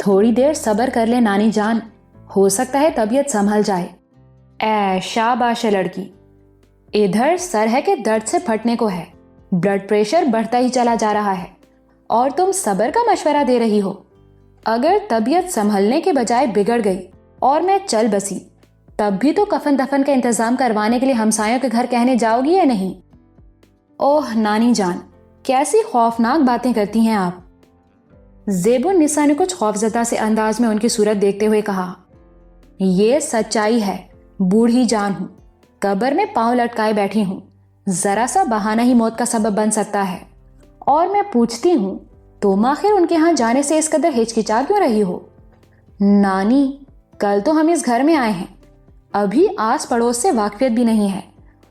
تھوڑی دیر صبر کر لے نانی جان، ہو سکتا ہے طبیعت سنبھل جائے۔ اے شاباش لڑکی، ادھر سر ہے کہ درد سے پھٹنے کو ہے، بلڈ پریشر بڑھتا ہی چلا جا رہا ہے اور تم صبر کا مشورہ دے رہی ہو۔ اگر طبیعت سنبھلنے کے بجائے بگڑ گئی اور میں چل بسی، تب بھی تو کفن دفن کا انتظام کروانے کے لیے ہمسایوں کے گھر کہنے جاؤ گی یا نہیں؟ اوہ نانی جان، کیسی خوفناک باتیں کرتی ہیں آپ۔ زیب النساء نے کچھ خوفزدہ سے انداز میں ان کی صورت دیکھتے ہوئے کہا، یہ سچائی ہے، بوڑھی جان ہوں، قبر میں پاؤں لٹکائے بیٹھی ہوں، ذرا سا بہانہ ہی موت کا سبب بن سکتا ہے۔ اور میں پوچھتی ہوں، تم آخر ان کے ہاں جانے سے اس قدر ہچکچا کیوں رہی ہو؟ نانی، کل تو ہم اس گھر میں آئے ہیں، ابھی آس پڑوس سے واقفیت بھی نہیں ہے،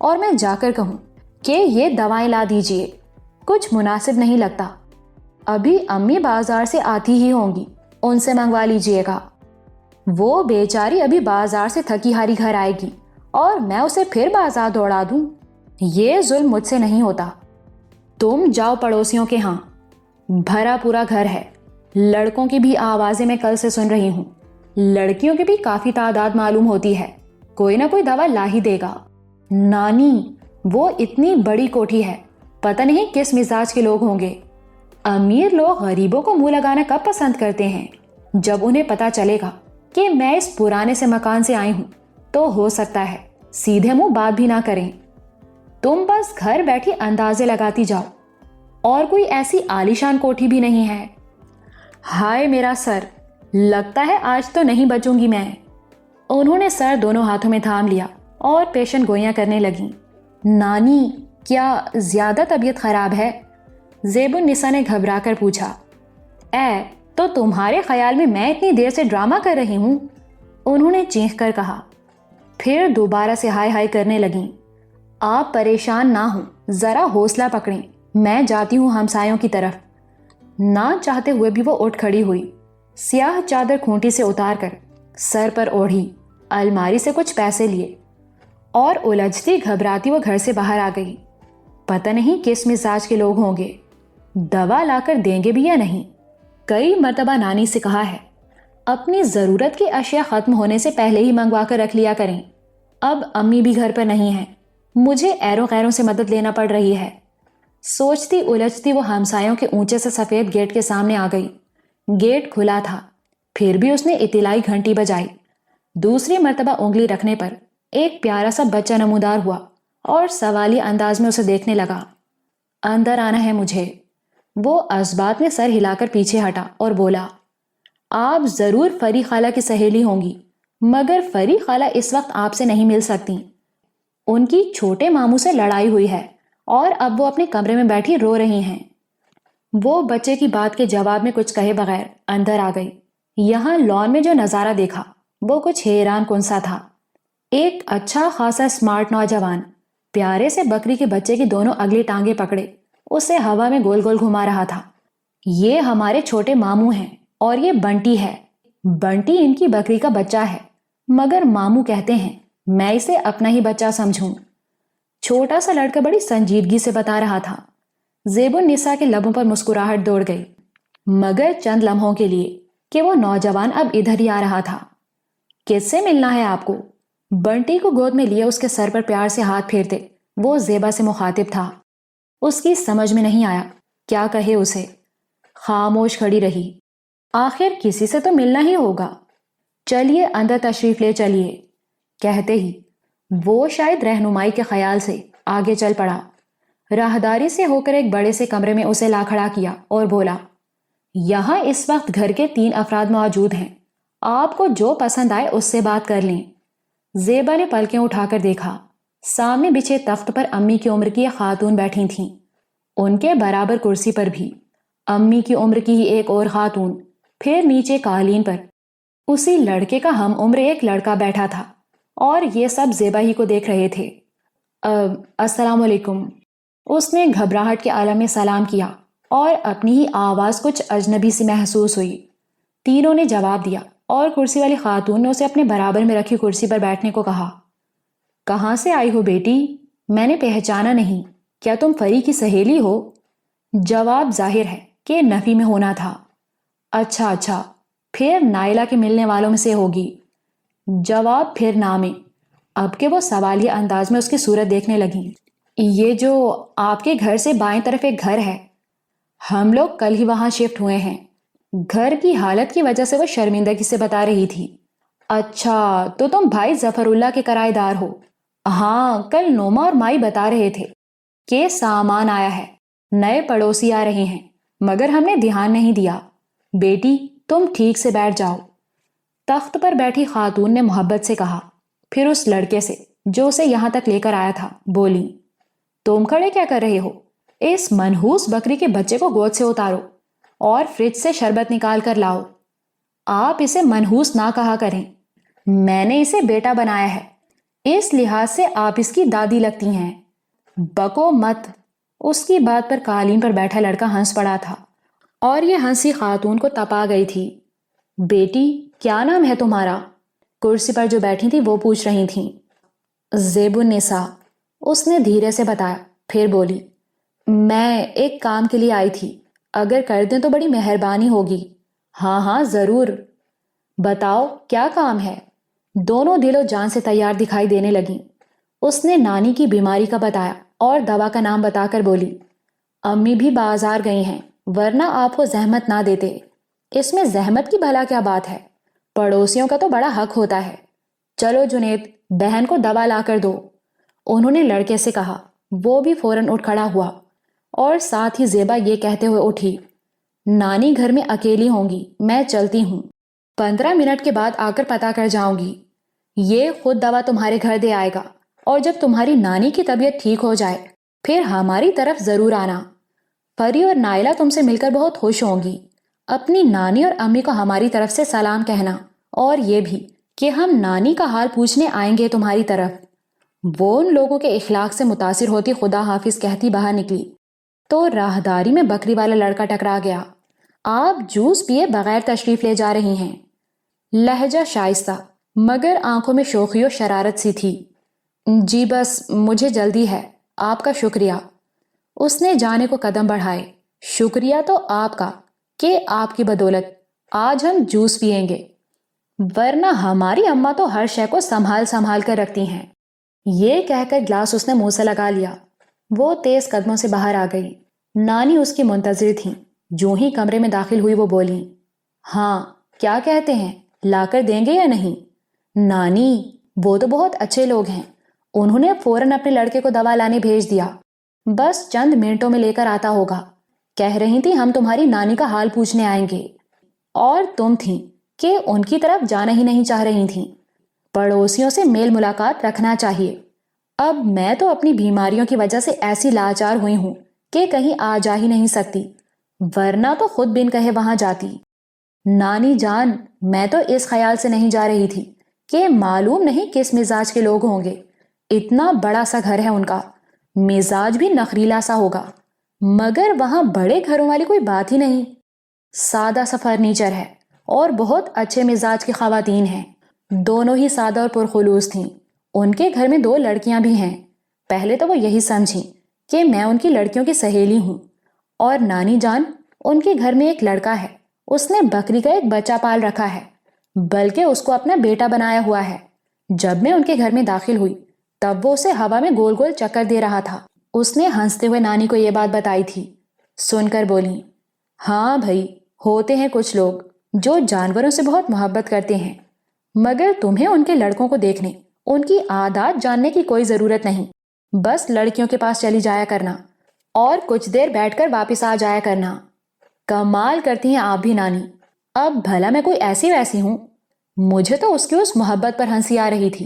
اور میں جا کر کہوں کہ یہ دوائیں لا دیجئے، کچھ مناسب نہیں لگتا۔ ابھی امی بازار سے آتی ہی ہوں گی، ان سے منگوا لیجئے گا۔ وہ بیچاری ابھی بازار سے تھکی ہاری گھر آئے گی اور میں اسے پھر بازار دوڑا دوں؟ یہ ظلم مجھ سے نہیں ہوتا۔ تم جاؤ پڑوسیوں کے ہاں، بھرا پورا گھر ہے، لڑکوں کی بھی آوازیں میں کل سے سن رہی ہوں، لڑکیوں کی بھی کافی تعداد معلوم ہوتی ہے، کوئی نہ کوئی دوا لا ہی دے گا۔ نانی، وہ اتنی بڑی کوٹھی ہے، پتہ نہیں کس مزاج کے لوگ ہوں گے۔ امیر لوگ غریبوں کو منہ لگانا کب پسند کرتے ہیں؟ جب انہیں پتا چلے گا کہ میں اس پرانے سے مکان سے آئی ہوں تو ہو سکتا ہے سیدھے منہ بات بھی نہ کریں۔ تم بس گھر بیٹھی اندازے لگاتی جاؤ، اور کوئی ایسی عالیشان کوٹھی بھی نہیں ہے۔ ہائے میرا سر، لگتا ہے آج تو نہیں بچوں گی میں۔ انہوں نے سر دونوں ہاتھوں میں تھام لیا اور پیشن گوئیاں کرنے لگیں۔ نانی، کیا زیادہ طبیعت خراب ہے؟ زیب النساء نے گھبرا کر پوچھا۔ اے تو تمہارے خیال میں اتنی دیر سے ڈرامہ کر رہی ہوں؟ انہوں نے چینخ کر کہا، پھر دوبارہ سے ہائے ہائے کرنے لگیں۔ آپ پریشان نہ ہوں، ذرا حوصلہ پکڑیں، میں جاتی ہوں ہمسایوں کی طرف۔ نہ چاہتے ہوئے بھی وہ اٹھ کھڑی ہوئی، سیاہ چادر کھونٹی سے اتار کر سر پر اوڑھی، الماری سے کچھ پیسے لیے اور الجھتی گھبراتی وہ گھر سے باہر آ گئی۔ پتہ نہیں کس مزاج کے لوگ ہوں گے، دوا لا کر دیں گے بھی یا نہیں۔ کئی مرتبہ نانی سے کہا ہے اپنی ضرورت کی اشیاء ختم ہونے سے پہلے ہی منگوا کر رکھ لیا کریں۔ اب امی بھی گھر پر نہیں ہیں، مجھے ایروں غیروں سے مدد لینا پڑ رہی ہے۔ سوچتی الجھتی وہ ہمسایوں کے اونچے سے سفید گیٹ کے سامنے آ گئی۔ گیٹ کھلا تھا، پھر بھی اس نے اطلاعی گھنٹی بجائی۔ دوسری مرتبہ انگلی رکھنے پر ایک پیارا سا بچہ نمودار ہوا اور سوالی انداز میں اسے دیکھنے لگا۔ اندر آنا ہے مجھے۔ وہ اسبات میں سر ہلا کر پیچھے ہٹا اور بولا، آپ ضرور فری خالہ کی سہیلی ہوں گی، مگر فری خالہ اس وقت آپ سے نہیں مل سکتی۔ ان کی چھوٹے ماموں سے لڑائی ہوئی ہے اور اب وہ اپنے کمرے میں بیٹھی رو رہی ہیں۔ وہ بچے کی بات کے جواب میں کچھ کہے بغیر اندر آ گئی۔ یہاں لان میں جو نظارہ دیکھا وہ کچھ حیران کن سا تھا۔ ایک اچھا خاصا اسمارٹ نوجوان پیارے سے بکری کے بچے کی دونوں اگلی ٹانگیں پکڑے اسے ہوا میں گول گول گھما رہا تھا۔ یہ ہمارے چھوٹے ماموں ہیں اور یہ بنٹی ہے۔ بنٹی ان کی بکری کا بچہ ہے، مگر ماموں کہتے ہیں میں اسے اپنا ہی بچہ سمجھوں۔ چھوٹا سا لڑکا بڑی سنجیدگی سے بتا رہا تھا۔ زیب النساء کے لبوں پر مسکراہٹ دوڑ گئی، مگر چند لمحوں کے لیے کہ وہ نوجوان اب ادھر ہی آ رہا تھا۔ کس سے ملنا ہے آپ کو؟ بنٹی کو گود میں لیے اس کے سر پر پیار سے ہاتھ پھیرتے وہ زیبا سے مخاطب تھا۔ اس کی سمجھ میں نہیں آیا کیا کہے اسے، خاموش کھڑی رہی۔ آخر کسی سے تو ملنا ہی ہوگا، چلیے اندر تشریف لے چلیے، کہتے ہی وہ شاید رہنمائی کے خیال سے آگے چل پڑا۔ راہداری سے ہو کر ایک بڑے سے کمرے میں اسے لا کھڑا کیا اور بولا، یہاں اس وقت گھر کے 3 افراد موجود ہیں، آپ کو جو پسند آئے اس سے بات کر لیں۔ زیبا نے پلکیں اٹھا کر دیکھا، سامنے بچھے تخت پر امی کی عمر کی ایک خاتون بیٹھی تھیں، ان کے برابر کرسی پر بھی امی کی عمر کی ہی ایک اور خاتون، پھر نیچے قالین پر اسی لڑکے کا ہم عمر ایک لڑکا بیٹھا تھا، اور یہ سب زیبا ہی کو دیکھ رہے تھے۔ السلام علیکم، اس نے گھبراہٹ کے عالم میں سلام کیا اور اپنی ہی آواز کچھ اجنبی سی محسوس ہوئی۔ تینوں نے جواب دیا اور کرسی والی خاتون نے اسے اپنے برابر میں رکھی کرسی پر بیٹھنے کو کہا۔ کہاں سے آئی ہو بیٹی؟ میں نے پہچانا نہیں، کیا تم فری کی سہیلی ہو؟ جواب ظاہر ہے کہ نفی میں ہونا تھا۔ اچھا، پھر نائلہ کے ملنے والوں میں سے ہوگی۔ جواب پھر نہ میں۔ اب کہ وہ سوالیہ انداز میں اس کی صورت دیکھنے لگیں۔ یہ جو آپ کے گھر سے بائیں طرف ایک گھر ہے، ہم لوگ کل ہی وہاں شفٹ ہوئے ہیں۔ گھر کی حالت کی وجہ سے وہ شرمندگی سے بتا رہی تھی۔ اچھا، تو تم بھائی ظفر اللہ کے کرائے دار ہو؟ ہاں، کل نوما اور مائی بتا رہے تھے کہ سامان آیا ہے، نئے پڑوسی آ رہے ہیں، مگر ہم نے دھیان نہیں دیا۔ بیٹی تم ٹھیک سے بیٹھ جاؤ، تخت پر بیٹھی خاتون نے محبت سے کہا۔ پھر اس لڑکے سے جو اسے یہاں تک لے کر آیا تھا بولی، تم کھڑے کیا کر رہے ہو؟ اس منحوس بکری کے بچے کو گود سے اتارو اور فریج سے شربت نکال کر لاؤ۔ آپ اسے منحوس نہ کہا کریں، میں نے اسے بیٹا بنایا ہے، اس لحاظ سے آپ اس کی دادی لگتی ہیں۔ بکو مت۔ اس کی بات پر قالین پر بیٹھا لڑکا ہنس پڑا تھا اور یہ ہنسی خاتون کو تپا گئی تھی۔ بیٹی کیا نام ہے تمہارا؟ کرسی پر جو بیٹھی تھی وہ پوچھ رہی تھیں۔ زیب النساء، اس نے دھیرے سے بتایا، پھر بولی، میں ایک کام کے لیے آئی تھی، اگر کر دیں تو بڑی مہربانی ہوگی۔ ہاں ہاں ضرور، بتاؤ کیا کام ہے؟ دونوں دل و جان سے تیار دکھائی دینے لگیں۔ اس نے نانی کی بیماری کا بتایا اور دوا کا نام بتا کر بولی، امی بھی بازار گئی ہیں، ورنہ آپ کو زحمت نہ دیتے۔ اس میں زحمت کی بھلا کیا بات ہے؟ پڑوسیوں کا تو بڑا حق ہوتا ہے۔ چلو جنید، بہن کو دوا لا کر دو، انہوں نے لڑکے سے کہا۔ وہ بھی فوراً اٹھ کھڑا ہوا اور ساتھ ہی زیبا یہ کہتے ہوئے اٹھی، نانی گھر میں اکیلی ہوں گی، میں چلتی ہوں، 15 منٹ کے بعد آ کر پتہ کر جاؤں گی۔ یہ خود دوا تمہارے گھر دے آئے گا، اور جب تمہاری نانی کی طبیعت ٹھیک ہو جائے پھر ہماری طرف ضرور آنا۔ پری اور نائلہ تم سے مل کر بہت خوش ہوں گی۔ اپنی نانی اور امی کو ہماری طرف سے سلام کہنا، اور یہ بھی کہ ہم نانی کا حال پوچھنے آئیں گے تمہاری طرف۔ وہ ان لوگوں کے اخلاق سے متاثر ہوتی خدا حافظ کہتی باہر نکلی تو راہداری میں بکری والا لڑکا ٹکرا گیا۔ آپ جوس پیے بغیر تشریف لے جا رہی ہیں؟ لہجہ شائستہ مگر آنکھوں میں شوخی و شرارت سی تھی۔ جی بس مجھے جلدی ہے، آپ کا شکریہ۔ اس نے جانے کو قدم بڑھائے۔ شکریہ تو آپ کا کہ آپ کی بدولت آج ہم جوس پیئیں گے، ورنہ ہماری اماں تو ہر شے کو سنبھال سنبھال کر رکھتی ہیں۔ یہ کہہ کر گلاس اس نے منہ سے لگا لیا۔ وہ تیز قدموں سے باہر آ گئی۔ نانی اس کی منتظر تھیں۔ جو ہی کمرے میں داخل ہوئی وہ بولی، ہاں کیا کہتے ہیں، لا کر دیں گے یا نہیں؟ نانی وہ تو بہت اچھے لوگ ہیں، انہوں نے فوراً اپنے لڑکے کو دوا لانے بھیج دیا، بس چند منٹوں میں لے کر آتا ہوگا۔ کہہ رہی تھی ہم تمہاری نانی کا حال پوچھنے آئیں گے، اور تم تھیں کہ ان کی طرف جانا ہی نہیں چاہ رہی تھیں۔ پڑوسیوں سے میل ملاقات رکھنا چاہیے۔ اب میں تو اپنی بیماریوں کی وجہ سے ایسی لاچار ہوئی ہوں کہ کہیں آ جا ہی نہیں سکتی، ورنہ تو خود بن کہے وہاں جاتی۔ نانی جان، میں تو اس خیال سے نہیں جا رہی تھی کہ معلوم نہیں کس مزاج کے لوگ ہوں گے، اتنا بڑا سا گھر ہے ان کا، مزاج بھی نخریلا سا ہوگا، مگر وہاں بڑے گھروں والی کوئی بات ہی نہیں، سادہ سا فرنیچر ہے اور بہت اچھے مزاج کی خواتین ہیں، دونوں ہی سادہ اور پرخلوص تھیں۔ ان کے گھر میں 2 لڑکیاں بھی ہیں۔ پہلے تو وہ یہی سمجھیں کہ میں ان کی لڑکیوں کی سہیلی ہوں، اور نانی جان ان کے گھر میں ایک لڑکا ہے، اس نے بکری کا ایک بچہ پال رکھا ہے، بلکہ اس کو اپنا بیٹا بنایا ہوا ہے۔ جب میں ان کے گھر میں داخل ہوئی تب وہ اسے ہوا میں گول گول چکر دے رہا تھا۔ اس نے ہنستے ہوئے نانی کو یہ بات بتائی تھی۔ سن کر بولی، ہاں بھائی، ہوتے ہیں کچھ لوگ جو جانوروں سے بہت محبت کرتے ہیں، مگر تمہیں ان کے لڑکوں کو دیکھنے، ان کی عادات جاننے کی کوئی ضرورت نہیں، بس لڑکیوں کے پاس چلی جایا کرنا اور کچھ دیر بیٹھ کر واپس آ جایا کرنا۔ کمال کرتی ہیں آپ بھی نانی، اب بھلا میں کوئی ایسی ویسی ہوں؟ مجھے تو اس کی اس محبت پر ہنسی آ رہی تھی،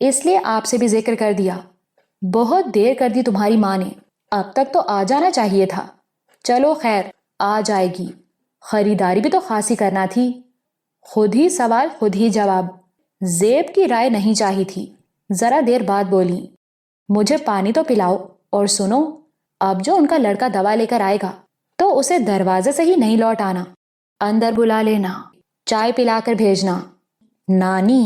اس لیے آپ سے بھی ذکر کر دیا۔ بہت دیر کر دی تمہاری ماں نے، اب تک تو آ جانا چاہیے تھا۔ چلو خیر، آ جائے گی، خریداری بھی تو خاصی کرنا تھی۔ خود ہی سوال خود ہی جواب۔ زیب کی رائے نہیں چاہی تھی، ذرا دیر بعد بولی، مجھے پانی تو پلاؤ، اور سنو، اب جو ان کا لڑکا دوا لے کر آئے گا تو اسے دروازے سے ہی نہیں لوٹ آنا، اندر بلا لینا، چائے پلا کر بھیجنا۔ نانی،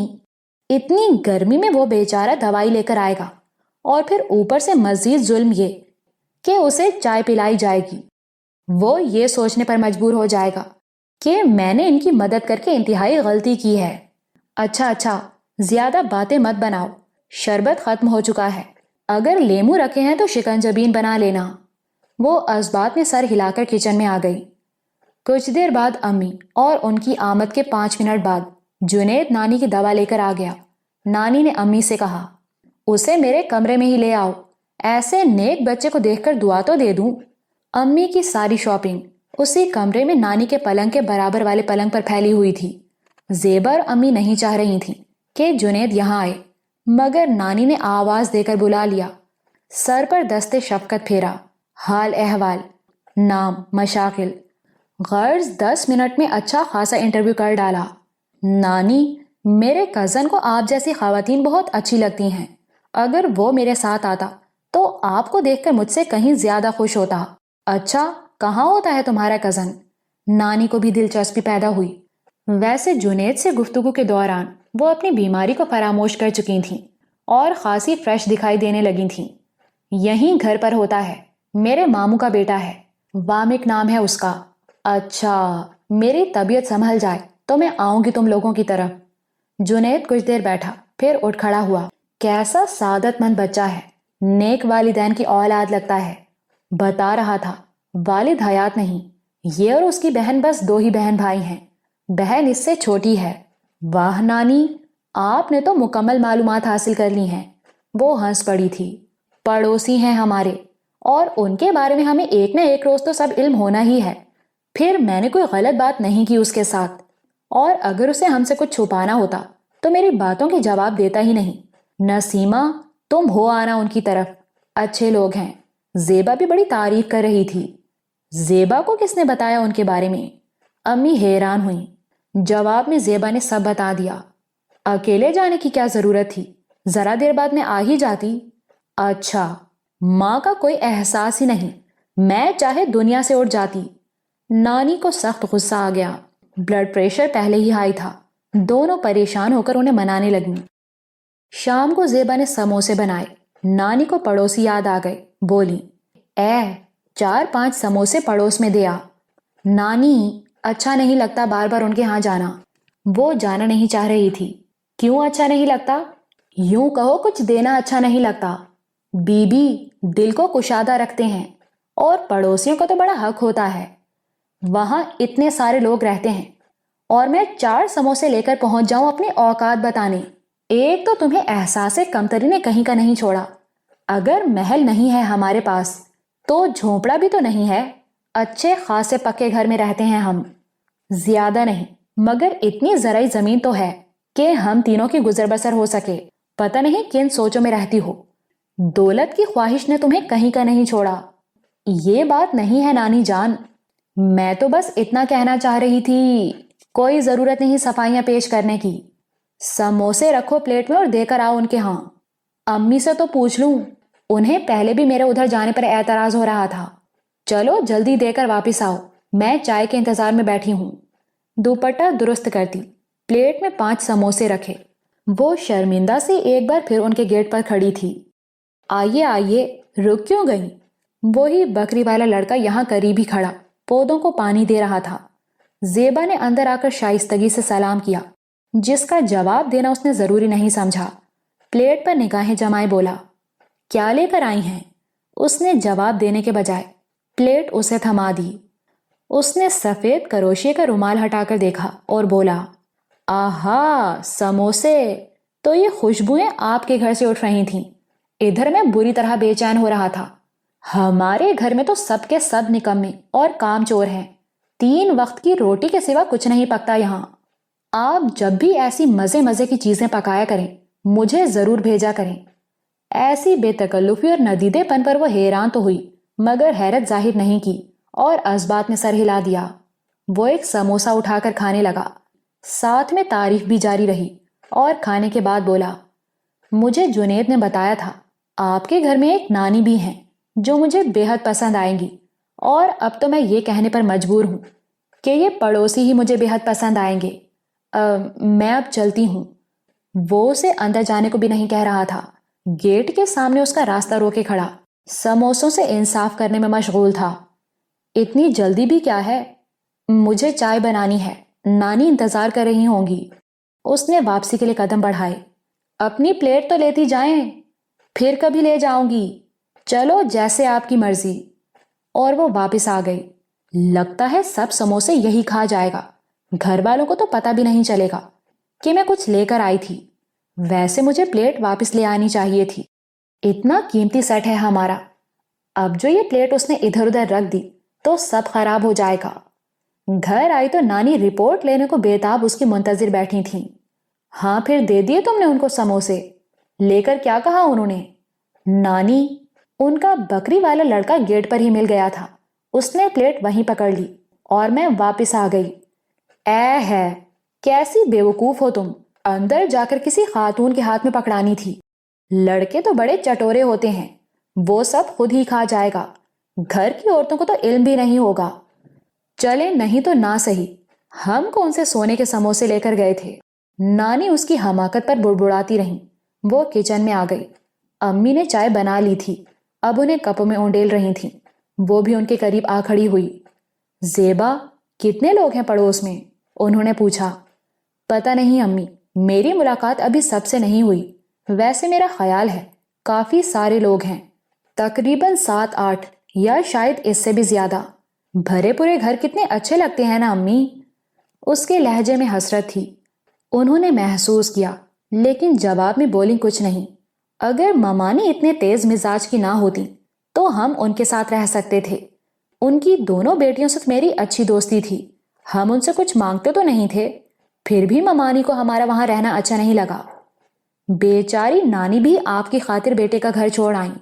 اتنی گرمی میں وہ بیچارہ دوائی لے کر آئے گا، اور پھر اوپر سے مزید ظلم یہ کہ اسے چائے پلائی جائے گی۔ وہ یہ سوچنے پر مجبور ہو جائے گا کہ میں نے ان کی مدد کر کے انتہائی غلطی کی ہے۔ اچھا، زیادہ باتیں مت بناؤ، شربت ختم ہو چکا ہے، اگر لیمو رکھے ہیں تو شکنجبین بنا لینا۔ وہ اسبات میں سر ہلا کر کچن میں آ گئی۔ کچھ دیر بعد امی اور ان کی آمد کے 5 منٹ بعد جنید نانی کی دوا لے کر آ گیا۔ نانی نے امی سے کہا، اسے میرے کمرے میں ہی لے آؤ، ایسے نیک بچے کو دیکھ کر دعا تو دے دوں۔ امی کی ساری شاپنگ اسی کمرے میں نانی کے پلنگ کے برابر والے پلنگ پر پھیلی ہوئی تھی۔ زیبا اور امی نہیں چاہ رہی تھیں کہ جنید یہاں آئے، مگر نانی نے آواز دے کر بلا لیا۔ سر پر دستے شفقت پھیرا، حال احوال، نام، مشاغل، غرض 10 منٹ میں اچھا خاصا انٹرویو کر ڈالا۔ نانی، میرے کزن کو آپ جیسی خواتین بہت اچھی لگتی ہیں، اگر وہ میرے ساتھ آتا تو آپ کو دیکھ کر مجھ سے کہیں زیادہ خوش ہوتا۔ اچھا، کہاں ہوتا ہے تمہارا کزن؟ نانی کو بھی دلچسپی پیدا ہوئی۔ ویسے جنید سے گفتگو کے دوران وہ اپنی بیماری کو فراموش کر چکی تھیں اور خاصی فریش دکھائی دینے لگی تھیں۔ یہیں گھر پر ہوتا ہے، میرے ماموں کا بیٹا ہے، وامک نام ہے اس کا۔ اچھا، میری طبیعت سنبھل جائے تو میں آؤں گی تم لوگوں کی طرف۔ جنید کچھ دیر بیٹھا، پھر اٹھ کھڑا ہوا۔ کیسا سعادت مند بچہ ہے، نیک والدین کی اولاد لگتا ہے۔ بتا رہا تھا والد حیات نہیں، یہ اور اس کی بہن بس 2 ہی بہن بھائی ہیں، بہن اس سے چھوٹی ہے۔ واہ نانی، آپ نے تو مکمل معلومات حاصل کر لی ہیں۔ وہ ہنس پڑی تھی۔ پڑوسی ہیں ہمارے، اور ان کے بارے میں ہمیں ایک نہ ایک روز تو سب علم ہونا ہی ہے۔ پھر میں نے کوئی غلط بات نہیں کی اس کے ساتھ، اور اگر اسے ہم سے کچھ چھپانا ہوتا تو میری باتوں کے جواب دیتا ہی نہیں۔ نسیمہ، تم ہو آنا ان کی طرف، اچھے لوگ ہیں۔ زیبا بھی بڑی تعریف کر رہی تھی۔ زیبا کو کس نے بتایا ان کے بارے میں؟ امی حیران ہوئیں۔ جواب میں زیبا نے سب بتا دیا۔ اکیلے جانے کی کیا ضرورت تھی؟ ذرا دیر بعد میں آ ہی جاتی۔ اچھا، ماں کا کوئی احساس ہی نہیں، میں چاہے دنیا سے اٹھ جاتی۔ نانی کو سخت غصہ آ گیا۔ بلڈ پریشر پہلے ہی ہائی تھا۔ دونوں پریشان ہو کر انہیں منانے لگیں۔ شام کو زیبا نے سموسے بنائے۔ نانی کو پڑوسی یاد آ گئے، بولی، 4-5 سموسے پڑوس میں دیا۔ نانی، اچھا نہیں لگتا بار بار ان کے ہاں جانا۔ وہ جانا نہیں چاہ رہی تھی۔ کیوں اچھا نہیں لگتا؟ یوں کہو کچھ دینا اچھا نہیں لگتا۔ بی بی دل کو کشادہ رکھتے ہیں، اور پڑوسیوں کا تو بڑا حق ہوتا ہے۔ وہاں اتنے سارے لوگ رہتے ہیں، اور میں 4 سموسے لے کر پہنچ جاؤں اپنی اوقات بتانے۔ ایک تو تمہیں احساس کمتری نے کہیں کا نہیں چھوڑا۔ اگر محل نہیں ہے ہمارے پاس تو جھونپڑا بھی تو نہیں ہے۔ اچھے خاصے پکے گھر میں رہتے ہیں ہم، زیادہ نہیں، مگر اتنی زرعی زمین تو ہے کہ ہم تینوں کی گزر بسر ہو سکے۔ پتہ نہیں کن سوچوں میں رہتی ہو۔ دولت کی خواہش نے تمہیں کہیں کا نہیں چھوڑا۔ یہ بات نہیں ہے نانی جان، میں تو بس اتنا کہنا چاہ رہی تھی، کوئی ضرورت نہیں صفائیاں پیش کرنے کی۔ سموسے رکھو پلیٹ میں اور دے کر آؤ ان کے ہاں۔ امی سے تو پوچھ لوں، انہیں پہلے بھی میرے ادھر جانے پر اعتراض ہو رہا تھا۔ چلو جلدی دے کر واپس آؤ، میں چائے کے انتظار میں بیٹھی ہوں۔ دوپٹہ درست کرتی، پلیٹ میں 5 سموسے رکھے۔ وہ شرمندہ سے ایک بار پھر ان کے گیٹ پر کھڑی تھی۔ آئیے آئیے، رک کیوں گئی؟ وہی بکری والا لڑکا یہاں قریب ہی کھڑا پودوں کو پانی دے رہا تھا۔ زیبا نے اندر آ کر شائستگی سے سلام کیا، جس کا جواب دینا اس نے ضروری نہیں سمجھا۔ پلیٹ پر نگاہیں جمائے بولا، کیا لے کر آئی ہیں؟ اس نے جواب دینے کے بجائے پلیٹ اسے تھما دی۔ اس نے سفید کروشیے کا رومال ہٹا کر دیکھا اور بولا، آہا، سموسے! تو یہ خوشبوئیں آپ کے گھر سے اٹھ رہی تھیں۔ ادھر میں بری طرح بے چین ہو رہا تھا۔ ہمارے گھر میں تو سب کے سب نکمے اور کام چور ہیں۔ 3 وقت کی روٹی کے سوا کچھ نہیں پکتا یہاں۔ آپ جب بھی ایسی مزے مزے کی چیزیں پکایا کریں، مجھے ضرور بھیجا کریں۔ ایسی بے تکلفی اور ندیدے پن پر وہ حیران تو ہوئی، مگر حیرت ظاہر نہیں کی اور اسبات میں سر ہلا دیا۔ وہ ایک سموسہ اٹھا کر کھانے لگا، ساتھ میں تعریف بھی جاری رہی، اور کھانے کے بعد بولا، مجھے جنید نے بتایا تھا آپ کے گھر میں ایک نانی بھی ہیں جو مجھے بے حد پسند آئیں گی، اور اب تو میں یہ کہنے پر مجبور ہوں کہ یہ پڑوسی ہی مجھے بے حد پسند آئیں گے۔ میں اب چلتی ہوں۔ وہ اسے اندر جانے کو بھی نہیں کہہ رہا تھا، گیٹ کے سامنے اس کا راستہ روکے کھڑا، سموسوں سے انصاف کرنے میں مشغول تھا۔ اتنی جلدی بھی کیا ہے؟ مجھے چائے بنانی ہے، نانی انتظار کر رہی ہوں گی۔ اس نے واپسی کے لیے قدم بڑھائے۔ اپنی پلیٹ تو لیتی جائیں، پھر کبھی لے جاؤں گی۔ چلو جیسے آپ کی مرضی۔ اور وہ واپس آ گئی۔ لگتا ہے سب سموسے یہی کھا جائے گا، گھر والوں کو تو پتہ بھی نہیں چلے گا کہ میں کچھ لے کر آئی تھی۔ ویسے مجھے پلیٹ واپس لے آنی چاہیے تھی، اتنا قیمتی سیٹ ہے ہمارا۔ اب جو یہ پلیٹ اس نے ادھر ادھر رکھ دی تو سب خراب ہو جائے گا۔ گھر آئی تو نانی رپورٹ لینے کو بےتاب اس کی منتظر بیٹھی تھیں۔ ہاں پھر دے دیے تم نے ان کو سموسے؟ لے کر کیا کہا انہوں نے؟ نانی، ان کا بکری والا لڑکا گیٹ پر ہی مل گیا تھا، اس نے پلیٹ وہیں پکڑ لی اور میں واپس آ گئی۔ اے ہے، کیسی بیوقوف ہو تم، اندر جا کر کسی خاتون کے ہاتھ میں پکڑانی تھی۔ لڑکے تو بڑے چٹورے ہوتے ہیں، وہ سب خود ہی کھا جائے گا، گھر کی عورتوں کو تو علم بھی نہیں ہوگا۔ چلے نہیں تو نہ سہی، ہم کون سے سونے کے سموسے لے کر گئے تھے؟ نانی اس کی حماقت پر بڑبڑاتی رہیں۔ وہ کچن میں آ گئی۔ امی نے چائے بنا لی تھی، اب انہیں کپوں میں اونڈیل رہی تھیں۔ وہ بھی ان کے قریب آ کھڑی ہوئی۔ زیبا، کتنے لوگ ہیں پڑوس میں؟ انہوں نے پوچھا۔ پتہ نہیں امی، میری ملاقات ابھی سب سے نہیں ہوئی، ویسے میرا خیال ہے کافی سارے لوگ ہیں، تقریباً 7-8 یا شاید اس سے بھی زیادہ۔ بھرے پورے گھر کتنے اچھے لگتے ہیں نا امی؟ اس کے لہجے میں حسرت تھی۔ انہوں نے محسوس کیا، لیکن جواب میں بولی کچھ نہیں۔ اگر ممانی اتنے تیز مزاج کی نہ ہوتی تو ہم ان کے ساتھ رہ سکتے تھے۔ ان کی دونوں بیٹیوں سے میری اچھی دوستی تھی، ہم ان سے کچھ مانگتے تو نہیں تھے، پھر بھی ممانی کو ہمارا وہاں رہنا اچھا نہیں لگا۔ بیچاری نانی بھی آپ کی خاطر بیٹے کا گھر چھوڑ آئیں۔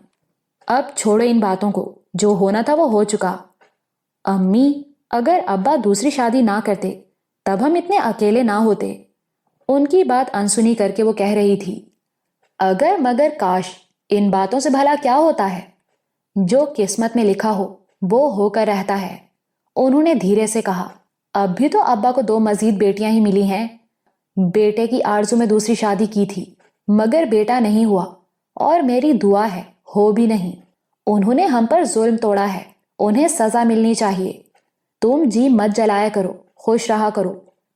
اب چھوڑو ان باتوں کو، جو ہونا تھا وہ ہو چکا۔ امی، اگر ابا دوسری شادی نہ کرتے تب ہم اتنے اکیلے نہ ہوتے۔ ان کی بات انسنی کر کے وہ کہہ رہی تھی۔ اگر مگر کاش، ان باتوں سے بھلا کیا ہوتا ہے؟ جو قسمت میں لکھا ہو وہ ہو کر رہتا ہے، انہوں نے دھیرے سے کہا۔ اب بھی تو ابا کو 2 مزید بیٹیاں ہی ملی ہیں۔ بیٹے کی آرزو میں دوسری شادی کی تھی، مگر بیٹا نہیں ہوا، اور میری دعا ہے ہو بھی نہیں۔ انہوں نے ہم پر ظلم توڑا ہے، انہیں سزا ملنی چاہیے۔ تم جی مت جلایا کرو، خوش رہا کرو،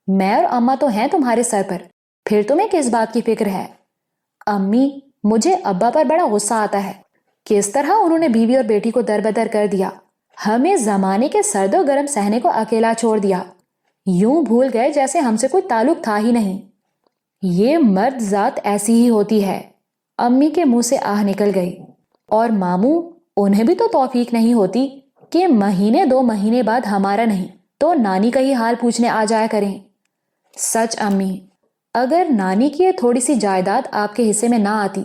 میں اور اماں تو ہیں تمہارے سر پر، پھر تمہیں کس بات کی فکر ہے؟ امی، مجھے ابا پر بڑا غصہ آتا ہے، کس طرح انہوں نے بیوی اور بیٹی کو دربدر کر دیا، ہمیں زمانے کے سرد و گرم سہنے کو اکیلا چھوڑ دیا، یوں بھول گئے جیسے ہم سے کوئی تعلق تھا ہی نہیں۔ یہ مرد ذات ایسی ہی ہوتی ہے۔ امی کے منہ سے آہ نکل گئی۔ اور ماموں، انہیں بھی تو توفیق نہیں ہوتی کہ مہینے 2 مہینے بعد ہمارا نہیں تو نانی کا ہی حال پوچھنے آ جایا کریں۔ سچ امی، اگر نانی کی یہ تھوڑی سی جائیداد آپ کے حصے میں نہ آتی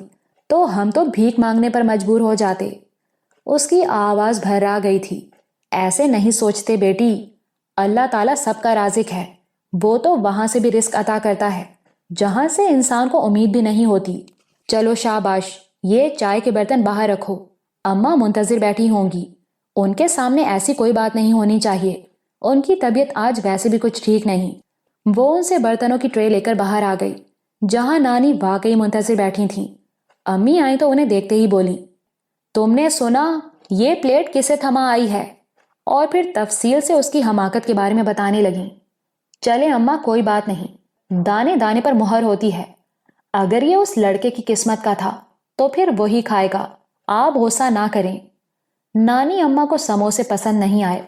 تو ہم تو بھیک مانگنے پر مجبور ہو جاتے۔ اس کی آواز بھر آ گئی تھی۔ ایسے نہیں سوچتے بیٹی، اللہ تعالیٰ سب کا رازق ہے، وہ تو وہاں سے بھی رزق عطا کرتا ہے جہاں سے انسان کو امید بھی نہیں ہوتی۔ چلو شاباش، یہ چائے کے برتن باہر رکھو، اماں منتظر بیٹھی ہوں گی، ان کے سامنے ایسی کوئی بات نہیں ہونی چاہیے، ان کی طبیعت آج ویسے بھی کچھ ٹھیک نہیں۔ وہ ان سے برتنوں کی ٹرے لے کر باہر آ گئی، جہاں نانی واقعی منتظر بیٹھی تھیں۔ امی آئیں تو انہیں دیکھتے ہی بولی، تم نے سنا یہ پلیٹ کسے تھما آئی ہے؟ اور پھر تفصیل سے اس کی حماقت کے بارے میں بتانے لگیں۔ چلے اماں، کوئی بات نہیں، دانے دانے پر مہر ہوتی ہے، اگر یہ اس لڑکے کی قسمت کا تھا تو پھر وہی کھائے گا، آپ غصہ نہ کریں۔ نانی اماں کو سموسے پسند نہیں آئے،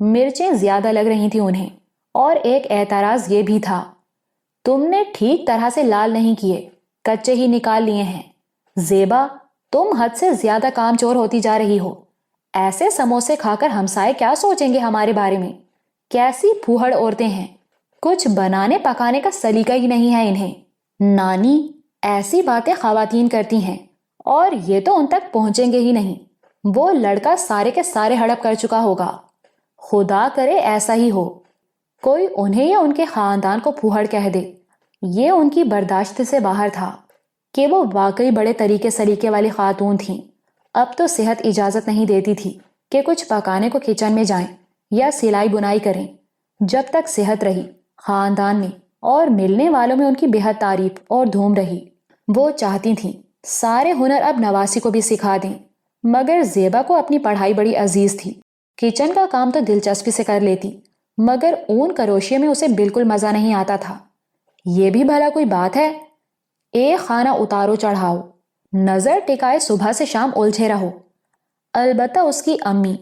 مرچیں زیادہ لگ رہی تھیں انہیں، اور ایک اعتراض یہ بھی تھا، تم نے ٹھیک طرح سے لال نہیں کیے، کچے ہی نکال لیے ہیں۔ زیبا، تم حد سے زیادہ کام چور ہوتی جا رہی ہو، ایسے سموسے کھا کر ہمسائے کیا سوچیں گے ہمارے بارے میں؟ کیسی پھوہڑ عورتیں ہیں، کچھ بنانے پکانے کا سلیقہ ہی نہیں ہے انہیں۔ نانی، ایسی باتیں خواتین کرتی ہیں، اور یہ تو ان تک پہنچیں گے ہی نہیں، وہ لڑکا سارے کے سارے ہڑپ کر چکا ہوگا، خدا کرے ایسا ہی ہو، کوئی انہیں یا ان کے خاندان کو پھوہڑ کہہ دے۔ یہ ان کی برداشت سے باہر تھا کہ وہ واقعی بڑے طریقے سلیقے والی خاتون تھیں۔ اب تو صحت اجازت نہیں دیتی تھی کہ کچھ پکانے کو کچن میں جائیں یا سلائی بنائی کریں۔ جب تک صحت رہی، خاندان میں اور ملنے والوں میں ان کی بہت تعریف اور دھوم رہی۔ وہ چاہتی تھیں سارے ہنر اب نواسی کو بھی سکھا دیں، مگر زیبا کو اپنی پڑھائی بڑی عزیز تھی، کچن کا کام تو دلچسپی سے کر لیتی، مگر اون کروشیے میں اسے بالکل مزہ نہیں آتا تھا۔ یہ بھی بھلا کوئی بات ہے؟ ایک خانہ اتارو چڑھاؤ، نظر ٹکائے صبح سے شام الجھے رہو۔ البتہ اس کی امی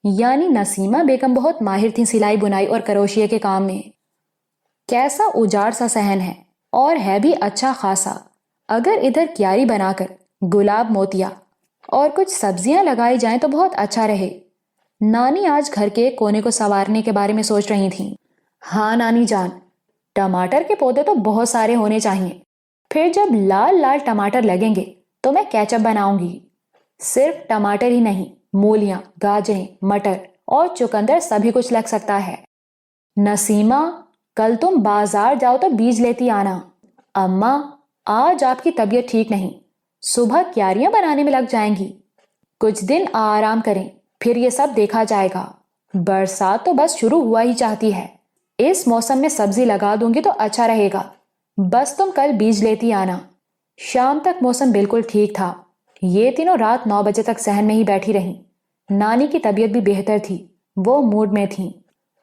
یعنی نسیمہ بیگم بہت ماہر تھیں سلائی بنائی اور کروشیے کے کام میں۔ کیسا اجاڑ سا صحن ہے، اور ہے بھی اچھا خاصا۔ اگر ادھر کیاری بنا کر گلاب موتیا اور کچھ سبزیاں لگائی جائیں تو بہت اچھا رہے۔ نانی آج گھر کے کونے کو سنوارنے کے بارے میں سوچ رہی تھیں۔ ہاں نانی جان، ٹماٹر کے پودے تو بہت سارے ہونے چاہیے، پھر جب لال لال ٹماٹر لگیں گے تو میں کیچپ بناؤں گی۔ صرف ٹماٹر ہی نہیں، مولیاں، گاجریں، مٹر اور چقندر سبھی کچھ لگ سکتا ہے۔ نسیمہ، کل تم بازار جاؤ تو بیج لیتی آنا۔ اماں، آج آپ کی طبیعت ٹھیک نہیں، صبح کیاریاں بنانے میں لگ جائیں گی۔ کچھ دن آرام کریں، پھر یہ سب دیکھا جائے گا۔ برسات تو بس شروع ہوا ہی چاہتی ہے، اس موسم میں سبزی لگا دوں گی تو اچھا رہے گا۔ بس تم کل بیج لیتی آنا۔ شام تک موسم بالکل ٹھیک تھا۔ یہ تینوں رات 9 بجے تک صحن میں ہی بیٹھی رہیں۔ نانی کی طبیعت بھی بہتر تھی، وہ موڈ میں تھیں۔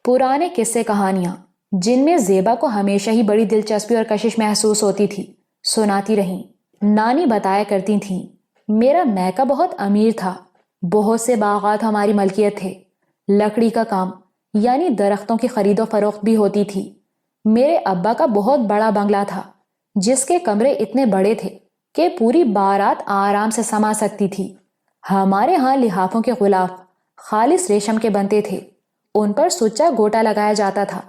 پرانے قصے کہانیاں جن میں زیبا کو ہمیشہ ہی بڑی دلچسپی اور کشش محسوس ہوتی تھی سناتی رہیں۔ نانی بتایا کرتی تھیں، میرا میکا بہت امیر تھا، بہت سے باغات ہماری ملکیت تھے، لکڑی کا کام یعنی درختوں کی خرید و فروخت بھی ہوتی تھی۔ میرے ابا کا بہت بڑا بنگلہ تھا جس کے کمرے اتنے بڑے تھے کہ پوری بارات آرام سے سما سکتی تھی۔ ہمارے ہاں لحافوں کے غلاف خالص ریشم کے بنتے تھے، ان پر سچا گوٹا لگایا جاتا تھا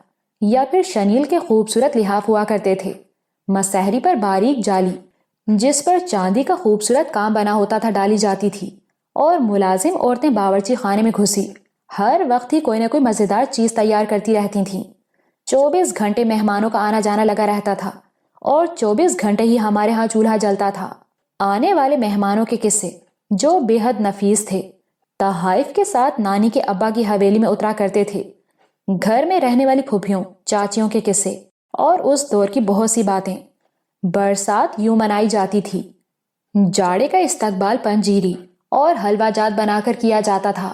یا پھر شنیل کے خوبصورت لحاف ہوا کرتے تھے۔ مسحری پر باریک جالی جس پر چاندی کا خوبصورت کام بنا ہوتا تھا ڈالی جاتی تھی، اور ملازم عورتیں باورچی خانے میں گھسی ہر وقت ہی کوئی نہ کوئی مزیدار چیز تیار کرتی رہتی تھیں۔ 24 گھنٹے مہمانوں کا آنا جانا لگا رہتا تھا، اور 24 گھنٹے ہی ہمارے ہاں چولہا جلتا تھا۔ آنے والے مہمانوں کے قصے جو بے حد نفیس تھے تحائف کے ساتھ نانی کے ابا کی حویلی میں اترا کرتے تھے۔ گھر میں رہنے والی پھوپھیوں چاچیوں کے قصے اور اس دور کی بہت سی باتیں۔ برسات یوں منائی جاتی تھی، جاڑے کا استقبال پنجیری اور حلوہ جات بنا کر کیا جاتا تھا۔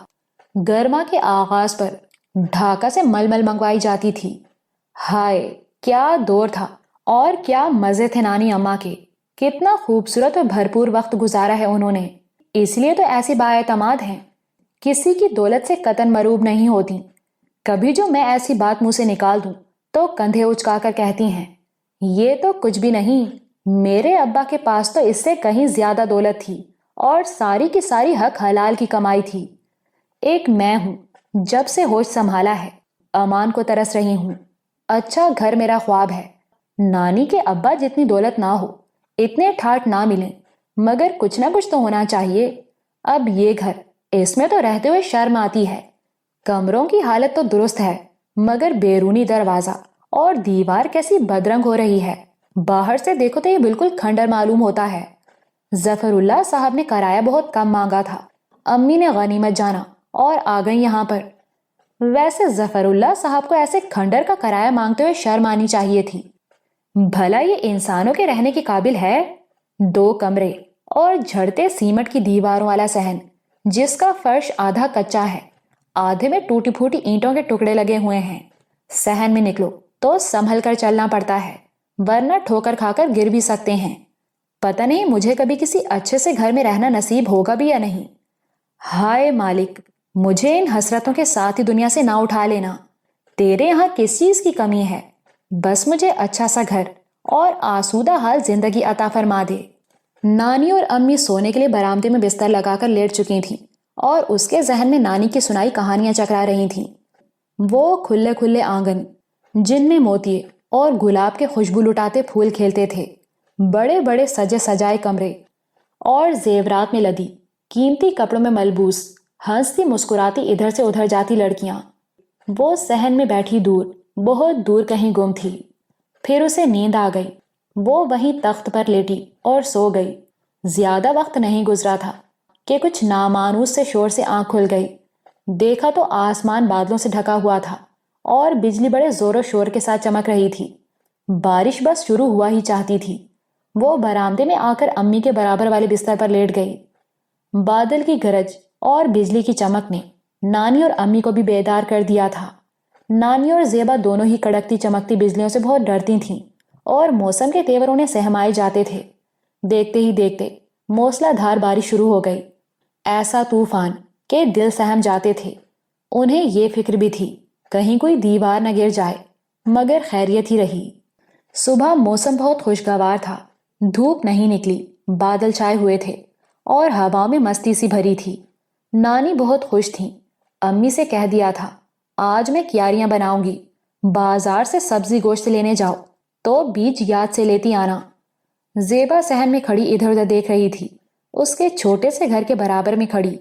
گرما کے آغاز پر ڈھاکہ سے ململ منگوائی جاتی تھی۔ ہائے کیا دور تھا، اور کیا مزے تھے نانی اماں کے۔ کتنا خوبصورت اور بھرپور وقت گزارا ہے انہوں نے، اس لیے تو ایسی بااعتماد ہیں، کسی کی دولت سے قطن مروب نہیں ہوتی۔ کبھی جو میں ایسی بات منہ سے نکال دوں تو کندھے اچکا کر کہتی ہیں، یہ تو کچھ بھی نہیں، میرے ابا کے پاس تو اس سے کہیں زیادہ دولت تھی، اور ساری کی ساری حق حلال کی کمائی تھی۔ ایک میں ہوں، جب سے ہوش سنبھالا ہے امان کو ترس رہی ہوں۔ اچھا گھر میرا خواب ہے، نانی کے ابا جتنی دولت نہ ہو، اتنے ٹھاٹ نہ ملیں، مگر کچھ نہ کچھ تو ہونا چاہیے۔ اب یہ گھر، اس میں تو رہتے ہوئے شرم آتی ہے۔ کمروں کی حالت تو درست ہے، مگر بیرونی دروازہ اور دیوار کیسی بدرنگ ہو رہی ہے، باہر سے دیکھو تو یہ بالکل کھنڈر معلوم ہوتا ہے۔ ظفر اللہ صاحب نے کرایہ بہت کم مانگا تھا، امی نے غنیمت جانا اور آ گئی یہاں پر۔ ویسے ظفر اللہ صاحب کو ایسے کھنڈر کا کرایہ مانگتے ہوئے شرم آنی چاہیے تھی۔ بھلا یہ انسانوں کے رہنے کے قابل ہے؟ 2 کمرے اور جھڑتے سیمٹ کی دیواروں والا صحن جس کا فرش آدھا کچا ہے، آدھے میں ٹوٹی پھوٹی اینٹوں کے ٹکڑے لگے ہوئے ہیں۔ صحن میں نکلو تو سنبھل کر چلنا پڑتا ہے، ورنہ ٹھوکر کھا کر گر بھی سکتے ہیں۔ پتہ نہیں مجھے کبھی کسی اچھے سے گھر میں رہنا نصیب ہوگا بھی یا نہیں۔ ہائے مالک، مجھے ان حسرتوں کے ساتھ ہی دنیا سے نہ اٹھا لینا۔ تیرے یہاں کس چیز کی کمی ہے؟ بس مجھے اچھا سا گھر اور آسودہ حال زندگی عطا فرما دے۔ نانی اور امی سونے کے لیے برآمدے میں بستر لگا کر لیٹ چکی تھیں، اور اس کے ذہن میں نانی کی سنائی کہانیاں چکرا رہی تھیں۔ وہ کھلے کھلے آنگن جن میں موتیے اور گلاب کے خوشبو لٹاتے پھول کھیلتے تھے، بڑے بڑے سجے سجائے کمرے اور زیورات میں لدی قیمتی کپڑوں میں ملبوس ہنستی مسکراتی ادھر سے ادھر جاتی لڑکیاں۔ وہ صحن میں بیٹھی دور، بہت دور کہیں گم تھی۔ پھر اسے نیند آ گئی، وہ وہیں تخت پر لیٹی اور سو گئی۔ زیادہ وقت نہیں گزرا تھا کہ کچھ نامانوس سے شور سے آنکھ کھل گئی۔ دیکھا تو آسمان بادلوں سے ڈھکا ہوا تھا، اور بجلی بڑے زور و شور کے ساتھ چمک رہی تھی۔ بارش بس شروع ہوا ہی چاہتی تھی۔ وہ برآمدے میں آ کر امی کے برابر والے بستر پر لیٹ گئی۔ بادل کی گرج اور بجلی کی چمک نے نانی اور امی کو بھی بیدار کر دیا تھا۔ نانی اور زیبا دونوں ہی کڑکتی چمکتی بجلیوں سے بہت ڈرتی تھیں اور موسم کے تیور انہیں سہمائے جاتے تھے۔ دیکھتے ہی دیکھتے موسلا دھار بارش شروع ہو گئی، ایسا طوفان کہ دل سہم جاتے تھے۔ انہیں یہ فکر بھی تھی کہیں کوئی دیوار نہ گر جائے، مگر خیریت ہی رہی۔ صبح موسم بہت خوشگوار تھا، دھوپ نہیں نکلی، بادل چھائے ہوئے تھے اور ہوا میں مستی سی بھری تھی۔ نانی بہت خوش تھیں، امی سے کہہ دیا تھا آج میں کیاریاں بناؤں گی، بازار سے سبزی گوشت لینے جاؤ تو بیج یاد سے لیتی آنا۔ زیبا صحن میں کھڑی ادھر ادھر دیکھ رہی تھی، اس کے چھوٹے سے گھر کے برابر میں کھڑی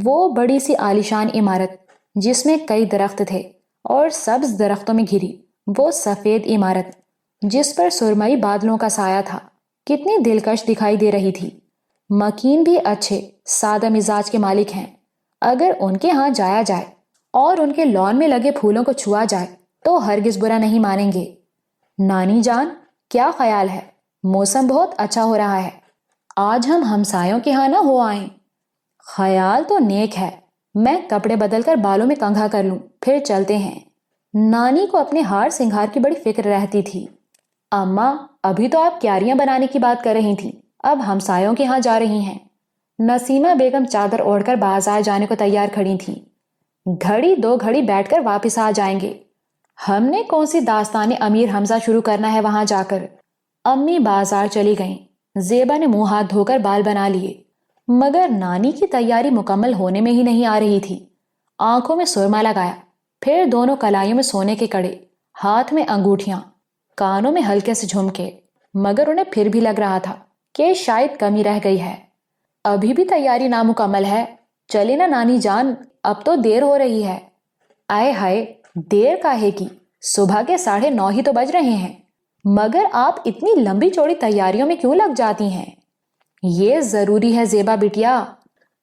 وہ بڑی سی عالیشان عمارت جس میں کئی درخت تھے اور سبز درختوں میں گھری وہ سفید عمارت جس پر سرمئی بادلوں کا سایہ تھا، کتنی دلکش دکھائی دے رہی تھی۔ مکین بھی اچھے سادہ مزاج کے مالک ہیں، اگر ان کے ہاں جایا جائے اور ان کے لان میں لگے پھولوں کو چھوا جائے تو ہرگز برا نہیں مانیں گے۔ نانی جان، کیا خیال ہے؟ موسم بہت اچھا ہو رہا ہے، آج ہم ہمسایوں کے ہاں نہ ہو آئیں۔ خیال تو نیک ہے، میں کپڑے بدل کر بالوں میں کنگھا کر لوں، پھر چلتے ہیں۔ نانی کو اپنے ہار سنگھار کی بڑی فکر رہتی تھی۔ اماں، ابھی تو آپ کیاریاں بنانے کی بات کر رہی تھیں، اب ہمسایوں کے ہاں جا رہی ہیں۔ نسیمہ بیگم چادر اوڑھ کر بازار جانے کو تیار کھڑی تھیں۔ گھڑی دو گھڑی بیٹھ کر واپس آ جائیں گے، ہم نے کون سی داستان امیر حمزہ شروع کرنا ہے وہاں جا کر۔ امی بازار چلی گئیں۔ زیبا نے منہ ہاتھ دھو کر بال بنا لیے، مگر نانی کی تیاری مکمل ہونے میں ہی نہیں آ رہی تھی۔ آنکھوں میں سرما لگایا، پھر دونوں کلائیوں میں سونے کے کڑے، ہاتھ میں انگوٹھیاں، کانوں میں ہلکے سے جھمکے، مگر انہیں پھر بھی لگ رہا تھا کہ شاید کمی رہ گئی ہے، ابھی بھی تیاری نامکمل ہے۔ چلے نا نانی جان، اب تو دیر ہو رہی ہے۔ آئے ہائے، دیر کاہے کی، صبح کے 9:30 ہی تو بج رہے ہیں، مگر آپ اتنی لمبی چوڑی تیاریوں میں کیوں لگ جاتی ہیں؟ یہ ضروری ہے زیبا بٹیا،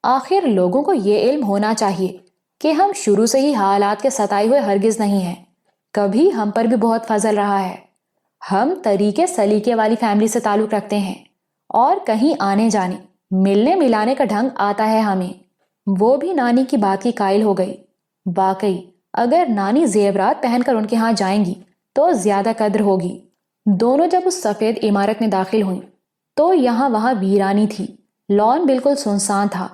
آخر لوگوں کو یہ علم ہونا چاہیے کہ ہم شروع سے ہی حالات کے ستائے ہوئے ہرگز نہیں ہیں، کبھی ہم پر بھی بہت فضل رہا ہے۔ ہم طریقے سلیقے والی فیملی سے تعلق رکھتے ہیں اور کہیں آنے جانے ملنے ملانے کا ڈھنگ آتا ہے ہمیں۔ وہ بھی نانی کی بات کی قائل ہو گئی، واقعی اگر نانی زیورات پہن کر ان کے ہاں جائیں گی تو زیادہ قدر ہوگی۔ دونوں جب اس سفید عمارت میں داخل ہوئیں تو یہاں وہاں ویرانی تھی، لان بالکل سنسان تھا۔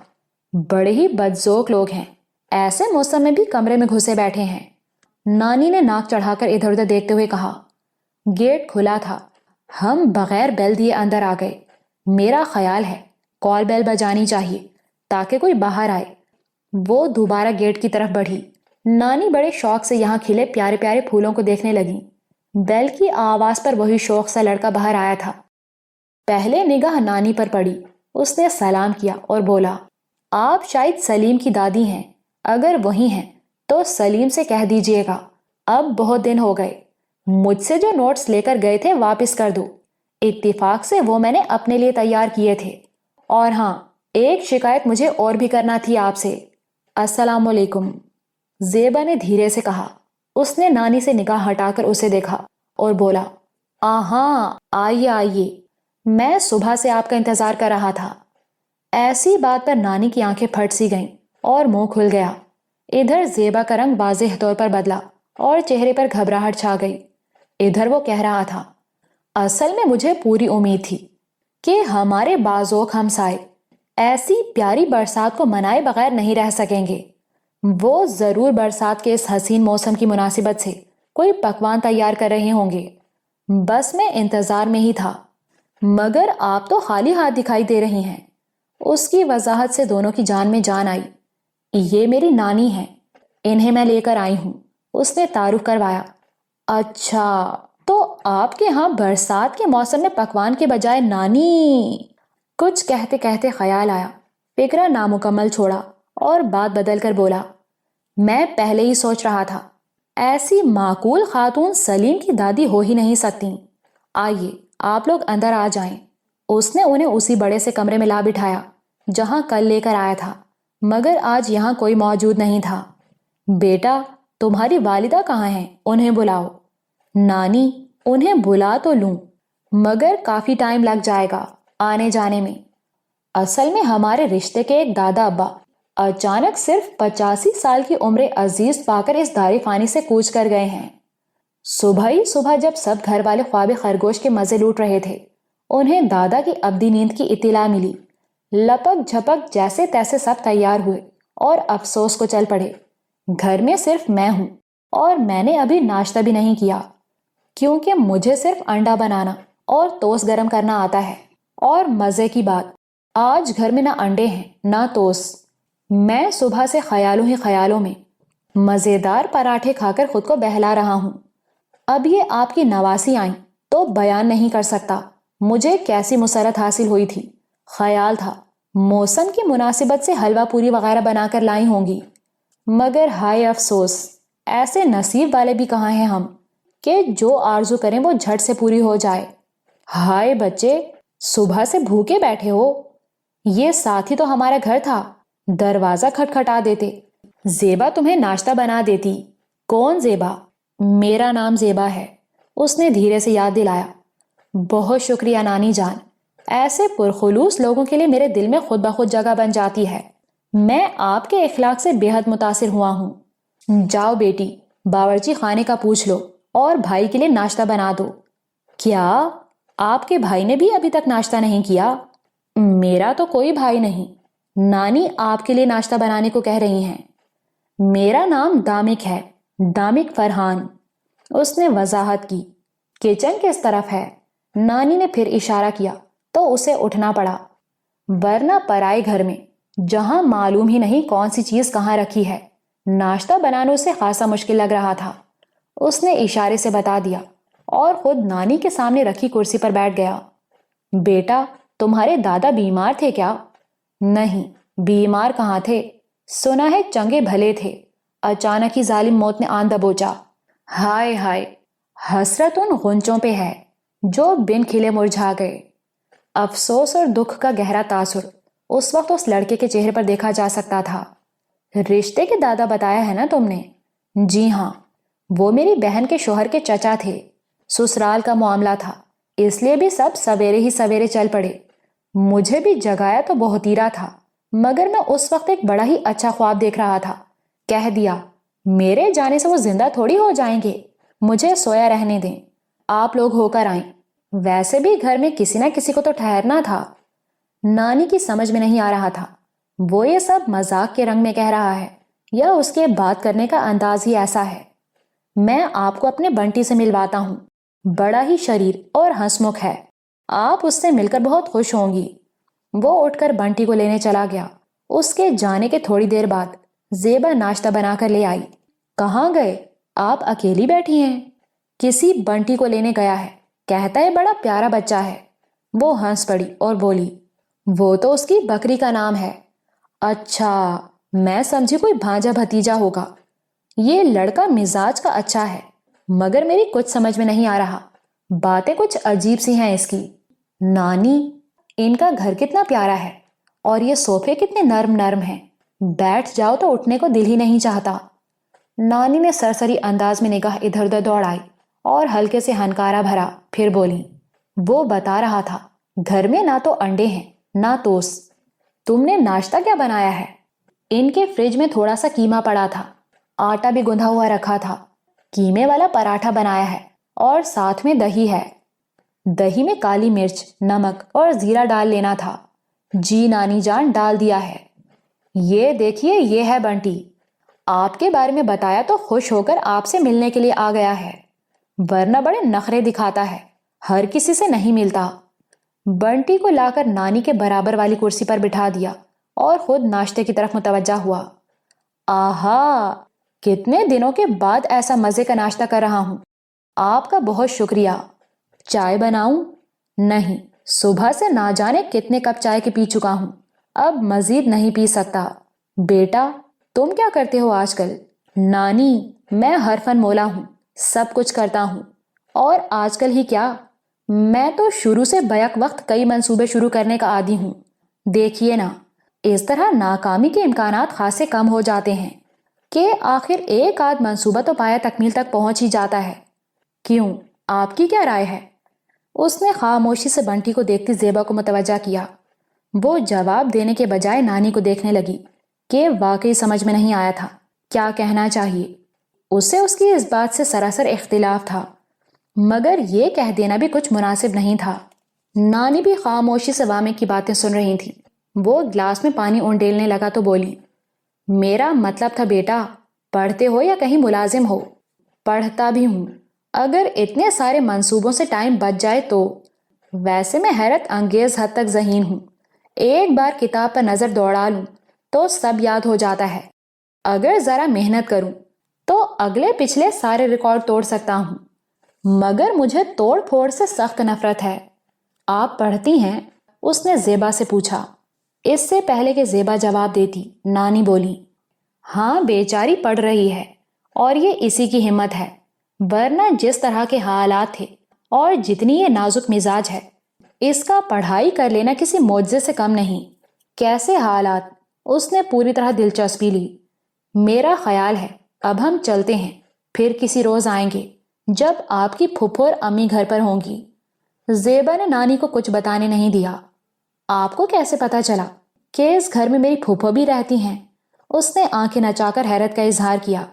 بڑے ہی بدذوق لوگ ہیں، ایسے موسم میں بھی کمرے میں گھسے بیٹھے ہیں۔ نانی نے ناک چڑھا کر ادھر ادھر دیکھتے ہوئے کہا۔ گیٹ کھلا تھا، ہم بغیر بیل دیے اندر آ گئے۔ میرا خیال ہے کال بیل بجانی چاہیے تاکہ کوئی باہر آئے۔ وہ دوبارہ گیٹ کی طرف بڑھی۔ نانی بڑے شوق سے یہاں کھلے پیارے پیارے پھولوں کو دیکھنے لگیں۔ بیل کی آواز پر وہی شوق سا لڑکا باہر آیا تھا۔ پہلے نگاہ نانی پر پڑی، اس نے سلام کیا اور بولا، آپ شاید سلیم کی دادی ہیں، اگر وہی ہیں تو سلیم سے کہہ دیجئے گا اب بہت دن ہو گئے، مجھ سے جو نوٹس لے کر گئے تھے واپس کر دو، اتفاق سے وہ میں نے اپنے لیے تیار کیے تھے۔ اور ہاں، ایک شکایت مجھے اور بھی کرنا تھی آپ سے۔ السلام علیکم، زیبا نے دھیرے سے کہا۔ اس نے نانی سے نگاہ ہٹا کر اسے دیکھا اور بولا، آہاں، آئیے آئیے، میں صبح سے آپ کا انتظار کر رہا تھا۔ ایسی بات پر نانی کی آنکھیں پھٹ سی گئیں اور منہ کھل گیا۔ ادھر زیبا کا رنگ واضح طور پر بدلا اور چہرے پر گھبراہٹ چھا گئی۔ ادھر وہ کہہ رہا تھا، اصل میں مجھے پوری امید تھی کہ ہمارے بازوق ہمسائے ایسی پیاری برسات کو منائے بغیر نہیں رہ سکیں گے۔ وہ ضرور برسات کے اس حسین موسم کی مناسبت سے کوئی پکوان تیار کر رہے ہوں گے، بس میں انتظار میں ہی تھا، مگر آپ تو خالی ہاتھ دکھائی دے رہی ہیں۔ اس کی وضاحت سے دونوں کی جان میں جان آئی۔ یہ میری نانی ہیں، انہیں میں لے کر آئی ہوں، اس نے تعارف کروایا۔ اچھا، تو آپ کے ہاں برسات کے موسم میں پکوان کے بجائے نانی؟ کچھ کہتے کہتے خیال آیا، فکرہ نامکمل چھوڑا اور بات بدل کر بولا، میں پہلے ہی سوچ رہا تھا، ایسی معقول خاتون سلیم کی دادی ہو ہی نہیں سکتی۔ آئیے، آپ لوگ اندر آ جائیں۔ اس نے انہیں اسی بڑے سے کمرے میں لا بٹھایا جہاں کل لے کر آیا تھا، مگر آج یہاں کوئی موجود نہیں تھا۔ بیٹا، تمہاری والدہ کہاں ہیں؟ انہیں بلاؤ۔ نانی، انہیں بلا تو لوں، مگر کافی ٹائم لگ جائے گا آنے جانے میں۔ اصل میں ہمارے رشتے کے ایک دادا ابا اچانک صرف 85 سال کی عمر عزیز پا کر اس دار فانی سے کوچ کر گئے ہیں۔ صبح ہی صبح جب سب گھر والے خواب خرگوش کے مزے لوٹ رہے تھے، انہیں دادا کی ابدی نیند کی اطلاع ملی۔ لپک جھپک جیسے تیسے سب تیار ہوئے اور افسوس کو چل پڑے۔ گھر میں صرف میں ہوں اور میں نے ابھی ناشتہ بھی نہیں کیا، کیونکہ مجھے صرف انڈا بنانا اور توست گرم کرنا آتا ہے۔ اور مزے کی بات، آج گھر میں نہ انڈے ہیں نہ توست۔ میں صبح سے خیالوں ہی خیالوں میں مزیدار پراٹھے کھا کر خود کو بہلا رہا ہوں۔ اب یہ آپ کی نواسی آئیں تو بیان نہیں کر سکتا مجھے کیسی مسرت حاصل ہوئی تھی۔ خیال تھا موسم کی مناسبت سے حلوہ پوری وغیرہ بنا کر لائی ہوں گی، مگر ہائے افسوس، ایسے نصیب والے بھی کہاں ہیں ہم کہ جو آرزو کریں وہ جھٹ سے پوری ہو جائے۔ ہائے بچے، صبح سے بھوکے بیٹھے ہو؟ یہ ساتھ ہی تو ہمارا گھر تھا، دروازہ کھٹکھٹا دیتے، زیبا تمہیں ناشتہ بنا دیتی۔ کون زیبا؟ میرا نام زیبا ہے، اس نے دھیرے سے یاد دلایا۔ بہت شکریہ نانی جان، ایسے پرخلوص لوگوں کے لیے میرے دل میں خود بخود جگہ بن جاتی ہے۔ میں آپ کے اخلاق سے بے حد متاثر ہوا ہوں۔ جاؤ بیٹی، باورچی خانے کا پوچھ لو اور بھائی کے لیے ناشتہ بنا دو۔ کیا آپ کے بھائی نے بھی ابھی تک ناشتہ نہیں کیا؟ میرا تو کوئی بھائی نہیں، نانی آپ کے لیے ناشتہ بنانے کو کہہ رہی ہیں۔ میرا نام دامک ہے، دامک فرحان، اس نے وضاحت کی۔ کچن کس طرف ہے؟ نانی نے پھر اشارہ کیا تو اسے اٹھنا پڑا، ورنہ پرائے گھر میں جہاں معلوم ہی نہیں کون سی چیز کہاں رکھی ہے، ناشتہ بنانے سے خاصا مشکل لگ رہا تھا۔ اس نے اشارے سے بتا دیا اور خود نانی کے سامنے رکھی کرسی پر بیٹھ گیا۔ بیٹا، تمہارے دادا بیمار تھے کیا؟ نہیں، بیمار کہاں تھے، سنا ہے چنگے بھلے تھے، اچانک ہی ظالم موت نے آن دبوچا۔ ہائے ہائے، حسرت ان غنچوں پہ ہے جو بن کھلے مرجھا گئے۔ افسوس اور دکھ کا گہرا تاثر اس وقت اس لڑکے کے چہرے پر دیکھا جا سکتا تھا۔ رشتے کے دادا بتایا ہے نا تم نے؟ جی ہاں، وہ میری بہن کے شوہر کے چچا تھے، سسرال کا معاملہ تھا، اس لیے بھی سب سویرے ہی سویرے چل پڑے۔ مجھے بھی جگایا تو بہتیرا تھا، مگر میں اس وقت ایک بڑا ہی اچھا خواب دیکھ رہا تھا۔ کہہ دیا میرے جانے سے وہ زندہ تھوڑی ہو جائیں گے، مجھے سویا رہنے دیں، آپ لوگ ہو کر آئیں، ویسے بھی گھر میں کسی نہ کسی کو تو ٹھہرنا تھا۔ نانی کی سمجھ میں نہیں آ رہا تھا وہ یہ سب مذاق کے رنگ میں کہہ رہا ہے یا اس کے بات کرنے کا انداز ہی ایسا ہے۔ میں آپ کو اپنے بنٹی سے ملواتا ہوں، بڑا ہی شریر اور ہنسمکھ ہے، آپ اس سے مل کر بہت خوش ہوں گی۔ وہ اٹھ کر بنٹی کو لینے چلا گیا۔ اس کے جانے کے تھوڑی دیر بعد زیبا ناشتہ بنا کر لے آئی۔ کہاں گئے؟ آپ اکیلی بیٹھی ہیں؟ کسی بنٹی کو لینے گیا ہے، کہتا ہے بڑا پیارا بچہ ہے۔ وہ ہنس پڑی اور بولی، وہ تو اس کی بکری کا نام ہے۔ اچھا، میں سمجھی کوئی بھانجا بھتیجا ہوگا۔ یہ لڑکا مزاج کا اچھا ہے، مگر میری کچھ سمجھ میں نہیں آ رہا، باتیں کچھ عجیب سی ہیں اس کی۔ نانی، ان کا گھر کتنا پیارا ہے اور یہ صوفے کتنے نرم نرم ہیں، بیٹھ جاؤ تو اٹھنے کو دل ہی نہیں چاہتا۔ نانی نے سرسری انداز میں نگاہ ادھر ادھر دوڑائی اور ہلکے سے ہنکارا بھرا، پھر بولی، وہ بتا رہا تھا گھر میں نہ تو انڈے ہیں نہ توست۔ تم نے ناشتہ کیا بنایا ہے؟ ان کے فریج میں تھوڑا سا قیمہ پڑا تھا، آٹا بھی گندھا ہوا رکھا تھا، قیمے والا پراٹھا بنایا ہے اور ساتھ میں دہی ہے۔ دہی میں کالی مرچ، نمک اور زیرہ ڈال لینا تھا۔ جی نانی جان، ڈال دیا ہے۔ یہ دیکھیے، یہ ہے بنٹی، آپ کے بارے میں بتایا تو خوش ہو کر آپ سے ملنے کے لیے آ گیا ہے، ورنہ بڑے نخرے دکھاتا ہے، ہر کسی سے نہیں ملتا۔ بنٹی کو لا کر نانی کے برابر والی کرسی پر بٹھا دیا اور خود ناشتے کی طرف متوجہ ہوا۔ آہا، کتنے دنوں کے بعد ایسا مزے کا ناشتہ کر رہا ہوں، آپ کا بہت شکریہ۔ چائے بناؤں؟ نہیں، صبح سے نہ جانے کتنے کپ چائے کے پی چکا ہوں، اب مزید نہیں پی سکتا۔ بیٹا، تم کیا کرتے ہو آج کل؟ نانی، میں ہر فن مولا ہوں، سب کچھ کرتا ہوں، اور آج کل ہی کیا، میں تو شروع سے بیک وقت کئی منصوبے شروع کرنے کا عادی ہوں۔ دیکھیے نا، اس طرح ناکامی کے امکانات خاصے کم ہو جاتے ہیں کہ آخر ایک آدھ منصوبہ تو پایا تکمیل تک پہنچ ہی جاتا ہے۔ کیوں، آپ کی کیا رائے ہے؟ اس نے خاموشی سے بنٹی کو دیکھتی زیبا کو متوجہ کیا۔ وہ جواب دینے کے بجائے نانی کو دیکھنے لگی۔ کہ واقعی سمجھ میں نہیں آیا تھا کیا کہنا چاہیے. اسے اس کی اس بات سے سراسر اختلاف تھا، مگر یہ کہہ دینا بھی کچھ مناسب نہیں تھا. نانی بھی خاموشی سے وامق کی باتیں سن رہی تھی. وہ گلاس میں پانی اونڈیلنے لگا تو بولی، میرا مطلب تھا بیٹا، پڑھتے ہو یا کہیں ملازم ہو؟ پڑھتا بھی ہوں، اگر اتنے سارے منصوبوں سے ٹائم بچ جائے تو. ویسے میں حیرت انگیز حد تک ذہین ہوں، ایک بار کتاب پر نظر دوڑا لوں تو سب یاد ہو جاتا ہے. اگر ذرا محنت کروں تو اگلے پچھلے سارے ریکارڈ توڑ سکتا ہوں، مگر مجھے توڑ پھوڑ سے سخت نفرت ہے. آپ پڑھتی ہیں؟ اس نے زیبا سے پوچھا. اس سے پہلے کہ زیبا جواب دیتی، نانی بولی، ہاں بیچاری پڑھ رہی ہے، اور یہ اسی کی ہمت ہے، ورنہ جس طرح کے حالات تھے اور جتنی یہ نازک مزاج ہے، اس کا پڑھائی کر لینا کسی معجزے سے کم نہیں. کیسے حالات؟ اس نے پوری طرح دلچسپی لی. میرا خیال ہے اب ہم چلتے ہیں، پھر کسی روز آئیں گے جب آپ کی پھپھو اور امی گھر پر ہوں گی. زیبا نے نانی کو کچھ بتانے نہیں دیا. آپ کو کیسے پتا چلا کہ اس گھر میں میری پھپھو بھی رہتی ہیں؟ اس نے آنکھیں نچا کر حیرت کا اظہار کیا.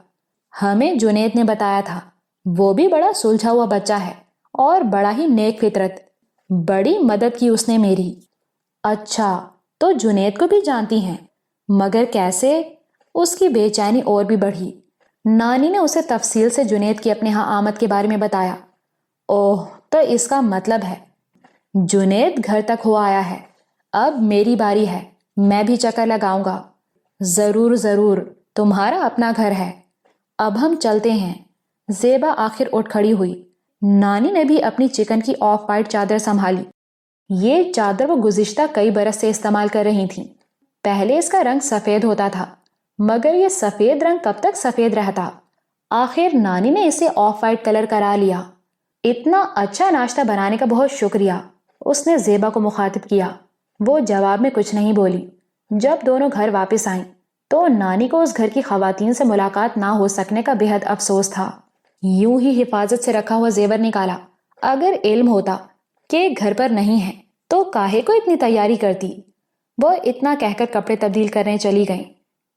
ہمیں جنید نے بتایا تھا، وہ بھی بڑا سلجھا ہوا بچہ ہے اور بڑا ہی نیک فطرت. بڑی مدد کی اس نے میری. اچھا، تو جنید کو بھی جانتی ہیں؟ مگر کیسے؟ اس کی بے چینی اور بھی بڑھی. نانی نے اسے تفصیل سے جنید کی اپنے ہاں آمد کے بارے میں بتایا. اوہ، تو اس کا مطلب ہے جنید گھر تک ہو آیا ہے. اب میری باری ہے، میں بھی چکر لگاؤں گا. ضرور ضرور، تمہارا اپنا گھر ہے. اب ہم چلتے ہیں. زیبا آخر اٹھ کھڑی ہوئی. نانی نے بھی اپنی چکن کی آف وائٹ چادر سنبھالی. یہ چادر وہ گزشتہ کئی برس سے استعمال کر رہی تھیں. پہلے اس کا رنگ سفید ہوتا تھا، مگر یہ سفید رنگ کب تک سفید رہتا؟ آخر نانی نے اسے آف وائٹ کلر کرا لیا. اتنا اچھا ناشتہ بنانے کا بہت شکریہ، اس نے زیبا کو مخاطب کیا. وہ جواب میں کچھ نہیں بولی. جب دونوں گھر واپس آئیں تو نانی کو اس گھر کی خواتین سے ملاقات نہ ہو سکنے کا بے حد افسوس تھا. یوں ہی حفاظت سے رکھا ہوا زیور نکالا. اگر علم ہوتا کہ گھر پر نہیں ہے تو کاہے کو اتنی تیاری کرتی. وہ اتنا کہہ کر کپڑے تبدیل کرنے چلی گئیں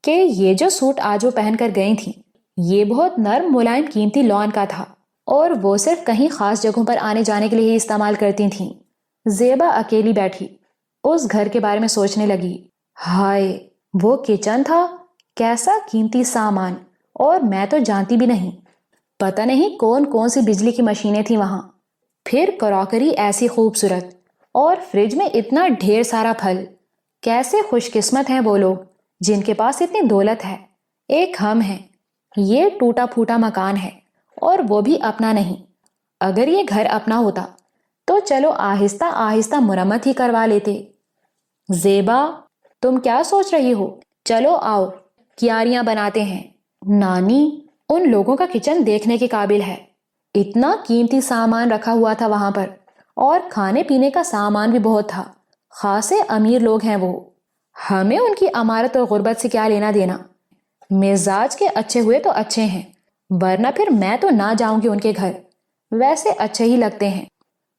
کہ یہ جو سوٹ آج وہ پہن کر گئی تھیں یہ بہت نرم ملائم قیمتی لون کا تھا اور وہ صرف کہیں خاص جگہوں پر آنے جانے کے لیے ہی استعمال کرتی تھیں. زیبا اکیلی بیٹھی اس گھر کے بارے میں سوچنے لگی. ہائے، وہ کچن تھا، کیسا قیمتی سامان، اور میں تو جانتی بھی نہیں. پتہ نہیں کون کون سی بجلی کی مشینیں تھیں وہاں. پھر کراکری ایسی خوبصورت، اور فریج میں اتنا ڈھیر سارا پھل. کیسے خوش قسمت ہیں وہ لوگ جن کے پاس اتنی دولت ہے. ایک ہم ہیں، یہ ٹوٹا پھوٹا مکان ہے اور وہ بھی اپنا نہیں. اگر یہ گھر اپنا ہوتا تو چلو آہستہ آہستہ مرمت ہی کروا لیتے. زیبا، تم کیا سوچ رہی ہو؟ چلو آؤ، کیاریاں بناتے ہیں. نانی، ان لوگوں کا کچن دیکھنے کے قابل ہے. اتنا قیمتی سامان رکھا ہوا تھا وہاں پر، اور کھانے پینے کا سامان بھی بہت تھا. خاصے امیر لوگ ہیں وہ. ہمیں ان کی امارت اور غربت سے کیا لینا دینا؟ مزاج کے اچھے ہوئے تو اچھے ہیں، ورنہ پھر میں تو نہ جاؤں گی ان کے گھر. ویسے اچھے ہی لگتے ہیں.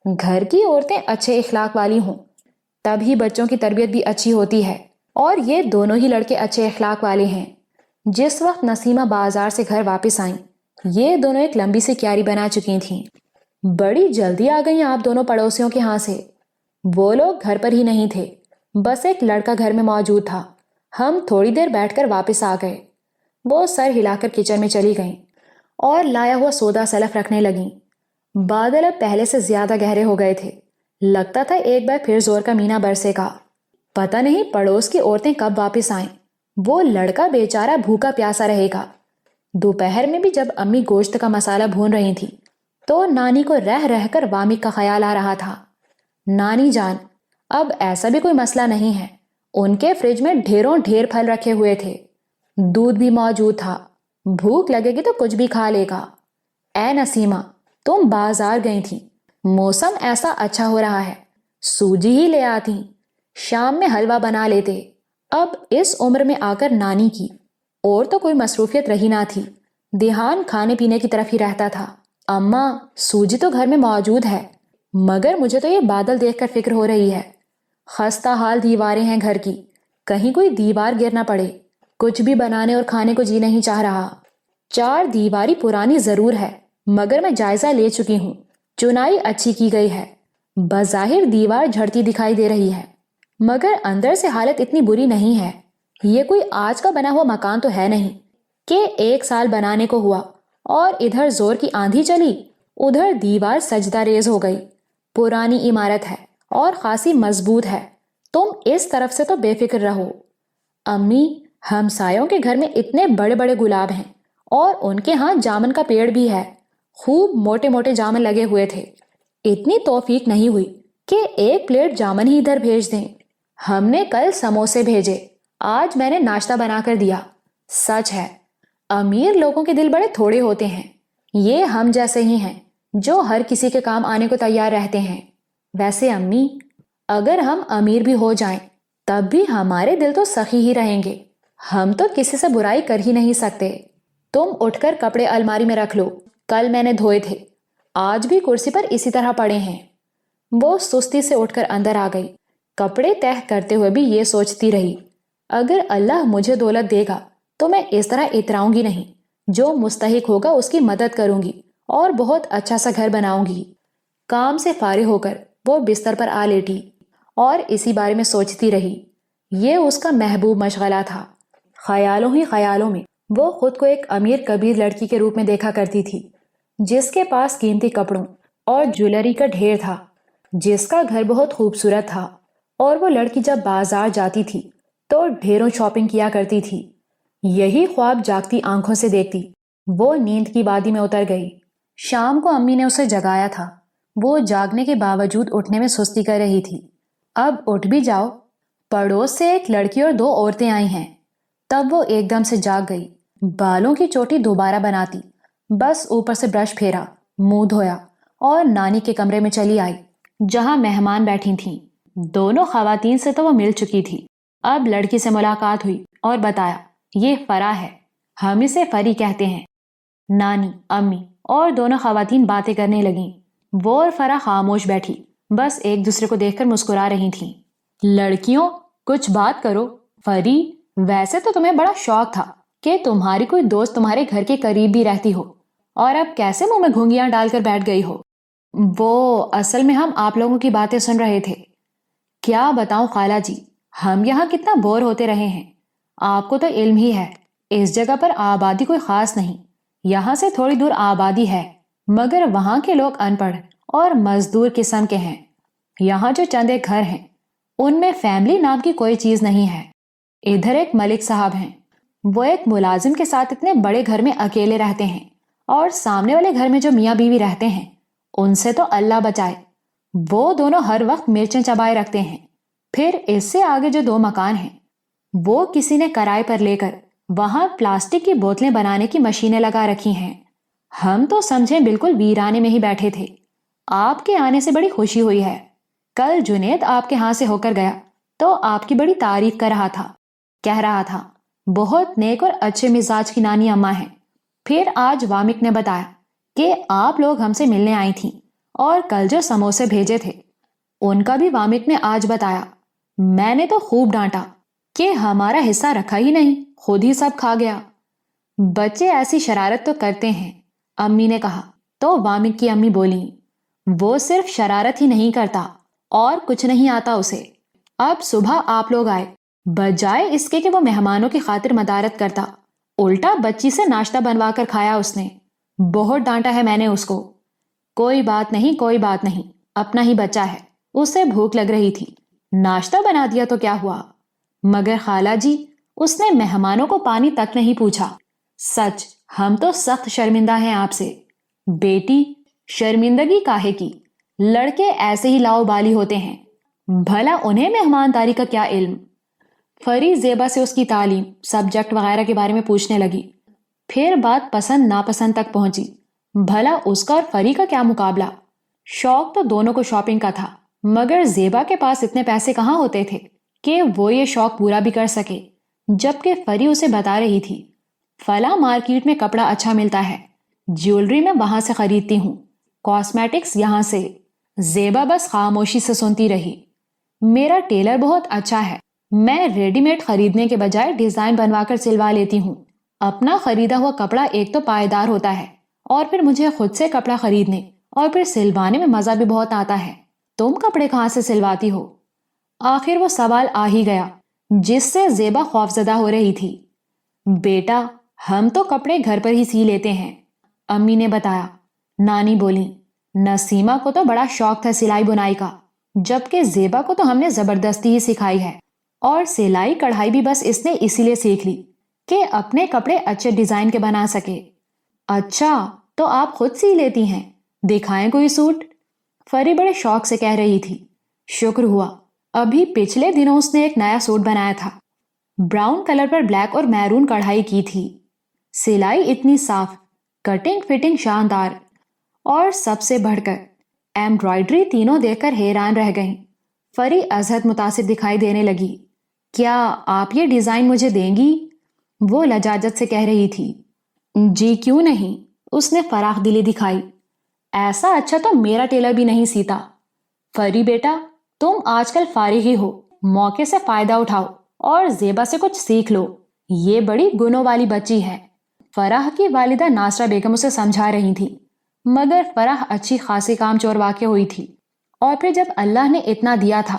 گھر کی عورتیں اچھے اخلاق والی ہوں تب ہی بچوں کی تربیت بھی اچھی ہوتی ہے، اور یہ دونوں ہی لڑکے اچھے اخلاق والے ہیں. جس وقت نسیمہ بازار سے گھر واپس آئیں یہ دونوں ایک لمبی سی کیاری بنا چکی تھیں. بڑی جلدی آ گئیں آپ دونوں پڑوسیوں کے ہاں سے. وہ لوگ گھر پر ہی نہیں تھے، بس ایک لڑکا گھر میں موجود تھا. ہم تھوڑی دیر بیٹھ کر واپس آ گئے. وہ سر ہلا کر کچن میں چلی گئیں اور لایا ہوا سودا سلف رکھنے لگیں. بادل اب پہلے سے زیادہ گہرے ہو گئے تھے. لگتا تھا ایک بار پھر زور کا مینہ برسے گا. پتہ نہیں پڑوس کی عورتیں کب واپس آئیں. وہ لڑکا بیچارہ بھوکا پیاسا رہے گا. دوپہر میں بھی جب امی گوشت کا مسالہ بھون رہی تھی تو نانی کو رہ رہ کر وامق کا خیال آ رہا تھا. نانی جان، اب ایسا بھی کوئی مسئلہ نہیں ہے. ان کے فریج میں ڈھیروں ڈھیر پھل رکھے ہوئے تھے، دودھ بھی موجود تھا. بھوک لگے گی تو کچھ بھی کھا لے گا. اے نسیمہ، تم بازار گئی تھی، موسم ایسا اچھا ہو رہا ہے، سوجی ہی لے آتی، شام میں حلوہ بنا لیتے. اب اس عمر میں آ کر نانی کی اور تو کوئی مصروفیت رہی نہ تھی، دھیان کھانے پینے کی طرف ہی رہتا تھا. اماں، سوجی تو گھر میں موجود ہے، مگر مجھے تو یہ بادل دیکھ کر فکر ہو رہی ہے. خستہ حال دیواریں ہیں گھر کی، کہیں کوئی دیوار گر نہ پڑے. کچھ بھی بنانے اور کھانے کو جی نہیں چاہ رہا۔ 4 دیواری پرانی ضرور ہے، مگر میں جائزہ لے چکی ہوں، چنائی اچھی کی گئی ہے۔ بظاہر دیوار جھڑتی دکھائی دے رہی ہے، مگر اندر سے حالت اتنی بری نہیں ہے۔ یہ کوئی آج کا بنا ہوا مکان تو ہے نہیں کہ 1 سال بنانے کو ہوا اور ادھر زور کی آندھی چلی، ادھر دیوار سجدہ ریز ہو گئی۔ پرانی عمارت ہے اور خاصی مضبوط ہے، تم اس طرف سے تو بے فکر رہو۔ امی، ہمسایوں کے گھر میں اتنے بڑے بڑے گلاب ہیں اور ان کے ہاں جامن کا پیڑ بھی ہے، خوب موٹے موٹے جامن لگے ہوئے تھے۔ اتنی توفیق نہیں ہوئی کہ 1 پلیٹ جامن ہی ادھر بھیج دیں۔ ہم نے کل سموسے بھیجے، آج میں نے ناشتہ بنا کر دیا۔ سچ ہے، امیر لوگوں کے دل بڑے تھوڑے ہوتے ہیں، یہ ہم جیسے ہی ہیں جو ہر کسی کے کام آنے کو تیار رہتے ہیں۔ ویسے امی، اگر ہم امیر بھی ہو جائیں تب بھی ہمارے دل تو سخی ہی رہیں گے، ہم تو کسی سے برائی کر ہی نہیں سکتے۔ تم اٹھ کر کپڑے الماری میں رکھ لو، کل میں نے دھوئے تھے، آج بھی کرسی پر اسی طرح پڑے ہیں۔ وہ سستی سے اٹھ کر اندر آ گئی، کپڑے تہہ کرتے ہوئے بھی یہ سوچتی رہی، اگر اللہ مجھے دولت دے گا تو میں اس طرح اتراؤں گی نہیں، جو مستحق ہوگا اس کی مدد کروں گی اور بہت اچھا سا گھر بناؤں گی۔ کام سے فارغ ہو کر وہ بستر پر آ لیٹی اور اسی بارے میں سوچتی رہی۔ یہ اس کا محبوب مشغلہ تھا۔ خیالوں ہی خیالوں میں وہ خود کو ایک امیر کبیر لڑکی کے روپ میں دیکھا کرتی تھی، جس کے پاس قیمتی کپڑوں اور جویلری کا ڈھیر تھا، جس کا گھر بہت خوبصورت تھا، اور وہ لڑکی جب بازار جاتی تھی تو ڈھیروں شاپنگ کیا کرتی تھی۔ یہی خواب جاگتی آنکھوں سے دیکھتی وہ نیند کی وادی میں اتر گئی۔ شام کو امی نے اسے جگایا تھا، وہ جاگنے کے باوجود اٹھنے میں سستی کر رہی تھی۔ اب اٹھ بھی جاؤ۔ پڑوس سے ایک لڑکی اور 2 عورتیں آئی ہیں۔ تب وہ ایک دم سے جاگ گئی، بالوں کی چوٹی دوبارہ بناتی، بس اوپر سے برش پھیرا، منہ دھویا اور نانی کے کمرے میں چلی آئی جہاں مہمان بیٹھی تھیں۔ دونوں خواتین سے تو وہ مل چکی تھی، اب لڑکی سے ملاقات ہوئی اور بتایا، یہ فرح ہے، ہم اسے فری کہتے ہیں۔ نانی، امی اور دونوں خواتین باتیں کرنے لگیں۔ وہ اور فرح خاموش بیٹھی، بس ایک دوسرے کو دیکھ کر مسکرا رہی تھیں۔ لڑکیوں، کچھ بات کرو۔ فری، ویسے تو تمہیں بڑا شوق تھا کہ تمہاری کوئی دوست تمہارے گھر کے قریب بھی رہتی ہو، اور اب کیسے منہ میں گھنگیاں ڈال کر بیٹھ گئی ہو؟ وہ اصل میں ہم آپ لوگوں کی باتیں سن رہے تھے۔ کیا بتاؤں خالہ جی، ہم یہاں کتنا بور ہوتے رہے ہیں۔ آپ کو تو علم ہی ہے، اس جگہ پر آبادی کوئی خاص نہیں، یہاں سے تھوڑی دور آبادی ہے، مگر وہاں کے لوگ ان پڑھ اور مزدور قسم کے ہیں۔ یہاں جو چند ایک گھر ہیں ان میں فیملی نام کی کوئی چیز نہیں ہے۔ ادھر ایک ملک صاحب ہیں، وہ ایک ملازم کے ساتھ اتنے بڑے گھر میں اکیلے رہتے ہیں، اور سامنے والے گھر میں جو میاں بیوی رہتے ہیں ان سے تو اللہ بچائے، وہ دونوں ہر وقت مرچیں چبائے رکھتے ہیں۔ پھر اس سے آگے جو 2 مکان ہیں وہ کسی نے کرائے پر لے کر وہاں پلاسٹک کی بوتلیں بنانے کی مشینیں لگا رکھی ہیں۔ ہم تو سمجھیں بالکل ویرانے میں ہی بیٹھے تھے۔ آپ کے آنے سے بڑی خوشی ہوئی ہے۔ کل جنید آپ کے ہاں سے ہو کر گیا تو آپ کی بڑی تعریف کر رہا تھا، کہہ رہا تھا بہت نیک اور اچھے مزاج کی نانی اماں ہیں۔ پھر آج وامک نے بتایا کہ آپ لوگ ہم سے ملنے آئی تھیں، اور کل جو سموسے بھیجے تھے ان کا بھی وامک نے آج بتایا۔ میں نے تو خوب ڈانٹا کہ ہمارا حصہ رکھا ہی نہیں، خود ہی سب کھا گیا۔ بچے ایسی شرارت تو کرتے ہیں، امی نے کہا تو وامک کی امی بولی، وہ صرف شرارت ہی نہیں کرتا اور کچھ نہیں آتا اسے۔ اب صبح آپ لوگ آئے، بجائے اس کے کہ وہ مہمانوں کی خاطر مدارت کرتا، الٹا بچی سے ناشتہ بنوا کر کھایا اس نے۔ بہت ڈانٹا ہے میں نے اس کو۔ کوئی بات نہیں، کوئی بات نہیں، اپنا ہی بچہ ہے، اسے بھوک لگ رہی تھی، ناشتہ بنا دیا تو کیا ہوا۔ مگر خالہ جی، اس نے مہمانوں کو پانی تک نہیں پوچھا۔ سچ، ہم تو سخت شرمندہ ہیں آپ سے۔ بیٹی، شرمندگی کاہے کی، لڑکے ایسے ہی لاؤ بالی ہوتے ہیں، بھلا انہیں مہمانداری کا کیا علم۔ فری زیبا سے اس کی تعلیم، سبجیکٹ وغیرہ کے بارے میں پوچھنے لگی، پھر بات پسند ناپسند تک پہنچی۔ بھلا اس کا اور فری کا کیا مقابلہ؟ شوق تو دونوں کو شاپنگ کا تھا، مگر زیبا کے پاس اتنے پیسے کہاں ہوتے تھے کہ وہ یہ شوق پورا بھی کر سکے، جبکہ فری اسے بتا رہی تھی، فلاں مارکیٹ میں کپڑا اچھا ملتا ہے، جیولری میں وہاں سے خریدتی ہوں، کاسمیٹکس یہاں سے۔ زیبا بس خاموشی سے سنتی رہی۔ میرا ٹیلر بہت اچھا ہے، میں ریڈی میڈ خریدنے کے بجائے ڈیزائن بنوا کر سلوا لیتی ہوں. اپنا خریدا ہوا کپڑا ایک تو پائیدار ہوتا ہے اور پھر مجھے خود سے کپڑا خریدنے اور پھر سلوانے میں مزہ بھی بہت آتا ہے. تم کپڑے کہاں سے سلواتی ہو؟ آخر وہ سوال آ ہی گیا جس سے زیبا خوفزدہ ہو رہی تھی. بیٹا ہم تو کپڑے گھر پر ہی سی لیتے ہیں، امی نے بتایا. نانی بولی نسیمہ کو تو بڑا شوق تھا سلائی بنائی کا، جبکہ زیبا کو تو ہم نے زبردستی ہی سکھائی ہے، اور سلائی کڑھائی بھی بس اس نے اسی لیے سیکھ لی کہ اپنے کپڑے اچھے ڈیزائن کے بنا سکے. اچھا تو آپ خود سی لیتی ہیں، دکھائیں کوئی سوٹ؟ فری بڑے شوق سے کہہ رہی تھی. شکر ہوا ابھی پچھلے دنوں اس نے ایک نیا سوٹ بنایا تھا، براؤن کلر پر بلیک اور میرون کڑھائی کی تھی. سلائی اتنی صاف، کٹنگ فٹنگ شاندار، اور سب سے بڑھ کر ایمبرائڈری، تینوں دیکھ کر حیران رہ گئیں. فری ازحد متاثر دکھائی دینے لگی. کیا آپ یہ ڈیزائن مجھے دیں گی؟ وہ لجاجت سے کہہ رہی تھی. جی کیوں نہیں، اس نے فراخ دلی دکھائی. ایسا اچھا تو میرا ٹیلر بھی نہیں سیتا. فری بیٹا تم آج کل فارغ ہی ہو، موقع سے فائدہ اٹھاؤ اور زیبا سے کچھ سیکھ لو، یہ بڑی گنوں والی بچی ہے. فرح کی والدہ ناصرہ بیگم اسے سمجھا رہی تھی، مگر فرح اچھی خاصی کام چور واقع ہوئی تھی. اور پھر جب اللہ نے اتنا دیا تھا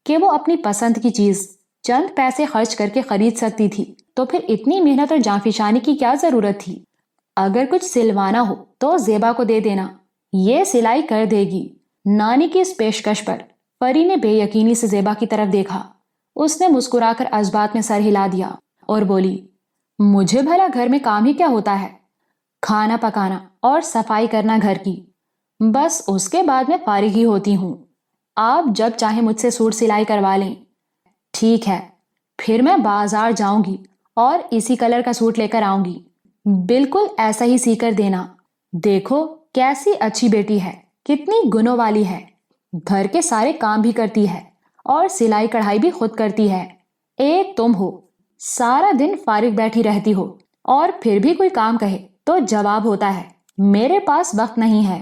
کہ وہ اپنی پسند کی چیز چند پیسے خرچ کر کے خرید سکتی تھی، تو پھر اتنی محنت اور جانفشانی کی کیا ضرورت تھی؟ اگر کچھ سلوانا ہو تو زیبا کو دے دینا، یہ سلائی کر دے گی. نانی کی اس پیشکش پر فری نے بے یقینی سے زیبا کی طرف دیکھا. اس نے مسکرا کر ازبات میں سر ہلا دیا اور بولی مجھے بھلا گھر میں کام ہی کیا ہوتا ہے؟ کھانا پکانا اور صفائی کرنا گھر کی، بس اس کے بعد میں فارغ ہی ہوتی ہوں. آپ جب چاہیں مجھ سے سوٹ سلائی کروا لیں. ٹھیک ہے پھر میں بازار جاؤں گی اور اسی کلر کا سوٹ لے کر آؤں گی، بالکل ایسا ہی سی کر دینا. دیکھو کیسی اچھی بیٹی ہے، کتنی گنوں والی ہے، گھر کے سارے کام بھی کرتی ہے اور سلائی کڑھائی بھی خود کرتی ہے. ایک تم ہو سارا دن فارغ بیٹھی رہتی ہو، اور پھر بھی کوئی کام کہے تو جواب ہوتا ہے میرے پاس وقت نہیں ہے.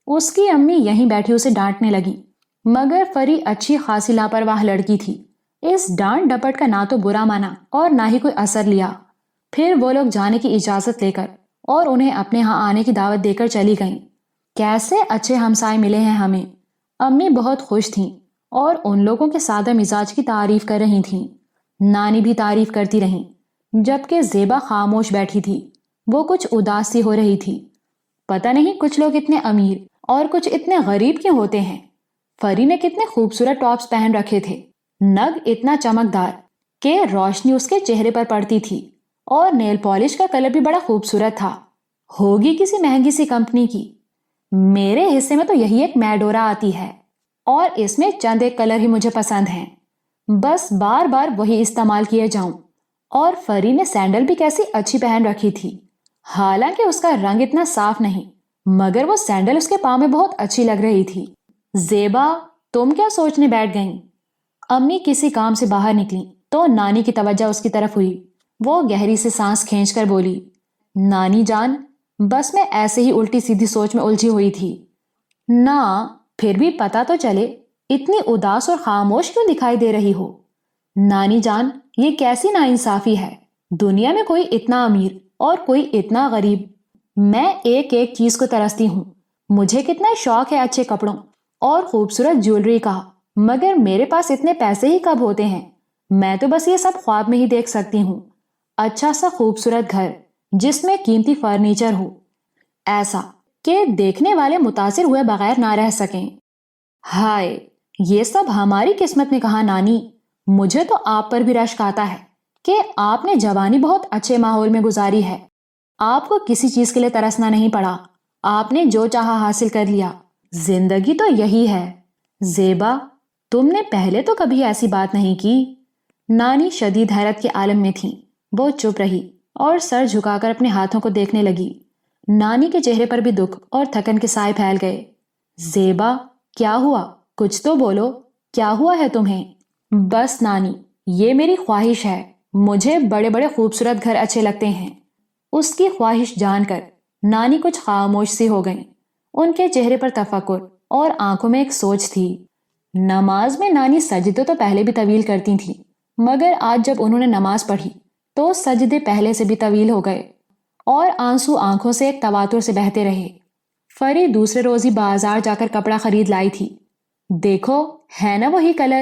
اس کی امی یہیں بیٹھی اسے ڈانٹنے لگی، مگر فری اچھی خاصی لاپرواہ لڑکی تھی. اس ڈانٹ ڈپٹ کا نہ تو برا مانا اور نہ ہی کوئی اثر لیا. پھر وہ لوگ جانے کی اجازت لے کر اور انہیں اپنے ہاں آنے کی دعوت دے کر چلی گئیں. کیسے اچھے ہمسائے ملے ہیں ہمیں. امی بہت خوش تھیں اور ان لوگوں کے سادہ مزاج کی تعریف کر رہی تھیں. نانی بھی تعریف کرتی رہیں، جبکہ زیبا خاموش بیٹھی تھی. وہ کچھ اداس سی ہو رہی تھی. پتہ نہیں کچھ لوگ اتنے امیر اور کچھ اتنے غریب کیوں ہوتے ہیں. فری نے کتنے خوبصورت ٹاپس پہن رکھے تھے، نگ اتنا چمکدار کہ روشنی اس کے چہرے پر پڑتی تھی، اور نیل پالش کا کلر بھی بڑا خوبصورت تھا. ہوگی کسی مہنگی سی کمپنی کی. میرے حصے میں تو یہی ایک میڈورا آتی ہے اور اس میں چند ایک کلر ہی مجھے پسند ہیں، بس بار بار وہی استعمال کیے جاؤں. اور فری نے سینڈل بھی کیسی اچھی پہن رکھی تھی، حالانکہ اس کا رنگ اتنا صاف نہیں، مگر وہ سینڈل اس کے پاؤں میں بہت اچھی لگ رہی تھی. زیبا تم کیا سوچنے بیٹھ گئیں؟ امی کسی کام سے باہر نکلی تو نانی کی توجہ اس کی طرف ہوئی. وہ گہری سے سانس کھینچ کر بولی نانی جان بس میں ایسے ہی الٹی سیدھی سوچ میں الجھی ہوئی تھی. نہ پھر بھی پتا تو چلے، اتنی اداس اور خاموش کیوں دکھائی دے رہی ہو؟ نانی جان یہ کیسی ناانصافی ہے، دنیا میں کوئی اتنا امیر اور کوئی اتنا غریب. میں ایک ایک چیز کو ترستی ہوں. مجھے کتنا شوق ہے اچھے کپڑوں اور خوبصورت جیولری کا، مگر میرے پاس اتنے پیسے ہی کب ہوتے ہیں. میں تو بس یہ سب خواب میں ہی دیکھ سکتی ہوں. اچھا سا خوبصورت گھر جس میں قیمتی فرنیچر ہو، ایسا کہ دیکھنے والے متاثر ہوئے بغیر نہ رہ سکیں. ہائے یہ سب ہماری قسمت میں کہاں نانی. مجھے تو آپ پر بھی رشک آتا ہے کہ آپ نے جوانی بہت اچھے ماحول میں گزاری ہے. آپ کو کسی چیز کے لیے ترسنا نہیں پڑا، آپ نے جو چاہا حاصل کر لیا. زندگی تو یہی ہے. زیبا تم نے پہلے تو کبھی ایسی بات نہیں کی. نانی شدید حیرت کے عالم میں تھیں. وہ چپ رہی اور سر جھکا کر اپنے ہاتھوں کو دیکھنے لگی. نانی کے چہرے پر بھی دکھ اور تھکن کے سائے پھیل گئے. زیبا کیا ہوا؟ کچھ تو بولو، کیا ہوا ہے تمہیں؟ بس نانی یہ میری خواہش ہے، مجھے بڑے بڑے خوبصورت گھر اچھے لگتے ہیں. اس کی خواہش جان کر نانی کچھ خاموش سی ہو گئیں. ان کے چہرے پر تفکر اور آنکھوں میں ایک سوچ تھی. نماز میں نانی سجدے تو پہلے بھی طویل کرتی تھیں، مگر آج جب انہوں نے نماز پڑھی تو سجدے پہلے سے بھی طویل ہو گئے اور آنسو آنکھوں سے ایک تواتر سے بہتے رہے۔ فری دوسرے روز ہی بازار جا کر کپڑا خرید لائی تھی۔ دیکھو ہے نا وہی کلر؟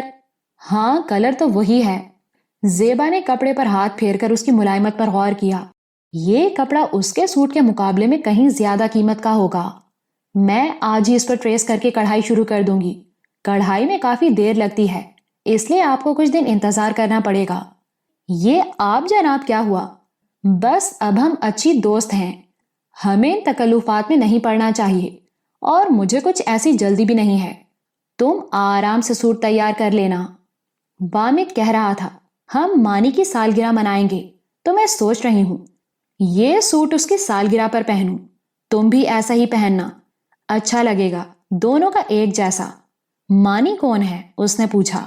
ہاں کلر تو وہی ہے۔ زیبا نے کپڑے پر ہاتھ پھیر کر اس کی ملائمت پر غور کیا۔ یہ کپڑا اس کے سوٹ کے مقابلے میں کہیں زیادہ قیمت کا ہوگا۔ میں آج ہی اس پر ٹریس کر کے کڑھائی شروع کر دوں گی۔ کڑھائی میں کافی دیر لگتی ہے، اس لیے آپ کو کچھ دن انتظار کرنا پڑے گا۔ یہ آپ جناب کیا ہوا؟ بس اب ہم اچھی دوست ہیں، ہمیں ان تکلفات میں نہیں پڑنا چاہیے، اور مجھے کچھ ایسی جلدی بھی نہیں ہے۔ تم آرام سے سوٹ تیار کر لینا۔ وامک کہہ رہا تھا، ہم مانی کی سالگرہ منائیں گے تو میں سوچ رہی ہوں یہ سوٹ اس کی سالگرہ پر پہنوں۔ تم بھی ایسا ہی پہننا، اچھا لگے گا، دونوں کا ایک جیسا۔ مانی کون ہے؟ اس نے پوچھا۔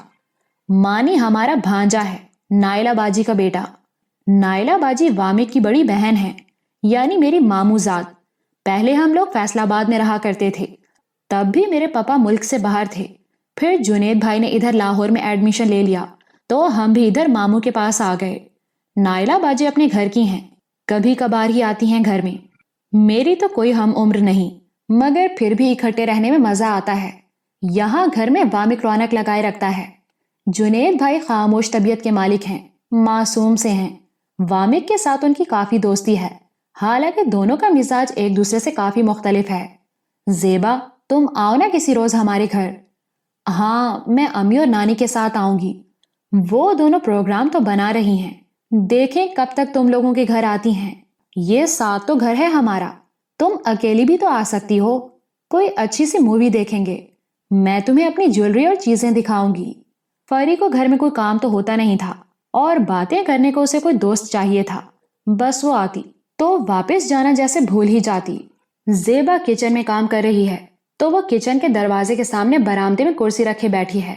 مانی ہمارا بھانجا ہے، نائلہ باجی کا بیٹا۔ نائلہ باجی وامک کی بڑی بہن ہے، یعنی میری ماموں زاد۔ پہلے ہم لوگ فیصل آباد میں رہا کرتے تھے، تب بھی میرے پاپا ملک سے باہر تھے۔ پھر جنید بھائی نے ادھر لاہور میں ایڈمیشن لے لیا تو ہم بھی ادھر ماموں کے پاس آ گئے۔ نائلہ باجی اپنے گھر کی ہیں، کبھی کبھار ہی آتی ہیں گھر میں۔ میری تو کوئی ہم عمر نہیں، مگر پھر بھی اکٹھے رہنے میں مزہ آتا ہے۔ یہاں گھر میں وامک رونق لگائے رکھتا ہے۔ جنید بھائی خاموش طبیعت کے مالک ہیں، معصوم سے ہیں۔ وامک کے ساتھ ان کی کافی دوستی ہے، حالانکہ دونوں کا مزاج ایک دوسرے سے کافی مختلف ہے۔ زیبا تم آؤ نا کسی روز ہمارے گھر۔ ہاں میں امی اور نانی کے ساتھ آؤں گی، وہ دونوں پروگرام تو بنا رہی ہیں، دیکھیں کب تک تم لوگوں کے گھر آتی ہیں۔ یہ ساتھ تو گھر ہے ہمارا، تم اکیلی بھی تو آ سکتی ہو، کوئی اچھی سی مووی دیکھیں گے، میں تمہیں اپنی جیولری اور چیزیں دکھاؤں گی۔ فری کو گھر میں کوئی کام تو ہوتا نہیں تھا اور باتیں کرنے کو اسے کوئی دوست چاہیے تھا، بس وہ آتی تو واپس جانا جیسے بھول ہی جاتی۔ زیبا کچن میں کام کر رہی ہے تو وہ کچن کے دروازے کے سامنے برآمدے میں کرسی رکھے بیٹھی ہے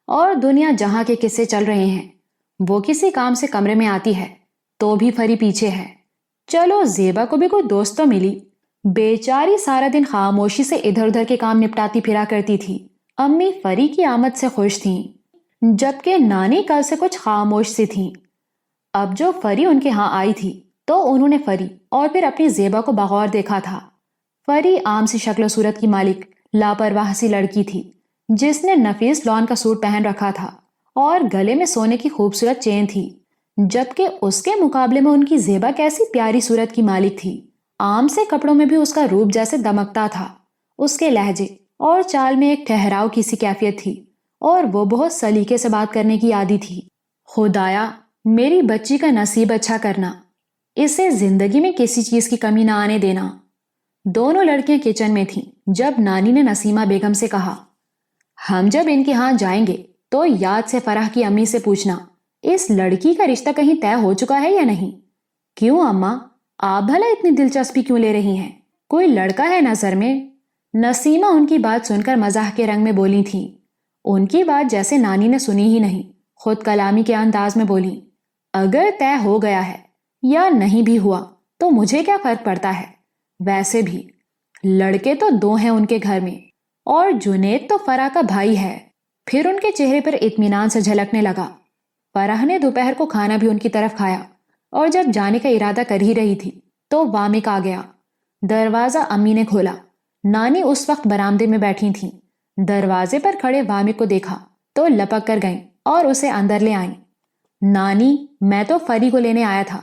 اور دنیا جہاں کے قصے چل رہے ہیں۔ وہ کسی کام سے کمرے میں آتی ہے تو بھی فری پیچھے ہے۔ چلو زیبا کو بھی کوئی دوست تو ملی، بیچاری سارا دن خاموشی سے ادھر ادھر کے کام نپٹاتی پھرا کرتی تھی۔ امی فری کی آمد سے خوش تھیں، جبکہ نانی کل سے کچھ خاموش سی تھیں۔ اب جو فری ان کے ہاں آئی تھی تو انہوں نے فری اور پھر اپنی زیبا کو بغور دیکھا تھا۔ فری عام سی شکل و صورت کی مالک لاپرواہ سی لڑکی تھی، جس نے نفیس لون کا سوٹ پہن رکھا تھا اور گلے میں سونے کی خوبصورت چین تھی، جبکہ اس کے مقابلے میں ان کی زیبا کیسی پیاری صورت کی مالک تھی۔ عام سے کپڑوں میں بھی اس کا روپ جیسے دمکتا تھا، اس کے لہجے اور چال میں ایک ٹھہراؤ کی سی کیفیت تھی، اور وہ بہت سلیقے سے بات کرنے کی عادی تھی۔ خدایا میری بچی کا نصیب اچھا کرنا، اسے زندگی میں کسی چیز کی کمی نہ آنے دینا۔ دونوں لڑکیاں کچن میں تھیں جب نانی نے نسیمہ بیگم سے کہا، ہم جب ان کے ہاں جائیں گے تو یاد سے فرح کی امی سے پوچھنا اس لڑکی کا رشتہ کہیں طے ہو چکا ہے یا نہیں۔ کیوں اماں، آپ بھلا اتنی دلچسپی کیوں لے رہی ہیں؟ کوئی لڑکا ہے نظر میں؟ نسیمہ ان کی بات سن کر مزاح کے رنگ میں بولی تھیں۔ ان کی بات جیسے نانی نے سنی ہی نہیں، خود کلامی کے انداز میں بولی، اگر طے ہو گیا ہے یا نہیں بھی ہوا تو مجھے کیا فرق پڑتا ہے؟ ویسے بھی لڑکے تو دو ہیں ان کے گھر میں، اور جنید تو فرح کا بھائی ہے۔ پھر ان کے چہرے پر اطمینان سے جھلکنے لگا۔ فرح نے دوپہر کو کھانا بھی ان کی طرف کھایا اور جب جانے کا ارادہ کر ہی رہی تھی تو وامک آ گیا۔ دروازہ امی نے کھولا۔ نانی اس وقت برآمدے میں بیٹھی تھیں۔ دروازے پر کھڑے وامک کو دیکھا تو لپک کر گئیں اور اسے اندر لے آئیں۔ نانی، میں تو فری کو لینے آیا تھا،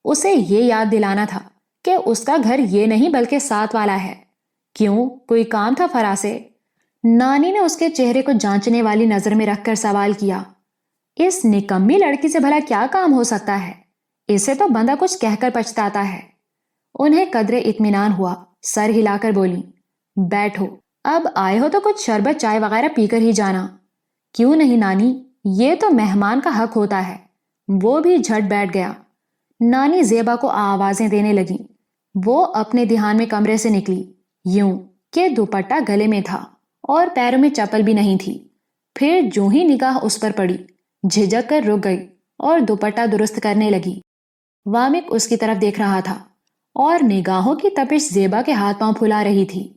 اسے یہ یاد دلانا تھا کہ اس کا گھر یہ نہیں بلکہ ساتھ والا ہے۔ کیوں، کوئی کام تھا فرح سے؟ نانی نے اس کے چہرے کو جانچنے والی نظر میں رکھ کر سوال کیا۔ اس نکمی لڑکی سے بھلا کیا کام ہو سکتا ہے؟ اسے تو بندہ کچھ کہہ کر پچھتاتا ہے۔ انہیں قدرے اطمینان ہوا، سر ہلا کر بولی، بیٹھو، اب آئے ہو تو کچھ شربت چائے وغیرہ پی کر ہی جانا۔ کیوں نہیں نانی، یہ تو مہمان کا حق ہوتا ہے۔ وہ بھی جھٹ بیٹھ گیا۔ نانی زیبا کو آوازیں دینے لگی۔ وہ اپنے دھیان میں کمرے سے نکلی، یوں کہ دوپٹہ گلے میں تھا اور پیروں میں چپل بھی نہیں تھی۔ پھر جو ہی نگاہ اس پر پڑی، جھجک کر رک گئی اور دوپٹہ درست کرنے لگی۔ وامک اس کی طرف دیکھ رہا تھا اور نگاہوں کی تپش زیبا کے ہاتھ پاؤں پھلا رہی تھی۔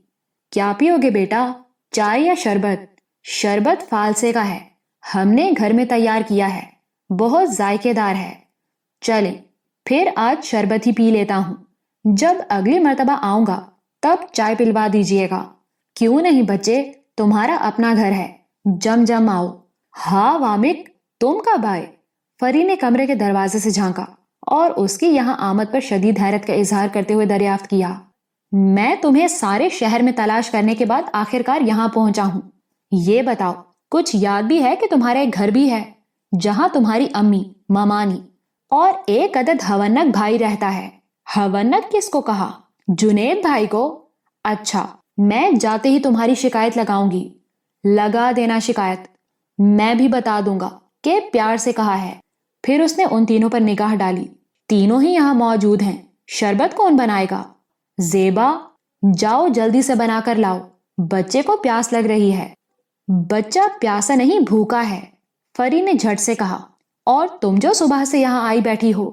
کیا پیو گے بیٹا، چائے یا شربت؟ شربت فالسے کا ہے، ہم نے گھر میں تیار کیا ہے۔ بہت ذائقے دار ہے. چلیں پھر آج شربت ہی پی لیتا ہوں. جب اگلی مرتبہ آؤں گا تب چائے پلوا دیجیے گا. کیوں نہیں بچے، تمہارا اپنا گھر ہے، جم جم آؤ. ہاں وامک، تم کب آئے؟ فری نے کمرے کے دروازے سے جھانکا اور اس کی یہاں آمد پر شدید حیرت کا اظہار کرتے ہوئے دریافت کیا. میں تمہیں سارے شہر میں تلاش کرنے کے بعد آخرکار یہاں پہنچا ہوں. یہ بتاؤ، کچھ یاد بھی ہے کہ تمہارا ایک گھر بھی ہے جہاں تمہاری امی، مامانی اور ایک عدد ہونک بھائی رہتا ہے؟ ہونک کس کو کہا؟ جنید بھائی کو؟ اچھا، میں جاتے ہی تمہاری شکایت لگاؤں گی. لگا دینا شکایت، میں بھی بتا دوں گا کہ پیار سے کہا ہے. پھر اس نے ان تینوں پر نگاہ ڈالی. تینوں ہی یہاں موجود ہیں، شربت کون بنائے گا؟ زیبا، جاؤ جلدی سے بنا کر لاؤ، بچے کو پیاس لگ رہی ہے. بچہ پیاسا نہیں، بھوکا ہے، فری نے جھٹ سے کہا. اور تم جو صبح سے یہاں آئی بیٹھی ہو،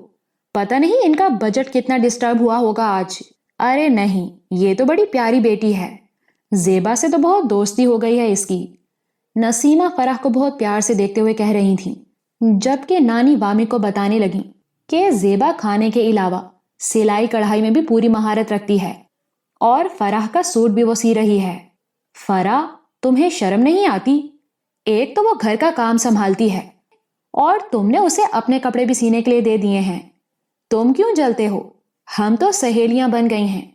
پتہ نہیں ان کا بجٹ کتنا ڈسٹرب ہوا ہوگا آج. ارے نہیں، یہ تو بڑی پیاری بیٹی ہے، زیبا سے تو بہت دوستی ہو گئی ہے اس کی. نسیمہ فرح کو بہت پیار سے دیکھتے ہوئے کہہ رہی تھیں، جبکہ نانی وامی کو بتانے لگیں کہ زیبا کھانے کے علاوہ سلائی کڑھائی میں بھی پوری مہارت رکھتی ہے اور فرح کا سوٹ بھی وہ سی رہی ہے. فرح، تمہیں شرم نہیں آتی؟ ایک تو وہ گھر کا کام سنبھالتی ہے اور تم نے اسے اپنے کپڑے بھی سینے کے لیے دے دیے ہیں. تم کیوں جلتے ہو؟ ہم تو سہیلیاں بن گئی ہیں.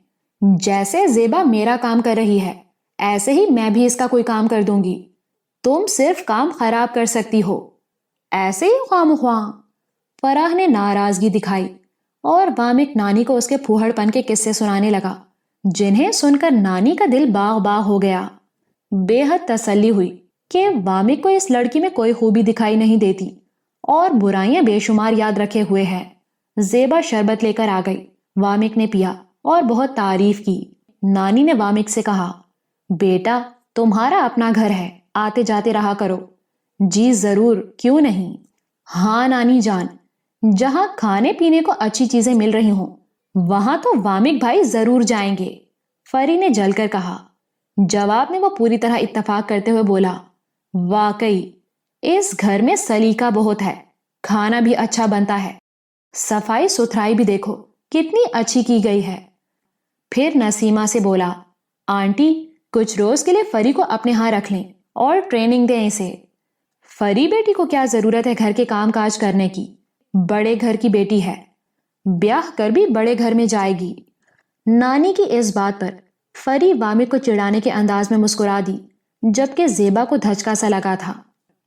جیسے زیبا میرا کام کر رہی ہے ایسے ہی میں بھی اس کا کوئی کام کر دوں گی. تم صرف کام خراب کر سکتی ہو، ایسے ہی خواہ مخواہ. فرح نے ناراضگی دکھائی اور وامک نانی کو اس کے پھوہڑ پن کے قصے سنانے لگا، جنہیں سن کر نانی کا دل باغ باغ ہو گیا. بے حد تسلی ہوئی کہ وامک کو اس لڑکی میں کوئی خوبی دکھائی نہیں دیتی اور برائیاں بے شمار یاد رکھے ہوئے ہے. زیبا شربت لے کر آ گئی. وامک نے پیا اور بہت تعریف کی. نانی نے وامک سے کہا، بیٹا تمہارا اپنا گھر ہے، آتے جاتے رہا کرو. جی ضرور، کیوں نہیں. ہاں نانی جان، جہاں کھانے پینے کو اچھی چیزیں مل رہی ہوں وہاں تو وامک بھائی ضرور جائیں گے، فری نے جل کر کہا. جواب میں وہ پوری طرح اتفاق کرتے ہوئے بولا، واقعی اس گھر میں سلیقہ بہت ہے، کھانا بھی اچھا بنتا ہے، صفائی ستھرائی بھی دیکھو کتنی اچھی کی گئی ہے. پھر نسیمہ سے بولا، آنٹی کچھ روز کے لیے فری کو اپنے ہاں رکھ لیں اور ٹریننگ دیں اسے. فری بیٹی کو کیا ضرورت ہے گھر کے کام کاج کرنے کی، بڑے گھر کی بیٹی ہے، بیاہ کر بھی بڑے گھر میں جائے گی. نانی کی اس بات پر فری وامک کو چڑھانے کے انداز میں مسکرا دی، جبکہ زیبا کو دھچکا سا لگا تھا.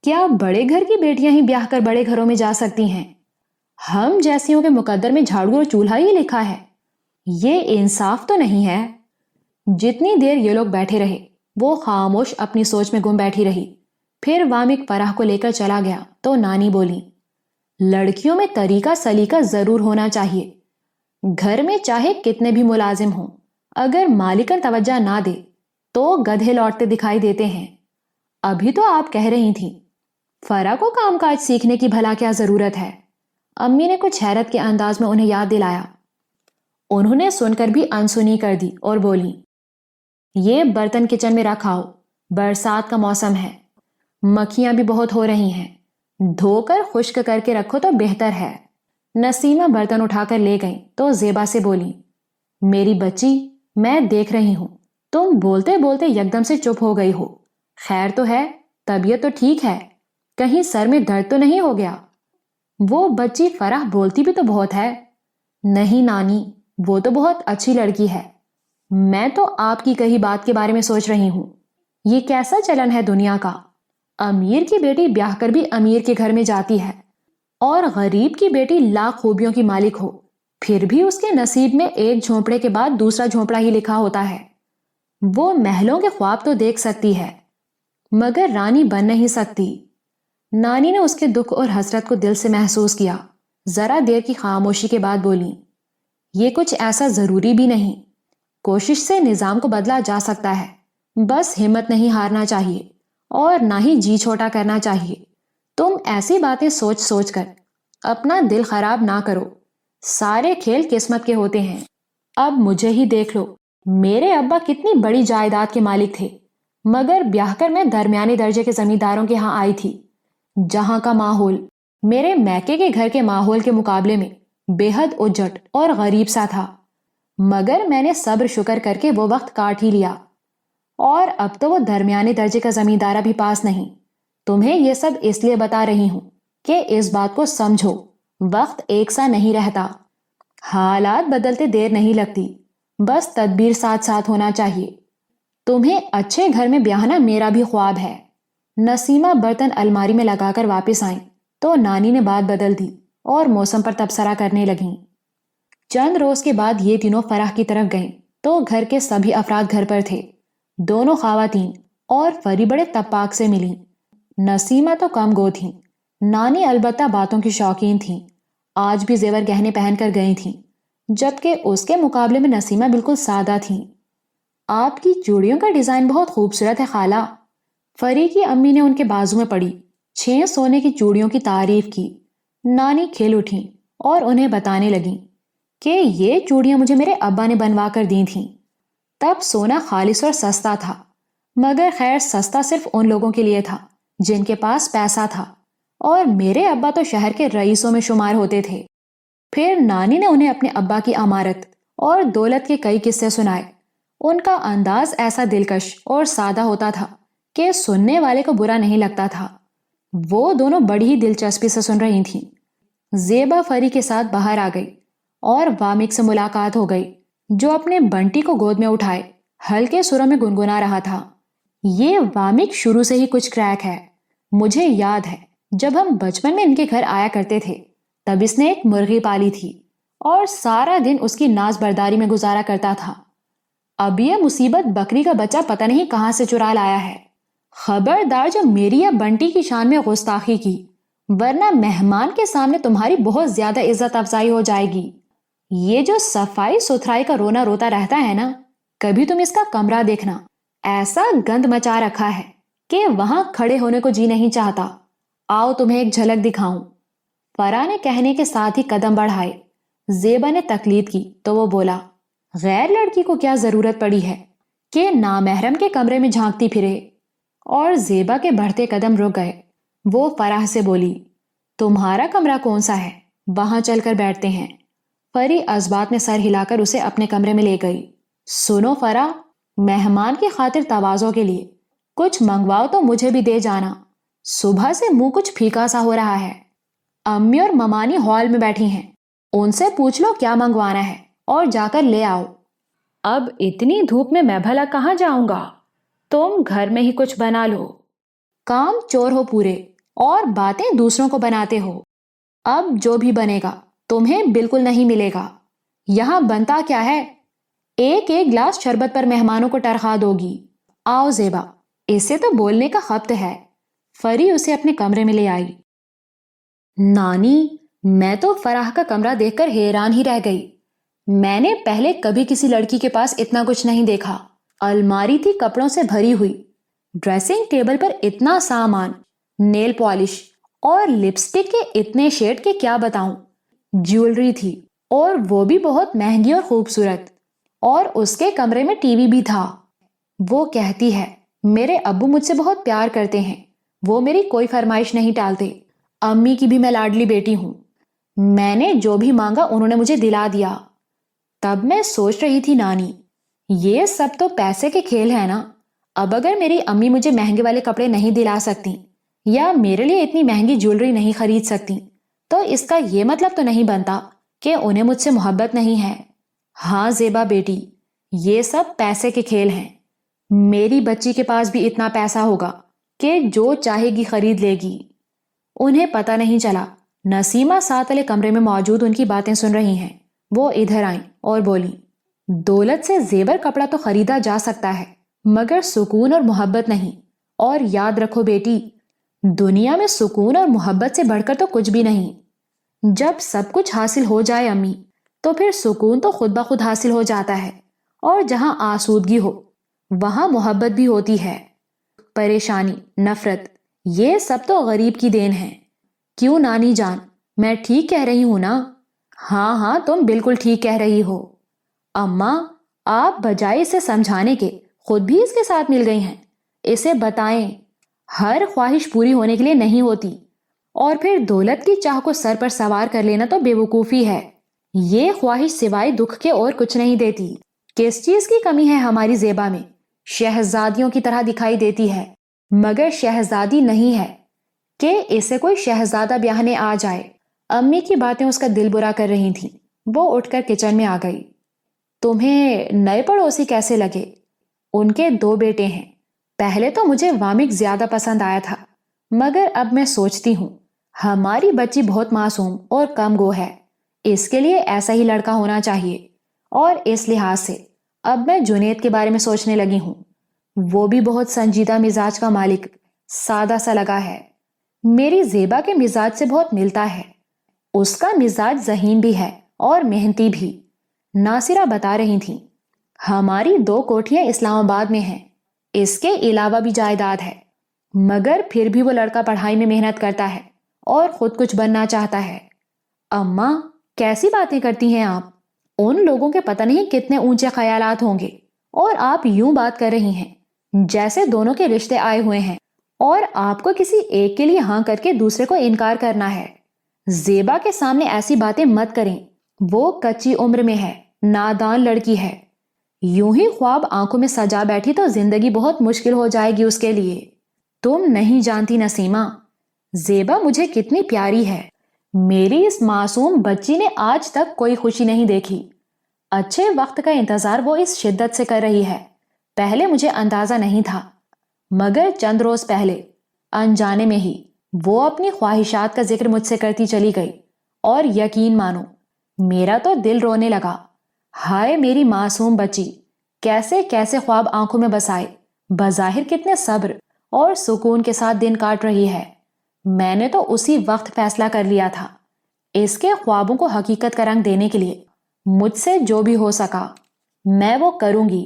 کیا بڑے گھر کی بیٹیاں ہی بیاہ کر بڑے گھروں میں جا سکتی ہیں؟ ہم جیسیوں کے مقدر میں جھاڑو اور چولہا ہی لکھا ہے، یہ انصاف تو نہیں ہے. جتنی دیر یہ لوگ بیٹھے رہے وہ خاموش اپنی سوچ میں گم بیٹھی رہی. پھر وامک فرح کو لے کر چلا گیا تو نانی بولی، لڑکیوں میں طریقہ سلیقہ ضرور ہونا چاہیے. گھر میں چاہے کتنے بھی ملازم ہوں، اگر مالکن توجہ نہ دے تو گدھے لوٹتے دکھائی دیتے ہیں. ابھی تو آپ کہہ رہی تھیں فرح کو کام کاج سیکھنے کی بھلا کیا ضرورت ہے؟ امی نے کچھ حیرت کے انداز میں انہیں یاد دلایا. انہوں نے سن کر بھی انسنی کر دی اور بولی، یہ برتن کچن میں رکھاؤ، برسات کا موسم ہے، مکھیاں بھی بہت ہو رہی ہیں، دھو کر خشک کر کے رکھو تو بہتر ہے. نسیمہ برتن اٹھا کر لے گئیں تو زیبا سے بولی، میری بچی میں دیکھ رہی ہوں تم بولتے بولتے یکدم سے چپ ہو گئی ہو، خیر تو ہے؟ طبیعت تو ٹھیک ہے؟ کہیں سر میں درد تو نہیں ہو گیا؟ وہ بچی فرح بولتی بھی تو بہت ہے. نہیں نانی، وہ تو بہت اچھی لڑکی ہے، میں تو آپ کی کہی بات کے بارے میں سوچ رہی ہوں. یہ کیسا چلن ہے دنیا کا، امیر کی بیٹی بیاہ کر بھی امیر کے گھر میں جاتی ہے اور غریب کی بیٹی لاکھ خوبیوں کی مالک ہو پھر بھی اس کے نصیب میں ایک جھونپڑے کے بعد دوسرا جھونپڑا ہی لکھا ہوتا ہے. وہ محلوں کے خواب تو دیکھ سکتی ہے مگر رانی بن نہیں سکتی. نانی نے اس کے دکھ اور حسرت کو دل سے محسوس کیا. ذرا دیر کی خاموشی کے بعد بولی، یہ کچھ ایسا ضروری بھی نہیں، کوشش سے نظام کو بدلا جا سکتا ہے، بس ہمت نہیں ہارنا چاہیے اور نہ ہی جی چھوٹا کرنا چاہیے. تم ایسی باتیں سوچ سوچ کر اپنا دل خراب نہ کرو، سارے کھیل قسمت کے ہوتے ہیں. اب مجھے ہی دیکھ لو، میرے ابا کتنی بڑی جائیداد کے مالک تھے مگر بیاہ کر میں درمیانے درجے کے زمینداروں کے ہاں آئی تھی، جہاں کا ماحول میرے میکے کے گھر کے ماحول کے مقابلے میں بے حد اجٹ اور غریب سا تھا، مگر میں نے صبر شکر کر کے وہ وقت کاٹ ہی لیا، اور اب تو وہ درمیانے درجے کا زمیندارہ بھی پاس نہیں۔ تمہیں یہ سب اس لیے بتا رہی ہوں کہ اس بات کو سمجھو، وقت ایک سا نہیں رہتا، حالات بدلتے دیر نہیں لگتی، بس تدبیر ساتھ ساتھ ہونا چاہیے۔ تمہیں اچھے گھر میں بیاہنا میرا بھی خواب ہے۔ نسیمہ برتن الماری میں لگا کر واپس آئیں تو نانی نے بات بدل دی اور موسم پر تبصرہ کرنے لگیں۔ چند روز کے بعد یہ تینوں فرح کی طرف گئیں تو گھر کے سبھی افراد گھر پر تھے۔ دونوں خواتین اور فری بڑے تپاک سے ملیں۔ نسیمہ تو کم گو تھیں، نانی البتہ باتوں کی شوقین تھیں، آج بھی زیور گہنے پہن کر گئی تھیں، جبکہ اس کے مقابلے میں نسیمہ بالکل سادہ تھیں۔ آپ کی چوڑیوں کا ڈیزائن بہت خوبصورت ہے خالہ، فری کی امی نے ان کے بازو میں پڑی 6 سونے کی چوڑیوں کی تعریف کی۔ نانی کھل اٹھیں اور انہیں بتانے لگیں کہ یہ چوڑیاں مجھے میرے ابا نے بنوا کر دی تھیں۔ تب سونا خالص اور سستا تھا، مگر خیر سستا صرف ان لوگوں کے لیے تھا جن کے پاس پیسہ تھا، اور میرے ابا تو شہر کے رئیسوں میں شمار ہوتے تھے۔ پھر نانی نے انہیں اپنے ابا کی امارت اور دولت کے کئی قصے سنائے۔ ان کا انداز ایسا دلکش اور سادہ ہوتا تھا کہ سننے والے کو برا نہیں لگتا تھا۔ وہ دونوں بڑی ہی دلچسپی سے سن رہی تھیں۔ زیبا فری کے ساتھ باہر آ گئی اور وامک سے ملاقات ہو گئی، جو اپنے بنٹی کو گود میں اٹھائے ہلکے سروں میں گنگنا رہا تھا۔ یہ وامک شروع سے ہی کچھ کریک ہے، مجھے یاد ہے جب ہم بچپن میں ان کے گھر آیا کرتے تھے تب اس نے ایک مرغی پالی تھی اور سارا دن اس کی ناز برداری میں گزارا کرتا تھا۔ اب یہ مصیبت بکری کا بچہ پتہ نہیں کہاں سے چرا لایا ہے۔ خبردار جو میری یا بنٹی کی شان میں گستاخی کی، ورنہ مہمان کے سامنے تمہاری بہت زیادہ عزت افزائی ہو جائے گی۔ یہ جو صفائی ستھرائی کا رونا روتا رہتا ہے نا، کبھی تم اس کا کمرہ دیکھنا، ایسا گند مچا رکھا ہے کہ وہاں کھڑے ہونے کو جی نہیں چاہتا۔ آؤ تمہیں ایک جھلک دکھاؤں۔ فرا نے کہنے کے ساتھ ہی قدم بڑھائے۔ زیبا نے تقلید کی تو وہ بولا، غیر لڑکی کو کیا ضرورت پڑی ہے کہ نامحرم کے کمرے میں جھانکتی پھرے؟ اور زیبا کے بڑھتے قدم رک گئے۔ وہ فرح سے بولی، تمہارا کمرہ کون سا ہے؟ وہاں چل کر بیٹھتے ہیں۔ فری ازبات میں سر ہلا کر اسے اپنے کمرے میں لے گئی۔ سنو فرح، مہمان کی خاطر تواضع کے لیے کچھ منگواؤ تو مجھے بھی دے جانا، صبح سے منہ کچھ پھیکا سا ہو رہا ہے۔ امی اور ممانی ہال میں بیٹھی ہیں، ان سے پوچھ لو کیا منگوانا ہے اور جا کر لے آؤ۔ اب اتنی دھوپ میں بھلا کہاں جاؤں گا؟ تم گھر میں ہی کچھ بنا لو۔ کام چور ہو پورے اور باتیں دوسروں کو بناتے ہو۔ اب جو بھی بنے گا تمہیں بالکل نہیں ملے گا۔ یہاں بنتا کیا ہے؟ ایک ایک گلاس شربت پر مہمانوں کو ٹرخا دوگی۔ آؤ زیبا، اسے تو بولنے کا خبت ہے۔ فری اسے اپنے کمرے میں لے آئی۔ نانی، میں تو فرح کا کمرہ دیکھ کر حیران ہی رہ گئی۔ میں نے پہلے کبھی کسی لڑکی کے پاس اتنا کچھ نہیں دیکھا۔ الماری تھی کپڑوں سے بھری ہوئی، ڈریسنگ ٹیبل پر اتنا سامان، نیل پالش اور لپسٹک کے اتنے شیڈ کے کیا بتاؤں۔ جیولری تھی اور وہ بھی بہت مہنگی اور خوبصورت، اور اس کے کمرے میں ٹی وی بھی تھا۔ وہ کہتی ہے میرے ابو مجھ سے بہت پیار کرتے ہیں، وہ میری کوئی فرمائش نہیں ٹالتے۔ امی کی بھی میں لاڈلی بیٹی ہوں، میں نے جو بھی مانگا انہوں نے مجھے دلا دیا۔ تب میں سوچ رہی تھی نانی، یہ سب تو پیسے کے کھیل ہے نا۔ اب اگر میری امی مجھے مہنگے والے کپڑے نہیں دلا سکتی یا میرے لیے اتنی مہنگی جیولری نہیں خرید سکتی تو اس کا یہ مطلب تو نہیں بنتا کہ انہیں مجھ سے محبت نہیں ہے۔ ہاں زیبا بیٹی، یہ سب پیسے کے کھیل ہیں۔ میری بچی کے پاس بھی اتنا پیسہ ہوگا کہ جو چاہے گی خرید لے گی۔ انہیں پتہ نہیں چلا نسیمہ ساتھ والے کمرے میں موجود ان کی باتیں سن رہی ہیں۔ وہ ادھر آئیں اور بولی، دولت سے زیور کپڑا تو خریدا جا سکتا ہے مگر سکون اور محبت نہیں۔ اور یاد رکھو بیٹی، دنیا میں سکون اور محبت سے بڑھ کر تو کچھ بھی نہیں۔ جب سب کچھ حاصل ہو جائے امی، تو پھر سکون تو خود بخود حاصل ہو جاتا ہے، اور جہاں آسودگی ہو وہاں محبت بھی ہوتی ہے۔ پریشانی، نفرت، یہ سب تو غریب کی دین ہے۔ کیوں نانی جان، میں ٹھیک کہہ رہی ہوں نا؟ ہاں ہاں، تم بالکل ٹھیک کہہ رہی ہو۔ اماں، آپ بجائے اسے سمجھانے کے خود بھی اس کے ساتھ مل گئی ہیں۔ اسے بتائیں، ہر خواہش پوری ہونے کے لیے نہیں ہوتی، اور پھر دولت کی چاہ کو سر پر سوار کر لینا تو بے وقوفی ہے۔ یہ خواہش سوائے دکھ کے اور کچھ نہیں دیتی۔ کس چیز کی کمی ہے ہماری زیبا میں؟ شہزادیوں کی طرح دکھائی دیتی ہے مگر شہزادی نہیں ہے کہ اسے کوئی شہزادہ بیاہنے آ جائے۔ امی کی باتیں اس کا دل برا کر رہی تھیں۔ وہ اٹھ کر کچن میں آ گئی۔ تمہیں نئے پڑوسی کیسے لگے؟ ان کے 2 بیٹے ہیں۔ پہلے تو مجھے وامک زیادہ پسند آیا تھا مگر اب میں سوچتی ہوں ہماری بچی بہت معصوم اور کم گو ہے، اس کے لیے ایسا ہی لڑکا ہونا چاہیے۔ اور اس لحاظ سے اب میں جنید کے بارے میں سوچنے لگی ہوں۔ وہ بھی بہت سنجیدہ مزاج کا مالک، سادہ سا لگا ہے، میری زیبا کے مزاج سے بہت ملتا ہے۔ اس کا مزاج ذہین بھی ہے اور محنتی بھی۔ ناصرہ بتا رہی تھیں ہماری 2 کوٹھیاں اسلام آباد میں ہیں، اس کے علاوہ بھی جائیداد ہے، مگر پھر بھی وہ لڑکا پڑھائی میں محنت کرتا ہے اور خود کچھ بننا چاہتا ہے۔ اماں کیسی باتیں کرتی ہیں آپ؟ ان لوگوں کے پتہ نہیں کتنے اونچے خیالات ہوں گے، اور آپ یوں بات کر رہی ہیں جیسے دونوں کے رشتے آئے ہوئے ہیں اور آپ کو کسی ایک کے لیے ہاں کر کے دوسرے کو انکار کرنا ہے۔ زیبا کے سامنے ایسی باتیں مت کریں، وہ کچی عمر میں ہے، نادان لڑکی ہے۔ یوں ہی خواب آنکھوں میں سجا بیٹھی تو زندگی بہت مشکل ہو جائے گی اس کے لیے۔ تم نہیں جانتی نسیمہ، زیبا مجھے کتنی پیاری ہے۔ میری اس معصوم بچی نے آج تک کوئی خوشی نہیں دیکھی۔ اچھے وقت کا انتظار وہ اس شدت سے کر رہی ہے، پہلے مجھے اندازہ نہیں تھا، مگر چند روز پہلے انجانے میں ہی وہ اپنی خواہشات کا ذکر مجھ سے کرتی چلی گئی، اور یقین مانو میرا تو دل رونے لگا۔ ہائے میری معصوم بچی، کیسے کیسے خواب آنکھوں میں بسائے، بظاہر کتنے صبر اور سکون کے ساتھ دن کاٹ رہی ہے۔ میں نے تو اسی وقت فیصلہ کر لیا تھا، اس کے خوابوں کو حقیقت کا رنگ دینے کے لیے مجھ سے جو بھی ہو سکا میں وہ کروں گی۔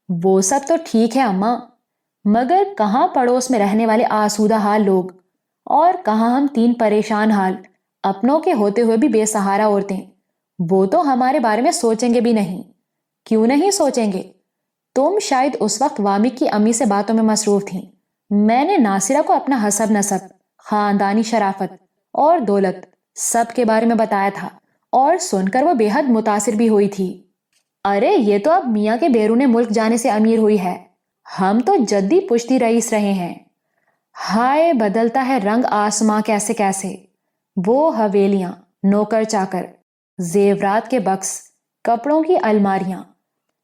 وہ سب تو ٹھیک ہے اماں، مگر کہاں پڑوس میں رہنے والے آسودہ حال لوگ، اور کہاں ہم 3 پریشان حال اپنوں کے ہوتے ہوئے بھی بے سہارا عورتیں، وہ تو ہمارے بارے میں سوچیں گے بھی نہیں۔ کیوں نہیں سوچیں گے؟ تم شاید اس وقت وامک کی امی سے باتوں میں مصروف تھیں۔ میں نے ناصرہ کو اپنا حسب نسب، خاندانی شرافت اور دولت سب کے بارے میں بتایا تھا، اور سن کر وہ بے حد متاثر بھی ہوئی تھی۔ ارے یہ تو اب میاں کے بیرون ملک جانے سے امیر ہوئی ہے، ہم تو جدی پشتی رئیس رہے ہیں۔ ہائے بدلتا ہے رنگ آسماں کیسے کیسے، وہ حویلیاں، نوکر چاکر، زیورات کے بکس، کپڑوں کی الماریاں،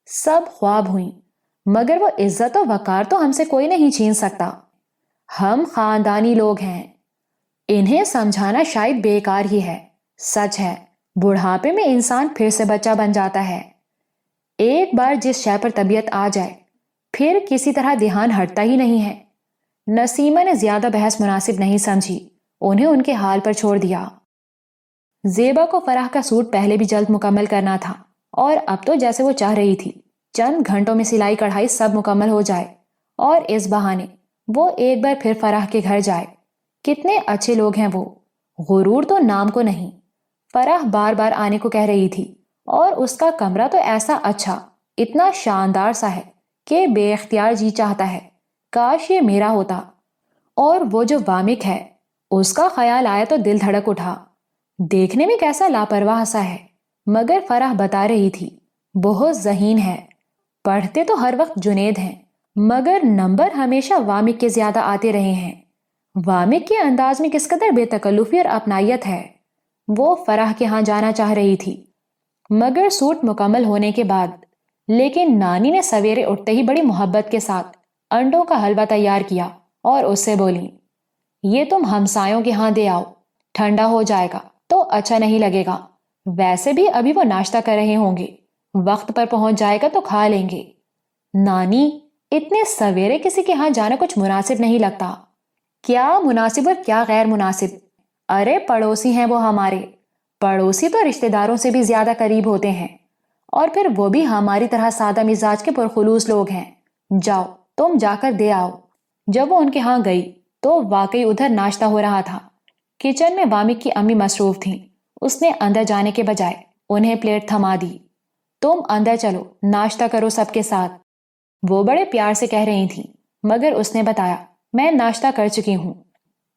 سب خواب ہوئیں، مگر وہ عزت و وقار تو ہم سے کوئی نہیں چھین سکتا۔ ہم خاندانی لوگ ہیں، انہیں سمجھانا شاید بیکار ہی ہے۔ سچ ہے بڑھاپے میں انسان پھر سے بچہ بن جاتا ہے۔ ایک بار جس شے پر طبیعت آ جائے پھر کسی طرح دھیان ہٹتا ہی نہیں ہے۔ نسیمہ نے زیادہ بحث مناسب نہیں سمجھی، انہیں ان کے حال پر چھوڑ دیا۔ زیبا کو فرح کا سوٹ پہلے بھی جلد مکمل کرنا تھا، اور اب تو جیسے وہ چاہ رہی تھی چند گھنٹوں میں سلائی کڑھائی سب مکمل ہو جائے، اور اس بہانے وہ ایک بار پھر فرح کے گھر جائے۔ کتنے اچھے لوگ ہیں وہ، غرور تو نام کو نہیں۔ فرح بار بار آنے کو کہہ رہی تھی، اور اس کا کمرہ تو ایسا اچھا، اتنا شاندار سا ہے کہ بے اختیار جی چاہتا ہے کاش یہ میرا ہوتا۔ اور وہ جو وامک ہے، اس کا خیال آیا تو دل دھڑک اٹھا۔ دیکھنے میں کیسا لاپرواہ سا ہے، مگر فرح بتا رہی تھی بہت ذہین ہے۔ پڑھتے تو ہر وقت جنید ہیں، مگر نمبر ہمیشہ وامک کے زیادہ آتے رہے ہیں۔ وامک کے انداز میں کس قدر بے تکلفی اور اپنائیت ہے۔ وہ فرح کے ہاں جانا چاہ رہی تھی، مگر سوٹ مکمل ہونے کے بعد، لیکن نانی نے سویرے اٹھتے ہی بڑی محبت کے ساتھ انڈوں کا حلوہ تیار کیا اور اس سے بولی، یہ تم ہمسایوں کے ہاں دے آؤ، ٹھنڈا ہو جائے گا تو اچھا نہیں لگے گا، ویسے بھی ابھی وہ ناشتہ کر رہے ہوں گے، وقت پر پہنچ جائے گا تو کھا لیں گے۔ نانی اتنے سویرے کسی کے ہاں جانا کچھ مناسب نہیں لگتا۔ کیا مناسب اور کیا غیر مناسب؟ ارے پڑوسی ہیں وہ ہمارے، پڑوسی تو رشتہ داروں سے بھی زیادہ قریب ہوتے ہیں، اور پھر وہ بھی ہماری طرح سادہ مزاج کے پرخلوص لوگ ہیں۔ جاؤ تم جا کر دے آؤ۔ جب وہ ان کے ہاں گئی تو واقعی ادھر ناشتہ ہو رہا تھا۔ کچن میں وامک کی امی مصروف تھیں، اس نے اندر جانے کے بجائے انہیں پلیٹ تھما دی۔ تم اندر چلو، ناشتہ کرو سب کے ساتھ، وہ بڑے پیار سے کہہ رہی تھیں، مگر اس نے بتایا میں ناشتہ کر چکی ہوں۔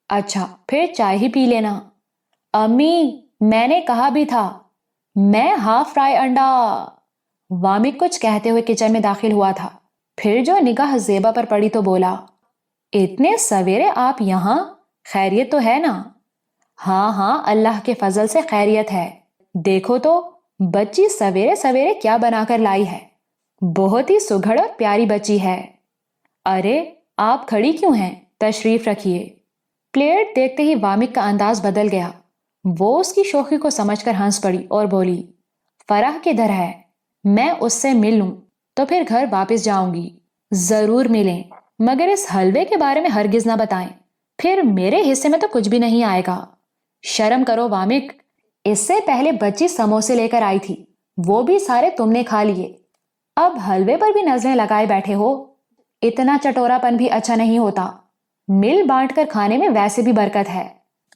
اچھا پھر چائے ہی پی لینا۔ امی میں نے کہا بھی تھا، میں ہاف فرائی انڈا۔ وامک کچھ کہتے ہوئے کچن میں داخل ہوا تھا، پھر جو نگاہ زیبا پر پڑی تو بولا، اتنے سویرے آپ یہاں؟ خیریت تو ہے نا؟ ہاں ہاں اللہ کے فضل سے خیریت ہے۔ دیکھو تو بچی سویرے سویرے کیا بنا کر لائی ہے، بہت ہی سگھڑ اور پیاری بچی ہے۔ ارے آپ کھڑی کیوں ہیں، تشریف رکھیے۔ پلیٹ دیکھتے ہی وامک کا انداز بدل گیا، وہ اس کی شوخی کو سمجھ کر ہنس پڑی اور بولی، فرح کدھر ہے؟ میں اس سے مل لوں تو پھر گھر واپس جاؤں گی۔ ضرور ملیں، مگر اس حلوے کے بارے میں ہرگز نہ بتائیں، پھر میرے حصے میں تو کچھ بھی نہیں آئے گا۔ شرم کرو وامک، اس سے پہلے بچی سموسے لے کر آئی تھی، وہ بھی سارے تم نے کھا لیے، اب حلوے پر بھی نظریں لگائے بیٹھے ہو۔ اتنا چٹورا پن بھی اچھا نہیں ہوتا، مل بانٹ کر کھانے میں ویسے بھی برکت ہے۔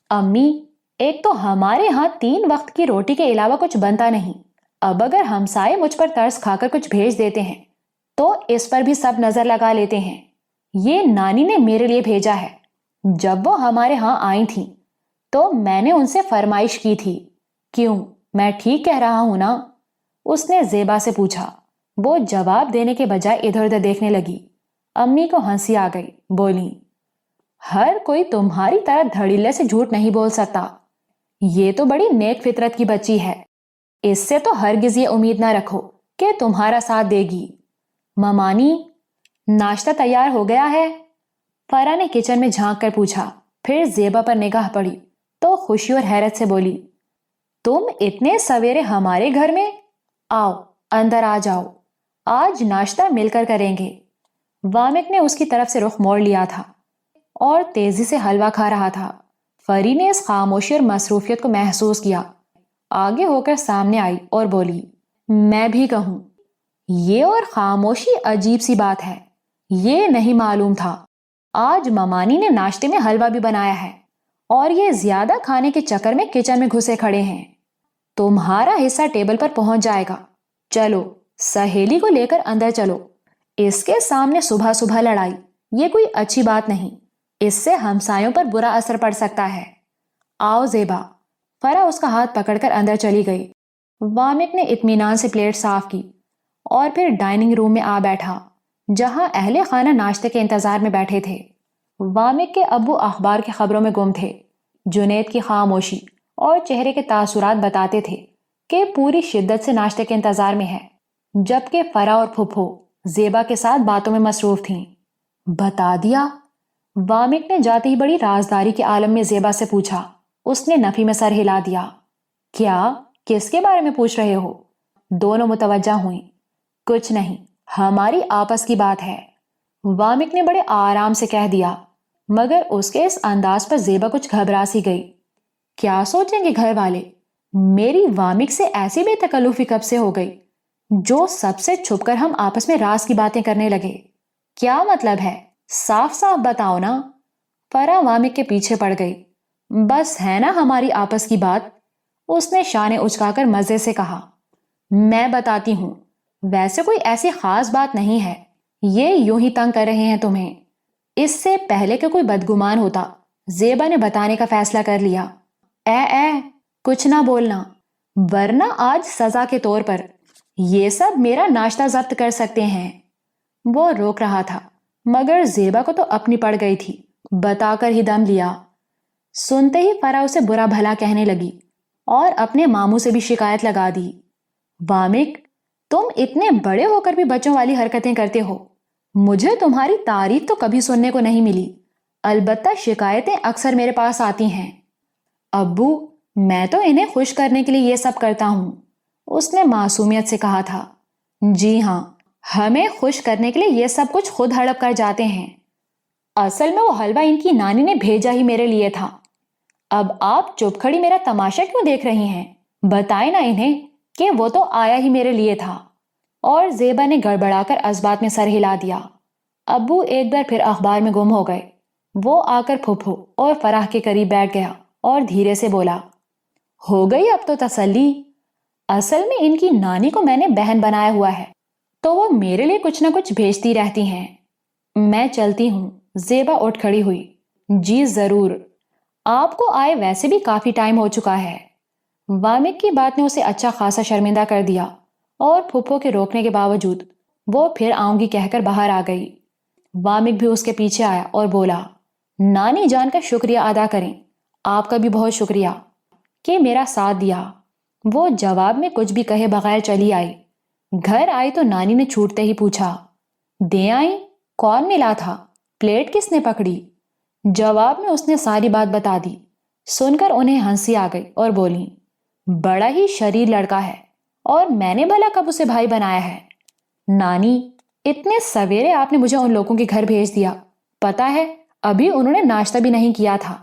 امی ایک تو ہمارے ہاں 3 وقت کی روٹی کے علاوہ کچھ بنتا نہیں، اب اگر ہمسائے مجھ پر ترس کھا کر کچھ بھیج دیتے ہیں تو اس پر بھی سب نظر لگا لیتے ہیں۔ یہ نانی نے میرے لیے بھیجا ہے، جب وہ ہمارے ہاں آئی تھیں تو میں نے ان سے فرمائش کی تھی۔ کیوں، میں ٹھیک کہہ رہا ہوں نا؟ اس نے زیبا سے پوچھا۔ وہ جواب دینے کے بجائے ادھر ادھر دیکھنے لگی۔ امی کو ہنسی آ گئی، بولی، ہر کوئی تمہاری طرح دھڑیلے سے جھوٹ نہیں بول سکتا، یہ تو بڑی نیک فطرت کی بچی ہے، اس سے تو ہرگز یہ امید نہ رکھو کہ تمہارا ساتھ دے گی۔ ممانی ناشتہ تیار ہو گیا ہے؟ فرح نے کچن میں جھانک کر پوچھا، پھر زیبا پر نگاہ پڑی تو خوشی اور حیرت سے بولی، تم اتنے سویرے ہمارے گھر میں؟ آؤ اندر آ جاؤ، آج ناشتہ مل کر کریں گے۔ وامک نے اس کی طرف سے رخ موڑ لیا تھا اور تیزی سے حلوہ کھا رہا تھا۔ فری نے اس خاموشی اور مصروفیت کو محسوس کیا، آگے ہو کر سامنے آئی اور بولی، میں بھی کہوں، یہ اور خاموشی عجیب سی بات ہے، یہ نہیں معلوم تھا آج ممانی نے ناشتے میں حلوہ بھی بنایا ہے اور یہ زیادہ کھانے کے چکر میں کچن میں گھسے کھڑے ہیں۔ تمہارا حصہ ٹیبل پر پہنچ جائے گا، چلو سہیلی کو لے کر اندر چلو، اس کے سامنے صبح صبح لڑائی یہ کوئی اچھی بات نہیں، اس سے ہمسایوں پر برا اثر پڑ سکتا ہے۔ آؤ زیبا۔ فرح اس کا ہاتھ پکڑ کر اندر چلی گئی۔ وامک نے اطمینان سے پلیٹ صاف کی اور پھر ڈائننگ روم میں آ بیٹھا، جہاں اہل خانہ ناشتے کے انتظار میں بیٹھے تھے۔ وامک کے ابو اخبار کی خبروں میں گم تھے۔ جنید کی خاموشی اور چہرے کے تاثرات بتاتے تھے کہ پوری شدت سے ناشتے کے انتظار میں ہے، جبکہ فرح اور پھپھو زیبا کے ساتھ باتوں میں مصروف تھیں۔ بتا دیا؟ وامک نے جاتے ہی بڑی رازداری کے عالم میں زیبا سے پوچھا۔ اس نے نفی میں سر ہلا دیا۔ کیا؟ کس کے بارے میں پوچھ رہے ہو؟ دونوں متوجہ ہوئیں۔ کچھ نہیں، ہماری آپس کی بات ہے، وامک نے بڑے آرام سے کہہ دیا، مگر اس کے اس انداز پر زیبا کچھ گھبرا سی گئی۔ کیا سوچیں گے گھر والے؟ میری وامک سے ایسی بے تکلفی کب سے ہو گئی جو سب سے چھپ کر ہم آپس میں راز کی باتیں کرنے لگے؟ کیا مطلب ہے؟ صاف صاف بتاؤ نا۔ فرح وامک کے پیچھے پڑ گئی۔ بس ہے نا ہماری آپس کی بات، اس نے شانے اچکا کر مزے سے کہا۔ میں بتاتی ہوں، ویسے کوئی ایسی خاص بات نہیں ہے، یہ یوں ہی تنگ کر رہے ہیں تمہیں۔ اس سے پہلے کہ کوئی بدگمان ہوتا، زیبا نے بتانے کا فیصلہ کر لیا۔ اے کچھ نہ بولنا، ورنہ آج سزا کے طور پر یہ سب میرا ناشتہ ضبط کر سکتے ہیں۔ وہ روک رہا تھا، مگر زیبا کو تو اپنی پڑ گئی تھی، بتا کر ہی دم لیا۔ سنتے ہی فرح اسے برا بھلا کہنے لگی اور اپنے ماموں سے بھی شکایت لگا دی۔ وامک، تم اتنے بڑے ہو کر بھی بچوں والی حرکتیں کرتے ہو، مجھے تمہاری تعریف تو کبھی سننے کو نہیں ملی، البتہ شکایتیں اکثر میرے پاس آتی ہیں۔ ابو، میں تو انہیں خوش کرنے کے لیے یہ سب کرتا ہوں، اس نے معصومیت سے کہا تھا۔ جی ہاں، ہمیں خوش کرنے کے لیے یہ سب کچھ خود ہڑپ کر جاتے ہیں، اصل میں وہ حلوہ ان کی نانی نے بھیجا ہی میرے لیے تھا۔ اب آپ چپ کھڑی میرا تماشا کیوں دیکھ رہی ہیں؟ بتائیں نا انہیں کہ وہ تو آیا ہی میرے لیے تھا۔ اور زیبا نے گڑبڑا کر اسبات میں سر ہلا دیا۔ ابو ایک بار پھر اخبار میں گم ہو گئے۔ وہ آ کر پھپھو اور فرح کے قریب بیٹھ گیا اور دھیرے سے بولا، ہو گئی اب تو تسلی؟ اصل میں ان کی نانی کو میں نے بہن بنایا ہوا ہے، تو وہ میرے لیے کچھ نہ کچھ بھیجتی رہتی ہیں۔ میں چلتی ہوں۔ زیبا اٹھ کھڑی ہوئی۔ جی ضرور، آپ کو آئے ویسے بھی کافی ٹائم ہو چکا ہے۔ وامک کی بات نے اسے اچھا خاصا شرمندہ کر دیا اور پھپھو کے روکنے کے باوجود وہ پھر آؤں گی کہہ کر باہر آ گئی۔ وامک بھی اس کے پیچھے آیا اور بولا، نانی جان کا شکریہ ادا کریں، آپ کا بھی بہت شکریہ کہ میرا ساتھ دیا۔ وہ جواب میں کچھ بھی کہے بغیر چلی آئی۔ گھر آئی تو نانی نے چھوٹتے ہی پوچھا، دے آئی؟ کون ملا تھا؟ پلیٹ کس نے پکڑی؟ جواب میں اس نے ساری بات بتا دی۔ سن کر انہیں ہنسی آ گئی اور بولی، بڑا ہی شریر لڑکا ہے، اور میں نے بھلا کب اسے بھائی بنایا ہے؟ نانی، اتنے سویرے آپ نے مجھے ان لوگوں کے گھر بھیج دیا، پتا ہے ابھی انہوں نے ناشتہ بھی نہیں کیا تھا۔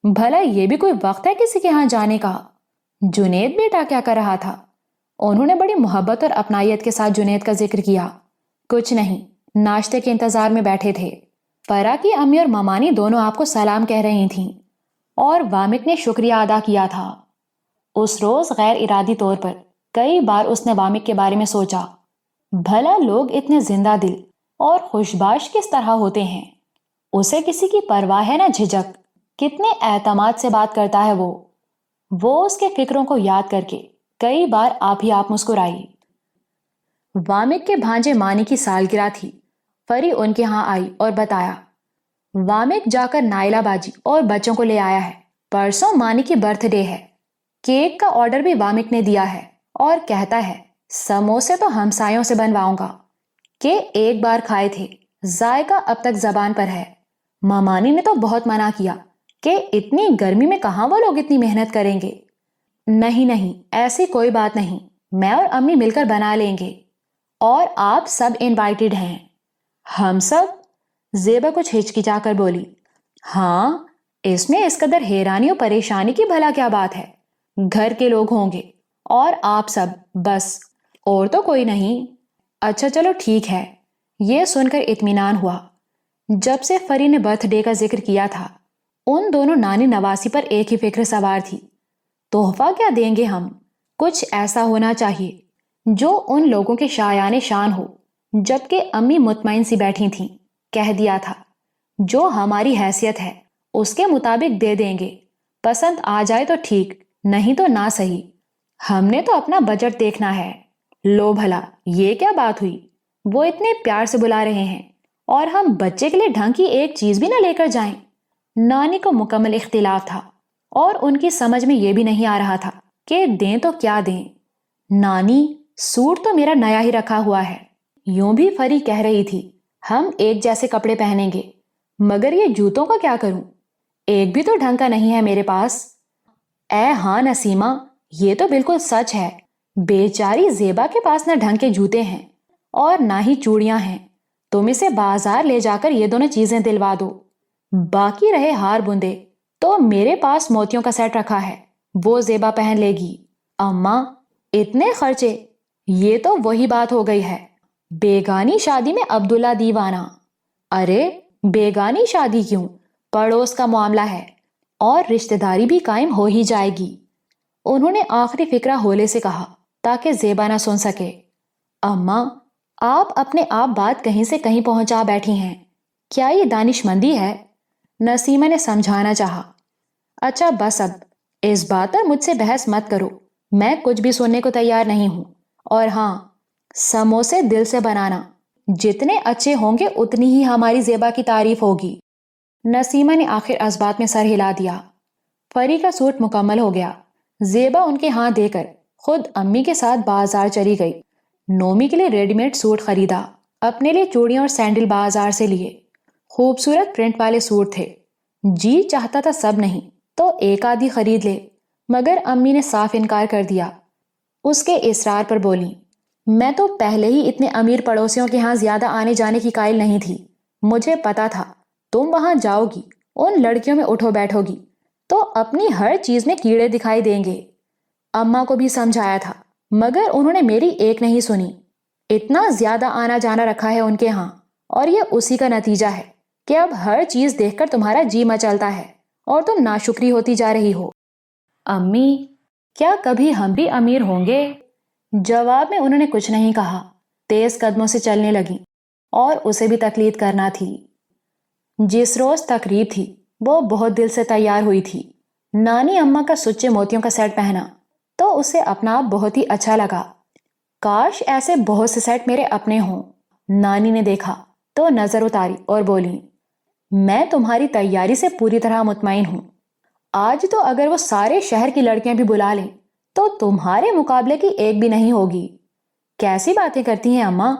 بھلا یہ بھی کوئی وقت ہے کسی کے ہاں جانے کا؟ جنید بیٹا کیا کر رہا تھا؟ انہوں نے بڑی محبت اور اپنائیت کے ساتھ جنید کا ذکر کیا۔ کچھ نہیں، ناشتے کے انتظار میں بیٹھے تھے۔ فرا کی امی اور ممانی دونوں آپ کو سلام کہہ رہی تھیں اور وامک نے شکریہ ادا کیا تھا۔ اس روز غیر ارادی طور پر کئی بار اس نے وامک کے بارے میں سوچا، بھلا لوگ اتنے زندہ دل اور خوشباش کس طرح ہوتے ہیں؟ اسے کسی کی پرواہ ہے نہ جھجک، کتنے اعتماد سے بات کرتا ہے وہ اس کے فکروں کو یاد کر کے کئی بار آپ ہی آپ مسکرائی۔ وامک کے بھانجے مانی کی سالگرہ تھی۔ فری ان کے ہاں آئی اور بتایا، وامک جا کر نائلہ باجی اور بچوں کو لے آیا ہے، پرسوں مانی کی برتھ ڈے ہے۔ کیک کا آرڈر بھی وامک نے دیا ہے اور کہتا ہے سموسے تو ہمسایوں سے بنواؤں گا کہ ایک بار کھائے تھے، ذائقہ اب تک زبان پر ہے۔ ممانی نے تو بہت منع کیا کہ اتنی گرمی میں کہاں وہ لوگ اتنی محنت کریں گے۔ نہیں نہیں، ایسی کوئی بات نہیں، میں اور امی مل کر بنا لیں گے، اور آپ سب انوائٹڈ ہیں۔ ہم سب؟ زیبا کچھ ہچکچا کر بولی، ہاں، اس میں اس قدر حیرانی اور پریشانی کی بھلا کیا بات ہے؟ گھر کے لوگ ہوں گے اور آپ سب، بس، اور تو کوئی نہیں۔ اچھا چلو ٹھیک ہے۔ یہ سن کر اطمینان ہوا۔ جب سے فری نے برتھ ڈے کا ذکر کیا تھا ان دونوں نانی نواسی پر ایک ہی فکر سوار تھی، تحفہ کیا دیں گے ہم؟ کچھ ایسا ہونا چاہیے جو ان لوگوں کے شایان شان ہو۔ جبکہ امی مطمئن سی بیٹھی تھیں۔ کہہ دیا تھا، جو ہماری حیثیت ہے اس کے مطابق دے دیں گے، پسند آ جائے تو ٹھیک، نہیں تو نہ صحیح، ہم نے تو اپنا بجٹ دیکھنا ہے۔ لو بھلا، یہ کیا بات ہوئی؟ وہ اتنے پیار سے بلا رہے ہیں اور ہم بچے کے لیے ڈھنگ کی ایک چیز بھی نہ لے کر جائیں؟ نانی کو مکمل اختلاف تھا اور ان کی سمجھ میں یہ بھی نہیں آ رہا تھا کہ دیں تو کیا دیں۔ نانی، سوٹ تو میرا نیا ہی رکھا ہوا ہے۔ یوں بھی فری کہہ رہی تھی، ہم ایک جیسے کپڑے پہنیں گے، مگر یہ جوتوں کا کیا کروں؟ ایک بھی تو ڈھنگ کا نہیں ہے میرے پاس۔ اے ہاں نسیمہ، یہ تو بالکل سچ ہے، بیچاری زیبا کے پاس نہ ڈھنگ کے جوتے ہیں اور نہ ہی چوڑیاں ہیں۔ تم اسے بازار لے جا کر یہ دونوں چیزیں دلوا دو۔ باقی رہے ہار بندے تو میرے پاس موتیوں کا سیٹ رکھا ہے، وہ زیبا پہن لے گی۔ اماں، اتنے خرچے؟ یہ تو وہی بات ہو گئی ہے، بیگانی شادی میں عبداللہ دیوانہ۔ ارے بیگانی شادی کیوں، پڑوس کا معاملہ ہے اور رشتہ داری بھی قائم ہو ہی جائے گی۔ انہوں نے آخری فکرہ ہولے سے کہا تاکہ زیبا نہ سن سکے۔ اماں، آپ اپنے آپ بات کہیں سے کہیں پہنچا بیٹھی ہیں، کیا یہ دانش مندی ہے؟ نسیمہ نے سمجھانا چاہا۔ اچھا بس، اب اس بات پر مجھ سے بحث مت کرو، میں کچھ بھی سننے کو تیار نہیں ہوں۔ اور ہاں، سموسے دل سے بنانا، جتنے اچھے ہوں گے اتنی ہی ہماری زیبا کی تعریف ہوگی۔ نسیمہ نے آخر اس بات میں سر ہلا دیا۔ فری کا سوٹ مکمل ہو گیا۔ زیبا ان کے ہاں دے کر خود امی کے ساتھ بازار چلی گئی۔ نومی کے لیے ریڈی میڈ سوٹ خریدا، اپنے لیے چوڑیاں اور سینڈل بازار سے لیے۔ خوبصورت پرنٹ والے سوٹ تھے، جی چاہتا تھا سب نہیں تو ایک آدھی خرید لے، مگر امی نے صاف انکار کر دیا۔ اس کے اصرار پر بولی، میں تو پہلے ہی اتنے امیر پڑوسیوں کے ہاں زیادہ آنے جانے کی قائل نہیں تھی، مجھے پتا تھا تم وہاں جاؤ گی، ان لڑکیوں میں اٹھو بیٹھو گی تو اپنی ہر چیز میں کیڑے دکھائی دیں گے۔ اماں کو بھی سمجھایا تھا مگر انہوں نے میری ایک نہیں سنی۔ اتنا زیادہ آنا جانا رکھا ہے ان کے ہاں، اور یہ اسی کا نتیجہ ہے کہ اب ہر چیز دیکھ کر تمہارا جی مچلتا ہے اور تم ناشکری ہوتی جا رہی ہو۔ امی، کیا کبھی ہم بھی امیر ہوں گے؟ جواب میں انہوں نے کچھ نہیں کہا، تیز قدموں سے چلنے لگی اور اسے بھی تقلید کرنا تھی۔ جس روز تقریب تھی وہ بہت دل سے تیار ہوئی تھی۔ نانی اماں کا سچے موتیوں کا سیٹ پہنا تو اسے اپنا آپ بہت ہی اچھا لگا۔ کاش ایسے بہت سے سیٹ میرے اپنے ہوں۔ نانی نے دیکھا تو نظر اتاری اور بولی، میں تمہاری تیاری سے پوری طرح مطمئن ہوں۔ آج تو اگر وہ سارے شہر کی لڑکیاں بھی بلا لیں تو تمہارے مقابلے کی ایک بھی نہیں ہوگی۔ کیسی باتیں کرتی ہیں اماں،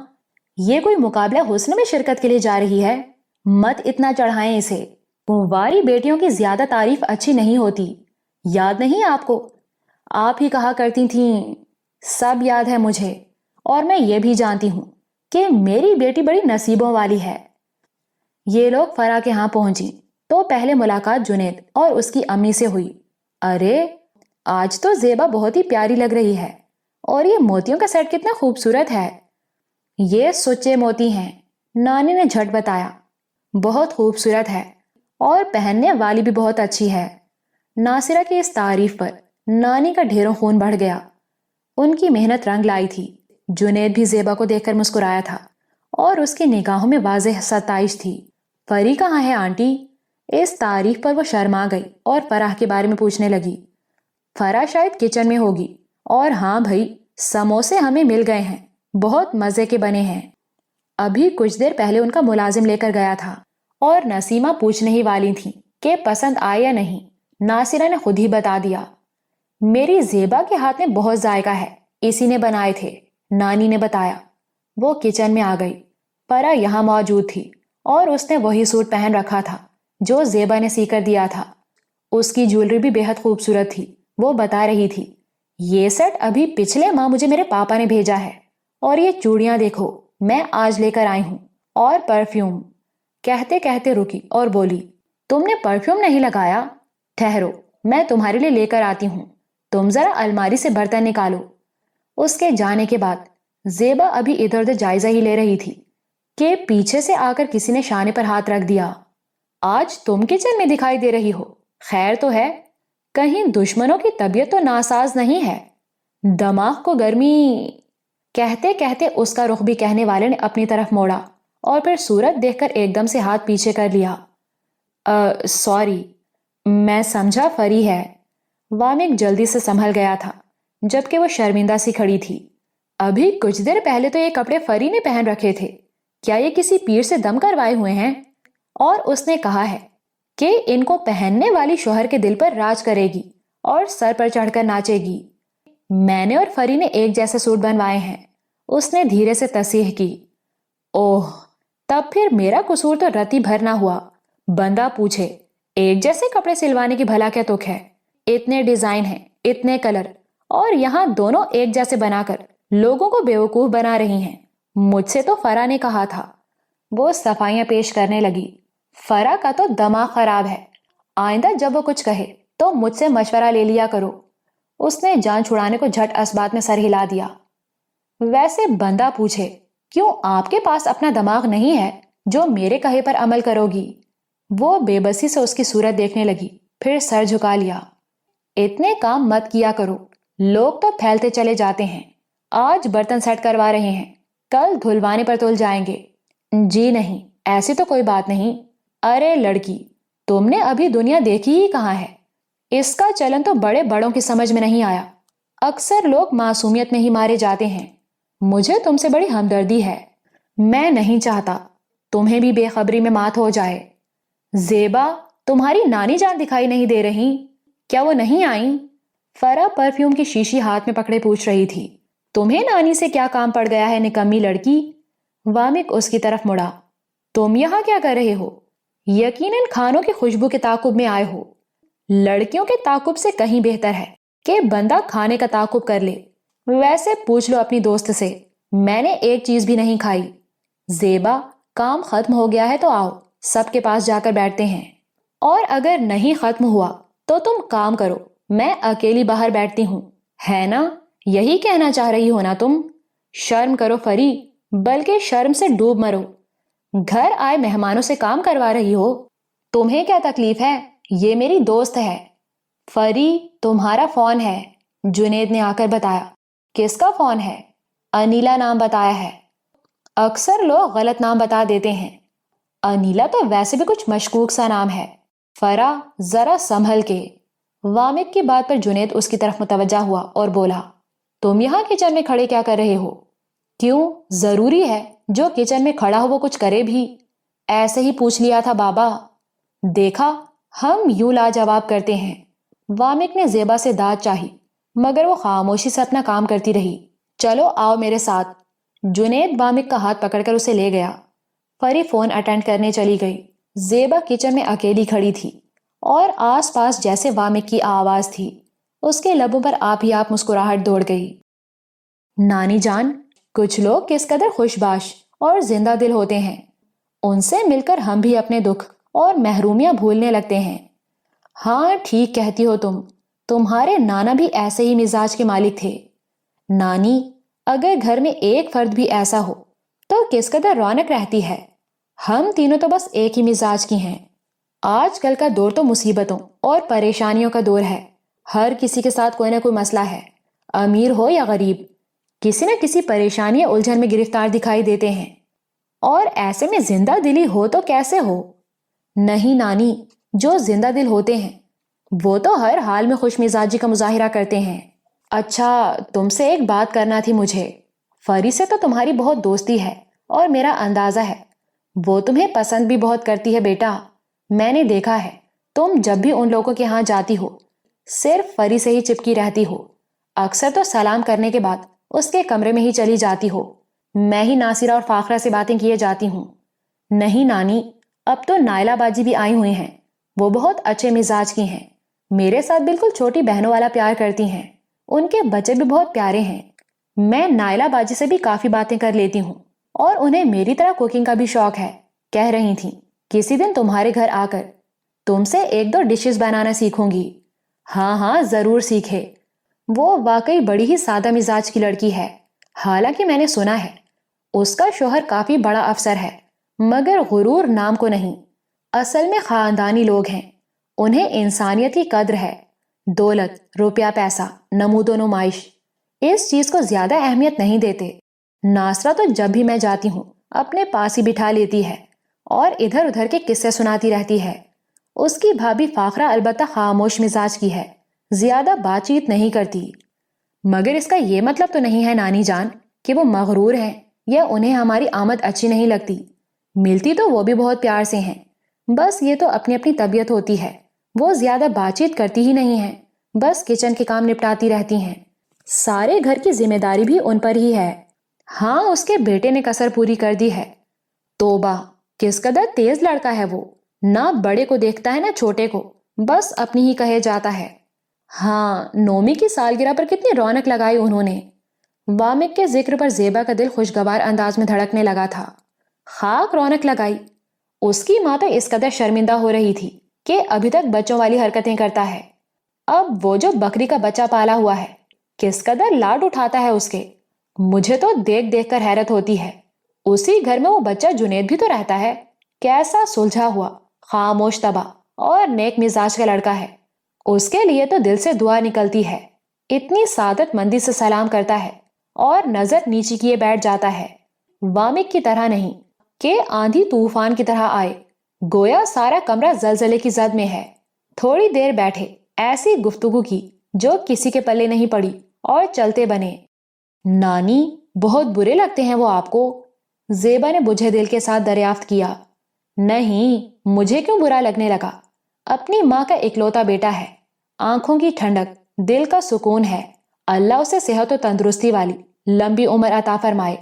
یہ کوئی مقابلہ حسن میں شرکت کے لیے جا رہی ہے؟ مت اتنا چڑھائیں اسے، کنواری بیٹیوں کی زیادہ تعریف اچھی نہیں ہوتی، یاد نہیں آپ کو؟ آپ ہی کہا کرتی تھیں۔ سب یاد ہے مجھے، اور میں یہ بھی جانتی ہوں کہ میری بیٹی بڑی نصیبوں والی ہے۔ یہ لوگ فرا کے ہاں پہنچی تو پہلے ملاقات جنید اور اس کی امی سے ہوئی۔ ارے آج تو زیبا بہت ہی پیاری لگ رہی ہے، اور یہ موتیوں کا سیٹ کتنا خوبصورت ہے۔ یہ سچے موتی ہیں، نانی نے جھٹ بتایا۔ بہت خوبصورت ہے اور پہننے والی بھی بہت اچھی ہے۔ ناصرہ کی اس تعریف پر نانی کا ڈھیروں خون بڑھ گیا۔ ان کی محنت رنگ لائی تھی۔ جنید بھی زیبا کو دیکھ کر مسکرایا تھا اور اس کی نگاہوں میں واضح ستائش تھی۔ فری کہاں ہے آنٹی؟ اس تعریف پر وہ شرما گئی اور فرح کے بارے میں پوچھنے لگی۔ فرح شاید کچن میں ہوگی، اور ہاں بھائی، سموسے ہمیں مل گئے ہیں، بہت مزے کے بنے ہیں۔ ابھی کچھ دیر پہلے ان کا ملازم لے کر گیا تھا، اور نسیمہ پوچھنے ہی والی تھی کہ پسند آئے یا نہیں۔ ناصرہ نے خود ہی بتا دیا۔ میری زیبا کے ہاتھ میں بہت ذائقہ ہے، اسی نے بنائے تھے، نانی نے بتایا۔ وہ کچن میں آ گئی۔ فرح یہاں موجود تھی اور اس نے وہی سوٹ پہن رکھا تھا جو زیبا نے سی کر دیا تھا۔ اس کی جیولری بھی بہت خوبصورت تھی۔ وہ بتا رہی تھی، یہ سیٹ ابھی پچھلے ماہ مجھے میرے پاپا نے بھیجا ہے، اور یہ چوڑیاں دیکھو میں آج لے کر آئی ہوں، اور پرفیوم۔ کہتے کہتے رکی اور بولی، تم نے پرفیوم نہیں لگایا؟ ٹھہرو، میں تمہارے لیے لے کر آتی ہوں، تم ذرا الماری سے برتن نکالو۔ اس کے جانے کے بعد زیبا ابھی ادھر ادھر جائزہ ہی لے رہی تھی کہ پیچھے سے آ کر کسی نے شانے پر ہاتھ رکھ دیا۔ آج تم کچن میں دکھائی دے رہی ہو، خیر تو ہے؟ کہیں دشمنوں کی طبیعت تو ناساز نہیں ہے؟ دماغ کو گرمی۔ کہتے کہتے اس کا رخ بھی کہنے والے نے اپنی طرف موڑا اور پھر صورت دیکھ کر ایک دم سے ہاتھ پیچھے کر لیا۔ سوری، میں سمجھا فری ہے۔ وامک جلدی سے سنبھل گیا تھا، جبکہ وہ شرمندہ سی کھڑی تھی۔ ابھی کچھ دیر پہلے تو یہ کپڑے فری نے پہن رکھے تھے، کیا یہ کسی پیر سے دم کروائے ہوئے ہیں؟ اور اس نے کہا ہے کہ ان کو پہننے والی شوہر کے دل پر راج کرے گی اور سر پر چڑھ کر ناچے گی۔ میں نے اور فری نے ایک جیسے سوٹ بنوائے ہیں، اس نے دھیرے سے تصحیح کی۔ اوہ، تب پھر میرا قصور تو رتی بھر نہ ہوا۔ بندہ پوچھے، ایک جیسے کپڑے سلوانے کی بھلا کیا تک ہے؟ اتنے ڈیزائن ہیں، اتنے کلر، اور یہاں دونوں ایک جیسے بنا کر لوگوں کو بیوقوف بنا رہی ہیں۔ مجھ سے تو فرا نے کہا تھا۔ وہ صفائیاں پیش کرنے لگی۔ فرا کا تو دماغ خراب ہے، آئندہ جب وہ کچھ کہے تو مجھ سے مشورہ لے لیا کرو۔ اس نے جان چھڑانے کو جھٹ اس بات میں سر ہلا دیا۔ ویسے بندہ پوچھے، کیوں آپ کے پاس اپنا دماغ نہیں ہے جو میرے کہے پر عمل کرو گی؟ وہ بے بسی سے اس کی صورت دیکھنے لگی، پھر سر جھکا لیا۔ اتنے کام مت کیا کرو، لوگ تو پھیلتے چلے جاتے ہیں۔ آج برتن سیٹ کروا رہے ہیں، کل دھلوانے پر تل جائیں گے۔ جی نہیں، ایسی تو کوئی بات نہیں۔ ارے لڑکی، تم نے ابھی دنیا دیکھی ہی کہاں ہے؟ اس کا چلن تو بڑے بڑوں کی سمجھ میں نہیں آیا۔ اکثر لوگ معصومیت میں ہی مارے جاتے ہیں۔ مجھے تم سے بڑی ہمدردی ہے، میں نہیں چاہتا تمہیں بھی بے خبری میں مات ہو جائے۔ زیبا، تمہاری نانی جان دکھائی نہیں دے رہی؟ کیا وہ نہیں آئیں؟ فرا پرفیوم کی شیشی ہاتھ میں پکڑے پوچھ رہی تھی۔ تمہیں نانی سے کیا کام پڑ گیا ہے نکمی لڑکی؟ وامک اس کی طرف مڑا۔ تم یہاں کیا کر رہے ہو؟ یقیناً کھانوں کی خوشبو کے تعاقب میں آئے ہو۔ لڑکیوں کے تعاقب سے کہیں بہتر ہے کہ بندہ کھانے کا تعاقب کر لے۔ ویسے پوچھ لو اپنی دوست سے، میں نے ایک چیز بھی نہیں کھائی۔ زیبا، کام ختم ہو گیا ہے تو آؤ، سب کے پاس جا کر بیٹھتے ہیں، اور اگر نہیں ختم ہوا تو تم کام کرو، میں اکیلی باہر بیٹھتی ہوں، ہے نا؟ یہی کہنا چاہ رہی ہو نا تم؟ شرم کرو فری، بلکہ شرم سے ڈوب مرو۔ گھر آئے مہمانوں سے کام کروا رہی ہو؟ تمہیں کیا تکلیف ہے؟ یہ میری دوست ہے۔ فری، تمہارا فون ہے، جنید نے آ کر بتایا۔ کس کا فون ہے؟ انیلا نام بتایا ہے۔ اکثر لوگ غلط نام بتا دیتے ہیں۔ انیلا تو ویسے بھی کچھ مشکوک سا نام ہے۔ فرا ذرا سنبھل کے۔ وامک کی بات پر جنید اس کی طرف متوجہ ہوا اور بولا، تم یہاں کچن میں کھڑے کیا کر رہے ہو؟ کیوں، ضروری ہے جو کچن میں کھڑا ہو وہ کچھ کرے بھی؟ ایسے ہی پوچھ لیا تھا بابا۔ دیکھا، ہم یوں لاجواب کرتے ہیں۔ وامک نے زیبا سے داد چاہی مگر وہ خاموشی سے اپنا کام کرتی رہی۔ چلو آؤ میرے ساتھ۔ جنید وامک کا ہاتھ پکڑ کر اسے لے گیا۔ فری فون اٹینڈ کرنے چلی گئی۔ زیبا کچن میں اکیلی کھڑی تھی اور آس پاس جیسے وامک کی آواز تھی، اس کے لبوں پر آپ ہی آپ مسکراہٹ دوڑ گئی۔ نانی جان، کچھ لوگ کس قدر خوش باش اور زندہ دل ہوتے ہیں، ان سے مل کر ہم بھی اپنے دکھ اور محرومیاں بھولنے لگتے ہیں۔ ہاں ٹھیک کہتی ہو تم، تمہارے نانا بھی ایسے ہی مزاج کے مالک تھے۔ نانی، اگر گھر میں ایک فرد بھی ایسا ہو تو کس قدر رونق رہتی ہے۔ ہم تینوں تو بس ایک ہی مزاج کی ہیں۔ آج کل کا دور تو مصیبتوں اور پریشانیوں کا دور ہے۔ ہر کسی کے ساتھ کوئی نہ کوئی مسئلہ ہے، امیر ہو یا غریب، کسی نہ کسی پریشانی یا الجھن میں گرفتار دکھائی دیتے ہیں، اور ایسے میں زندہ دلی ہو تو کیسے ہو؟ نہیں نانی، جو زندہ دل ہوتے ہیں وہ تو ہر حال میں خوش مزاجی کا مظاہرہ کرتے ہیں۔ اچھا، تم سے ایک بات کرنا تھی مجھے۔ فری سے تو تمہاری بہت دوستی ہے اور میرا اندازہ ہے وہ تمہیں پسند بھی بہت کرتی ہے بیٹا۔ میں نے دیکھا ہے تم جب بھی ان لوگوں کے ہاں جاتی ہو صرف فری سے ہی چپکی رہتی ہو، اکثر تو سلام کرنے کے بعد اس کے کمرے میں ہی چلی جاتی ہو۔ میں ہی ناصرہ اور فاخرہ سے باتیں کیے جاتی ہوں۔ نہیں نانی، اب تو نائلہ باجی بھی آئی ہوئی ہیں، وہ بہت اچھے مزاج کی ہیں، میرے ساتھ بالکل چھوٹی بہنوں والا پیار کرتی ہیں، ان کے بچے بھی بہت پیارے ہیں۔ میں نائلہ باجی سے بھی کافی باتیں کر لیتی ہوں اور انہیں میری طرح کوکنگ کا بھی شوق ہے۔ کہہ رہی تھیں کسی دن تمہارے گھر آ کر تم سے ایک دو ڈشز بنانا سیکھوں گی۔ ہاں ہاں ضرور سیکھے، وہ واقعی بڑی ہی سادہ مزاج کی لڑکی ہے۔ حالانکہ میں نے سنا ہے اس کا شوہر کافی بڑا افسر ہے، مگر غرور نام کو نہیں، اصل میں خاندانی لوگ ہیں، انہیں انسانیت کی قدر ہے۔ دولت، روپیہ پیسہ، نمود و نمائش، اس چیز کو زیادہ اہمیت نہیں دیتے۔ ناصرہ تو جب بھی میں جاتی ہوں اپنے پاس ہی بٹھا لیتی ہے اور ادھر ادھر کے قصے سناتی رہتی ہے۔ اس کی بھابھی فاخرہ البتہ خاموش مزاج کی ہے، زیادہ بات چیت نہیں کرتی۔ مگر اس کا یہ مطلب تو نہیں ہے نانی جان کہ وہ مغرور ہیں یا انہیں ہماری آمد اچھی نہیں لگتی۔ ملتی تو وہ بھی بہت پیار سے ہیں، بس یہ تو اپنی اپنی طبیعت ہوتی ہے، وہ زیادہ بات چیت کرتی ہی نہیں ہیں، بس کچن کے کام نپٹاتی رہتی ہیں۔ سارے گھر کی ذمہ داری بھی ان پر ہی ہے۔ ہاں، اس کے بیٹے نے کسر پوری کر دی ہے۔ توبہ، کس قدر تیز لڑکا ہے وہ، نہ بڑے کو دیکھتا ہے نہ چھوٹے کو، بس اپنی ہی کہے جاتا ہے۔ ہاں، نومی کی سالگرہ پر کتنی رونق لگائی انہوں نے۔ وامک کے ذکر پر زیبا کا دل خوشگوار انداز میں دھڑکنے لگا تھا۔ خاک رونق لگائی، اس کی ماں تو اس قدر شرمندہ ہو رہی تھی کہ ابھی تک بچوں والی حرکتیں کرتا ہے۔ اب وہ جو بکری کا بچہ پالا ہوا ہے کس قدر لاڈ اٹھاتا ہے اس کے، مجھے تو دیکھ دیکھ کر حیرت ہوتی ہے۔ اسی گھر میں وہ بچہ جنید بھی تو رہتا ہے، کیسا سلجھا ہوا، خاموش طبع اور نیک مزاج کا لڑکا ہے۔ اس کے لیے تو دل سے دعا نکلتی ہے، اتنی سعادت مندی سے سلام کرتا ہے اور نظر نیچی کیے بیٹھ جاتا ہے۔ وامک کی طرح نہیں کہ آندھی طوفان کی طرح آئے، گویا سارا کمرہ زلزلے کی زد میں ہے۔ تھوڑی دیر بیٹھے، ایسی گفتگو کی جو کسی کے پلے نہیں پڑی اور چلتے بنے۔ نانی، بہت برے لگتے ہیں وہ آپ کو؟ زیبا نے بجھے دل کے ساتھ دریافت کیا۔ نہیں، مجھے کیوں برا لگنے لگا؟ اپنی ماں کا اکلوتا بیٹا ہے، آنکھوں کی ٹھنڈک، دل کا سکون ہے، اللہ اسے صحت و تندرستی والی لمبی عمر عطا فرمائے۔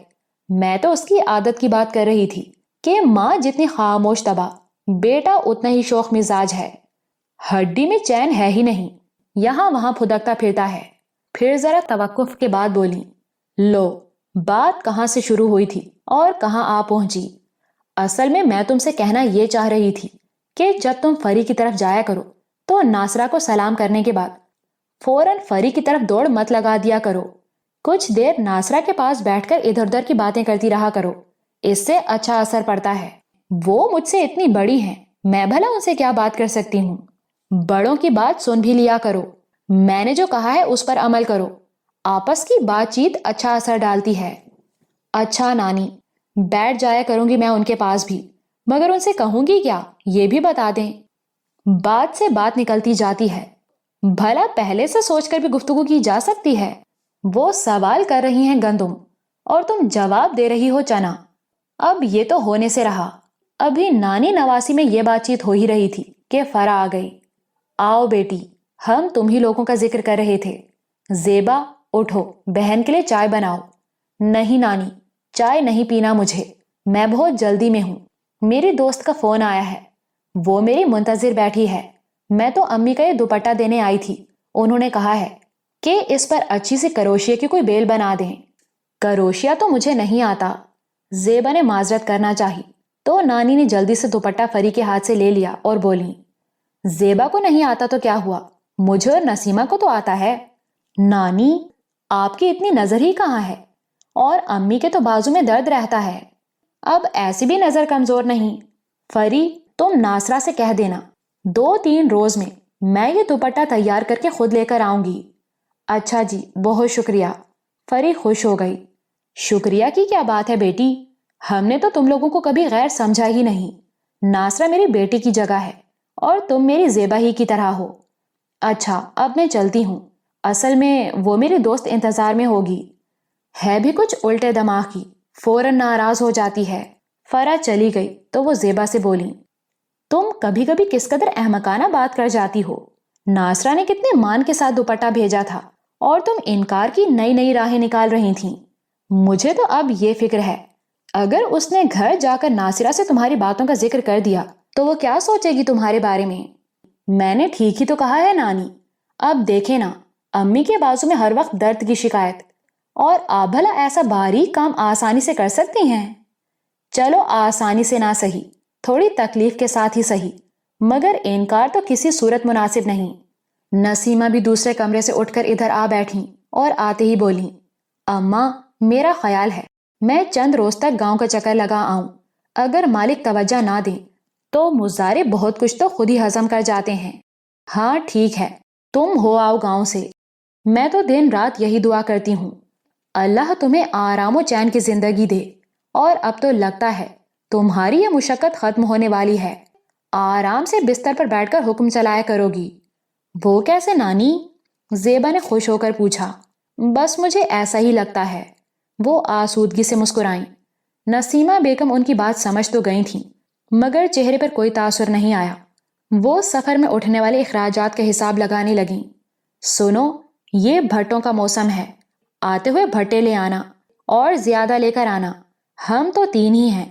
میں تو اس کی عادت کی بات کر رہی تھی کہ ماں جتنی خاموش طبع، بیٹا اتنا ہی شوخ مزاج ہے، ہڈی میں چین ہے ہی نہیں، یہاں وہاں پھدکتا پھرتا ہے۔ پھر ذرا توقف کے بعد بولی، لو، بات کہاں سے شروع ہوئی تھی اور کہاں آ پہنچی؟ اصل میں تم سے کہنا یہ چاہ رہی تھی کہ جب تم فری کی طرف جایا کرو تو ناصرہ کو سلام کرنے کے بعد فوراً فری کی طرف دوڑ مت لگا دیا کرو، کچھ دیر ناصرہ کے پاس بیٹھ کر ادھر ادھر کی باتیں کرتی رہا کرو، اس سے اچھا اثر پڑتا ہے۔ وہ مجھ سے اتنی بڑی ہیں، میں بھلا ان سے کیا بات کر سکتی ہوں؟ بڑوں کی بات سن بھی لیا کرو، میں نے جو کہا ہے اس پر عمل کرو، آپس کی بات چیت اچھا اثر ڈالتی ہے۔ اچھا نانی، بیٹھ جایا کروں گی میں ان کے پاس بھی، مگر ان سے کہوں گی کیا یہ بھی بتا دیں۔ بات سے بات نکلتی جاتی ہے، بھلا پہلے سے سوچ کر بھی گفتگو کی جا سکتی ہے؟ وہ سوال کر رہی ہیں گندم اور تم جواب دے رہی ہو چنا۔ اب یہ تو ہونے سے رہا، ابھی نانی نواسی میں یہ بات چیت ہو ہی رہی تھی کہ فرا آ گئی۔ آؤ بیٹی، ہم تم ہی لوگوں کا ذکر کر رہے تھے۔ زیبا اٹھو، بہن کے لیے چائے بناؤ۔ نہیں نانی، چائے نہیں پینا مجھے، میں بہت جلدی میں ہوں، میری دوست کا فون آیا ہے، وہ میری منتظر بیٹھی ہے، میں تو امی کا یہ دوپٹہ دینے آئی تھی، انہوں نے کہا ہے کہ اس پر اچھی سی کروشیے کی کوئی بیل بنا دیں۔ کروشیا تو مجھے نہیں آتا، زیبا نے معذرت کرنا چاہی تو نانی نے جلدی سے دوپٹہ فری کے ہاتھ سے لے لیا اور بولی، زیبا کو نہیں آتا تو کیا ہوا، مجھے اور نسیمہ کو تو آتا ہے۔ نانی، آپ کی اتنی نظر ہی کہاں ہے، اور امی کے تو بازو میں درد رہتا ہے، اب ایسی بھی نظر کمزور نہیں۔ فری، تم ناصرہ سے کہہ دینا 2-3 روز میں یہ دوپٹہ تیار کر کے خود لے کر آؤں گی۔ اچھا جی، بہت شکریہ۔ فری خوش ہو گئی۔ شکریہ کی کیا بات ہے بیٹی، ہم نے تو تم لوگوں کو کبھی غیر سمجھا ہی نہیں، ناصرہ میری بیٹی کی جگہ ہے اور تم میری زیبا ہی کی طرح ہو۔ اچھا، اب میں چلتی ہوں، اصل میں وہ میری دوست انتظار میں ہوگی، ہے بھی کچھ الٹے دماغ کی، فوراً ناراض ہو جاتی ہے۔ فرا چلی گئی تو وہ زیبا سے بولی، تم کبھی کبھی کس قدر احمقانہ بات کر جاتی ہو، ناصرہ نے کتنے مان کے ساتھ دوپٹہ بھیجا تھا اور تم انکار کی نئی نئی راہیں نکال رہی تھیں۔ مجھے تو اب یہ فکر ہے، اگر اس نے گھر جا کر ناصرہ سے تمہاری باتوں کا ذکر کر دیا تو وہ کیا سوچے گی تمہارے بارے میں؟ میں نے ٹھیک ہی تو کہا ہے نانی، اب دیکھیں نا، امی کے بازو میں ہر وقت درد کی شکایت، اور آپ بھلا ایسا باریک کام آسانی سے کر سکتی ہیں؟ چلو آسانی سے نہ سہی، تھوڑی تکلیف کے ساتھ ہی سہی، مگر انکار تو کسی صورت مناسب نہیں۔ نسیمہ بھی دوسرے کمرے سے اٹھ کر ادھر آ بیٹھیں اور آتے ہی بولیں، اماں، میرا خیال ہے میں چند روز تک گاؤں کا چکر لگا آؤں، اگر مالک توجہ نہ دیں تو مزارے بہت کچھ تو خود ہی ہضم کر جاتے ہیں۔ ہاں ٹھیک ہے، تم ہو آؤ گاؤں سے، میں تو دن رات یہی دعا کرتی ہوں، اللہ تمہیں آرام و چین کی زندگی دے، اور اب تو لگتا ہے تمہاری یہ مشقت ختم ہونے والی ہے، آرام سے بستر پر بیٹھ کر حکم چلایا کرو گی۔ وہ کیسے نانی؟ زیبا نے خوش ہو کر پوچھا۔ بس مجھے ایسا ہی لگتا ہے، وہ آسودگی سے مسکرائیں۔ نسیمہ بیگم ان کی بات سمجھ تو گئی تھیں، مگر چہرے پر کوئی تاثر نہیں آیا۔ وہ سفر میں اٹھنے والے اخراجات کا حساب لگانے لگیں۔ سنو، یہ بھٹوں کا موسم ہے، آتے ہوئے بھٹے لے آنا اور زیادہ لے کر آنا، ہم تو 3 ہی ہیں،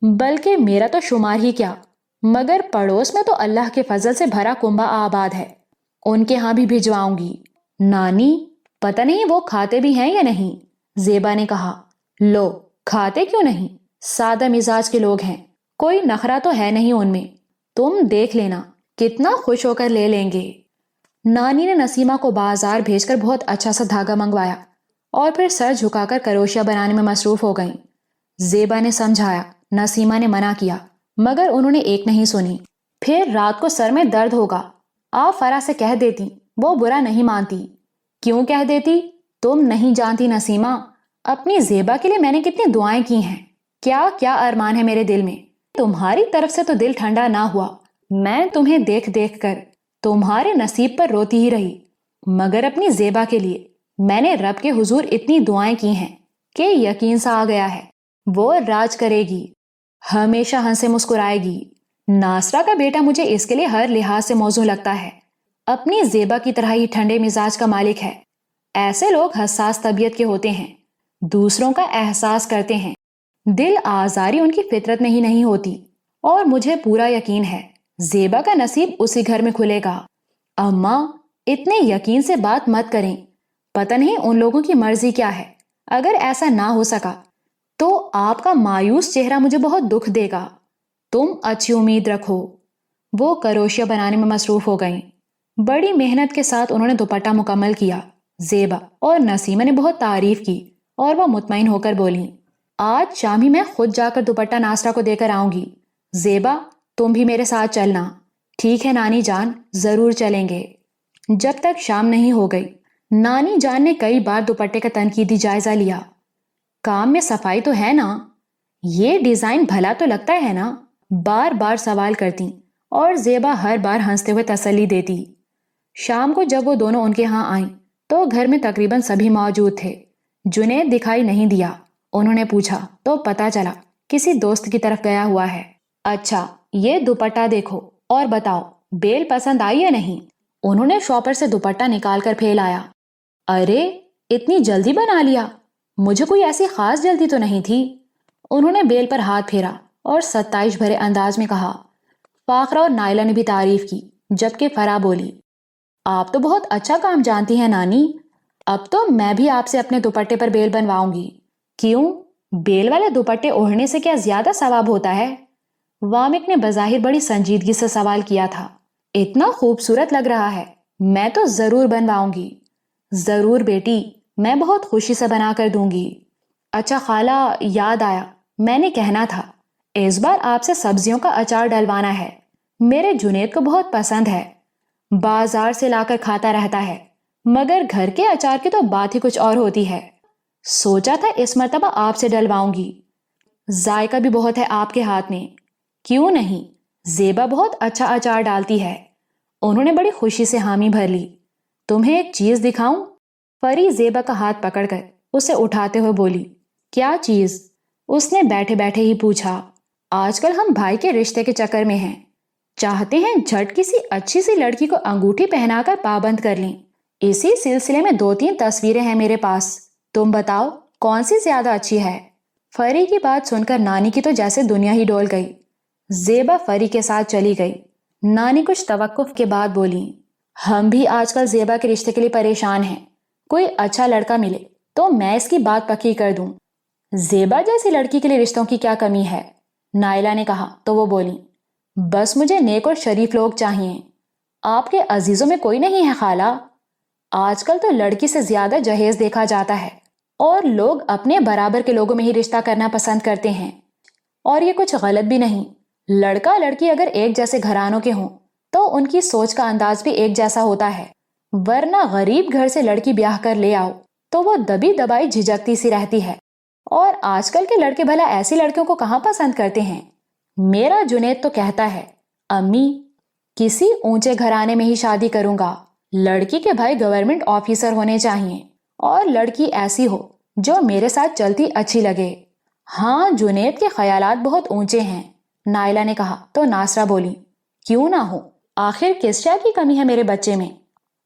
بلکہ میرا تو شمار ہی کیا، مگر پڑوس میں تو اللہ کے فضل سے بھرا کنبہ آباد ہے، ان کے ہاں بھی بھجواؤں گی۔ نانی، پتہ نہیں وہ کھاتے بھی ہیں یا نہیں، زیبا نے کہا۔ لو، کھاتے کیوں نہیں، سادہ مزاج کے لوگ ہیں، کوئی نخرہ تو ہے نہیں ان میں، تم دیکھ لینا کتنا خوش ہو کر لے لیں گے۔ نانی نے نسیمہ کو بازار بھیج کر بہت اچھا سا دھاگا منگوایا اور پھر سر جھکا کر کروشیا بنانے میں مصروف ہو گئیں۔ زیبا نے سمجھایا، نسیمہ نے منع کیا، مگر انہوں نے ایک نہیں سنی۔ پھر رات کو سر میں درد ہوگا، آپ فرا سے کہہ دیتی، وہ برا نہیں مانتی۔ کیوں کہہ دیتی؟ تم نہیں جانتی نسیمہ، اپنی زیبا کے لیے میں نے کتنی دعائیں کی ہیں، کیا کیا ارمان ہے میرے دل میں، تمہاری طرف سے تو دل ٹھنڈا نہ ہوا، میں تمہیں دیکھ دیکھ کر تمہارے نصیب پر روتی ہی رہی، مگر اپنی زیبا کے لیے میں نے رب کے حضور اتنی دعائیں کی ہیں کہ یقین سا آ گیا ہے، وہ راج کرے گی، ہمیشہ ہنسے مسکرائے گی۔ ناصرہ کا بیٹا مجھے اس کے لیے ہر لحاظ سے موزوں لگتا ہے، اپنی زیبا کی طرح ہی ٹھنڈے مزاج کا مالک ہے۔ ایسے لوگ حساس طبیعت کے ہوتے ہیں، دوسروں کا احساس کرتے ہیں، دل آزاری ان کی فطرت میں ہی نہیں ہوتی، اور مجھے پورا یقین ہے زیبا کا نصیب اسی گھر میں کھلے گا۔ اماں، اتنے یقین سے بات مت کریں، پتہ نہیں ان لوگوں کی مرضی کیا ہے، اگر ایسا نہ ہو سکا تو آپ کا مایوس چہرہ مجھے بہت دکھ دے گا، تم اچھی امید رکھو۔ وہ کروشیا بنانے میں مصروف ہو گئیں، بڑی محنت کے ساتھ انہوں نے دوپٹہ مکمل کیا۔ زیبا اور نسیمہ نے بہت تعریف کی اور وہ مطمئن ہو کر بولیں، آج شام ہی میں خود جا کر دوپٹہ ناصرہ کو دے کر آؤں گی، زیبا تم بھی میرے ساتھ چلنا۔ ٹھیک ہے نانی جان، ضرور چلیں گے۔ جب تک شام نہیں ہو گئی، نانی جان نے کئی بار دوپٹے کا تنقیدی جائزہ لیا۔ کام میں صفائی تو ہے نا؟ یہ ڈیزائن بھلا تو لگتا ہے نا؟ بار بار سوال کرتی اور زیبا ہر بار ہنستے ہوئے تسلی دیتی۔ شام کو جب وہ دونوں ان کے ہاں آئیں تو گھر میں تقریباً سبھی موجود تھے۔ جنید دکھائی نہیں دیا۔ انہوں نے پوچھا تو پتا چلا کسی دوست کی طرف گیا ہوا ہے۔ اچھا، یہ دوپٹہ دیکھو اور بتاؤ بیل پسند آئی یا نہیں؟ انہوں نے شاپر سے دوپٹہ نکال کر پھیلایا۔ ارے اتنی جلدی بنا لیا، مجھے کوئی ایسی خاص جلدی تو نہیں تھی۔ انہوں نے بیل پر ہاتھ پھیرا اور ستائش بھرے انداز میں کہا۔ فاخرہ اور نائلہ نے بھی تعریف کی، جبکہ فرح بولی، آپ تو بہت اچھا کام جانتی ہیں نانی، اب تو میں بھی آپ سے اپنے دوپٹے پر بیل بنواؤں گی۔ کیوں؟ بیل والے دوپٹے اوڑھنے سے کیا زیادہ ثواب ہوتا ہے؟ وامک نے بظاہر بڑی سنجیدگی سے سوال کیا تھا۔ اتنا خوبصورت لگ رہا ہے، میں تو ضرور بنواؤں گی۔ ضرور بیٹی، میں بہت خوشی سے بنا کر دوں گی۔ اچھا خالہ، یاد آیا، میں نے کہنا تھا، اس بار آپ سے سبزیوں کا اچار ڈلوانا ہے، میرے جنید کو بہت پسند ہے، بازار سے لا کر کھاتا رہتا ہے، مگر گھر کے اچار کی تو بات ہی کچھ اور ہوتی ہے۔ سوچا تھا اس مرتبہ آپ سے ڈلواؤں گی، ذائقہ بھی بہت ہے آپ کے ہاتھ میں۔ کیوں نہیں، زیبا بہت اچھا اچار ڈالتی ہے۔ انہوں نے بڑی خوشی سے حامی بھر لی۔ تمہیں ایک چیز دکھاؤں؟ پری زیبا کا ہاتھ پکڑ کر اسے اٹھاتے ہوئے بولی۔ کیا چیز؟ اس نے بیٹھے بیٹھے ہی پوچھا۔ آج کل ہم بھائی کے رشتے کے چکر میں ہیں، چاہتے ہیں جھٹ کسی اچھی سی لڑکی کو انگوٹھی پہنا کر پابند کر لیں۔ اسی سلسلے میں 2-3 تصویریں ہیں میرے پاس، تم بتاؤ کون سی زیادہ اچھی ہے؟ فری کی بات سن کر نانی کی تو جیسے دنیا ہی ڈول گئی۔ زیبا فری کے ساتھ چلی گئی۔ نانی کچھ توقف کے بعد بولی، ہم بھی آج کل زیبا کے رشتے کے لیے پریشان ہیں، کوئی اچھا لڑکا ملے تو میں اس کی بات پکی کر دوں۔ زیبا جیسی لڑکی کے لیے رشتوں کی کیا کمی ہے؟ نائلہ نے کہا تو وہ بولی، بس مجھے نیک اور شریف لوگ چاہیے۔ آپ کے عزیزوں میں کوئی نہیں ہے خالہ؟ آج کل تو لڑکی سے زیادہ جہیز دیکھا جاتا ہے اور لوگ اپنے برابر کے لوگوں میں ہی رشتہ کرنا پسند کرتے ہیں، اور یہ کچھ غلط بھی نہیں۔ لڑکا لڑکی اگر ایک جیسے گھرانوں کے ہوں تو ان کی سوچ کا انداز بھی ایک جیسا ہوتا ہے، ورنہ غریب گھر سے لڑکی بیاہ کر لے آؤ تو وہ دبی دبائی جھجکتی سی رہتی ہے، اور آج کل کے لڑکے بھلا ایسی لڑکیوں کو کہاں پسند کرتے ہیں؟ میرا جنید تو کہتا ہے، امی کسی اونچے گھرانے میں ہی شادی کروں گا، لڑکی کے بھائی گورنمنٹ آفیسر ہونے چاہیے اور لڑکی ایسی ہو جو میرے ساتھ چلتی اچھی لگے۔ ہاں، جنید کے خیالات بہت اونچے ہیں، نائلہ نے کہا تو ناصرہ بولی، کیوں نہ ہو، آخر کس شے کی کمی ہے میرے بچے میں؟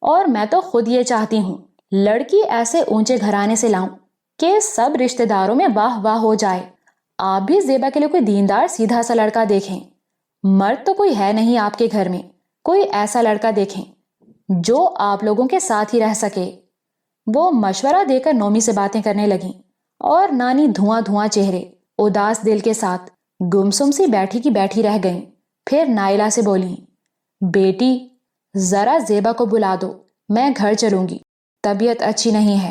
اور میں تو خود یہ چاہتی ہوں لڑکی ایسے اونچے گھرانے سے لاؤں کہ سب رشتہ داروں میں واہ واہ ہو جائے۔ آپ بھی زیبا کے لیے کوئی دیندار سیدھا سا لڑکا دیکھیں، مرد تو کوئی ہے نہیں آپ کے گھر میں، کوئی ایسا لڑکا دیکھیں جو آپ لوگوں کے ساتھ ہی رہ سکے۔ وہ مشورہ دے کر نومی سے باتیں کرنے لگیں اور نانی دھواں دھواں چہرے، اداس دل کے ساتھ گمسم سی بیٹھی کی بیٹھی رہ گئیں۔ پھر نائلہ سے بولی، بیٹی ذرا زیبا کو بلا دو، میں گھر چلوں گی، طبیعت اچھی نہیں ہے۔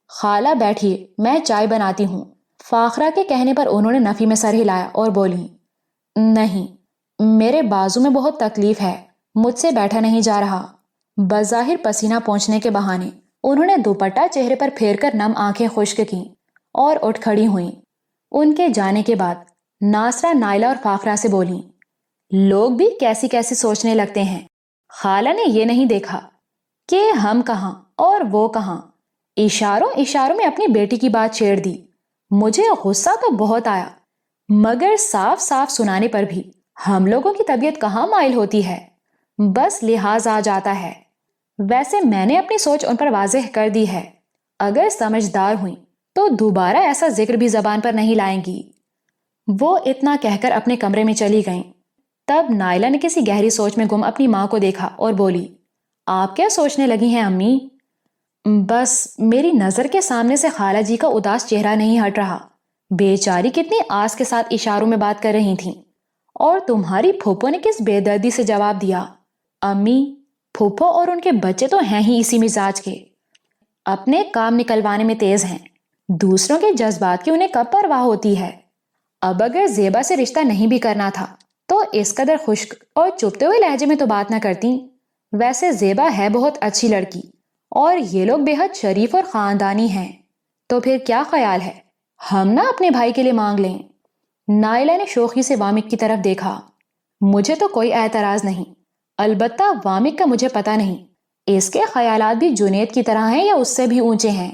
خالہ بیٹھیے، میں چائے بناتی ہوں۔ فاخرہ کے کہنے پر انہوں نے نفی میں سر ہلایا اور بولی، نہیں، میرے بازو میں بہت تکلیف ہے، مجھ سے بیٹھا نہیں جا رہا۔ بظاہر پسینہ پہنچنے کے بہانے انہوں نے دوپٹہ چہرے پر پھیر کر نم آنکھیں خشک کیں اور اٹھ کھڑی ہوئیں۔ ان کے جانے کے بعد ناصرہ نائلہ اور فاخرہ سے بولی، لوگ بھی کیسی کیسی سوچنے لگتے ہیں، خالہ نے یہ نہیں دیکھا کہ ہم کہاں اور وہ کہاں، اشاروں اشاروں میں اپنی بیٹی کی بات چھیڑ دی۔ مجھے غصہ تو بہت آیا، مگر صاف صاف سنانے پر بھی ہم لوگوں کی طبیعت کہاں مائل ہوتی ہے، بس لحاظ آ جاتا ہے۔ ویسے میں نے اپنی سوچ ان پر واضح کر دی ہے، اگر سمجھدار ہوئیں تو دوبارہ ایسا ذکر بھی زبان پر نہیں لائیں گی۔ وہ اتنا کہہ کر اپنے کمرے میں چلی گئیں۔ تب نائلہ نے کسی گہری سوچ میں گم اپنی ماں کو دیکھا اور بولی، آپ کیا سوچنے لگی ہیں امی؟ بس میری نظر کے سامنے سے خالہ جی کا اداس چہرہ نہیں ہٹ رہا، بیچاری کتنی آس کے ساتھ اشاروں میں بات کر رہی تھیں، اور تمہاری پھوپھو نے کس بے دردی سے جواب دیا۔ امی، پھوپھو اور ان کے بچے تو ہیں ہی اسی مزاج کے، اپنے کام نکلوانے میں تیز ہیں، دوسروں کے جذبات کی انہیں کب پرواہ ہوتی ہے۔ اب اگر زیبا سے رشتہ نہیں بھی کرنا تھا تو اس قدر خشک اور چپتے ہوئے لہجے میں تو بات نہ کرتی۔ ویسے زیبا ہے بہت اچھی لڑکی اور یہ لوگ بے حد شریف اور خاندانی ہیں، تو پھر کیا خیال ہے ہم نہ اپنے بھائی کے لیے مانگ لیں؟ نائلہ نے شوخی سے وامک کی طرف دیکھا۔ مجھے تو کوئی اعتراض نہیں، البتہ وامک کا مجھے پتہ نہیں، اس کے خیالات بھی جنید کی طرح ہیں یا اس سے بھی اونچے ہیں؟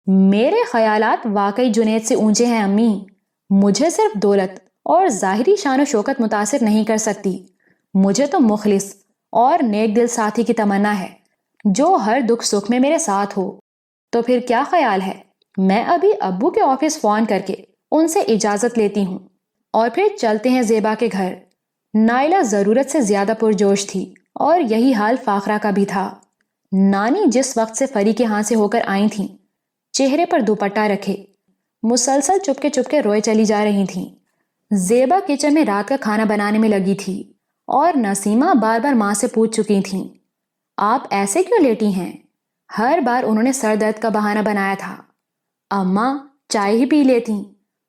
میرے خیالات واقعی جنید سے اونچے ہیں امی۔ مجھے صرف دولت اور ظاہری شان و شوکت متاثر نہیں کر سکتی، مجھے تو مخلص اور نیک دل ساتھی کی تمنا ہے جو ہر دکھ سکھ میں میرے ساتھ ہو۔ تو پھر کیا خیال ہے، میں ابھی ابو کے آفس فون کر کے ان سے اجازت لیتی ہوں اور پھر چلتے ہیں زیبا کے گھر۔ نائلہ ضرورت سے زیادہ پرجوش تھی اور یہی حال فاخرہ کا بھی تھا۔ نانی جس وقت سے فری کے ہاں سے ہو کر آئی تھیں، چہرے پر دوپٹہ رکھے مسلسل چپکے روئے چلی جا رہی تھیں۔ زیبا کچن میں رات کا کھانا بنانے میں لگی تھی اور نسیمہ بار بار ماں سے پوچھ چکی تھیں، آپ ایسے کیوں لیٹی ہیں؟ ہر بار انہوں نے سر درد کا بہانہ بنایا تھا۔ اماں چائے ہی پی لیتی۔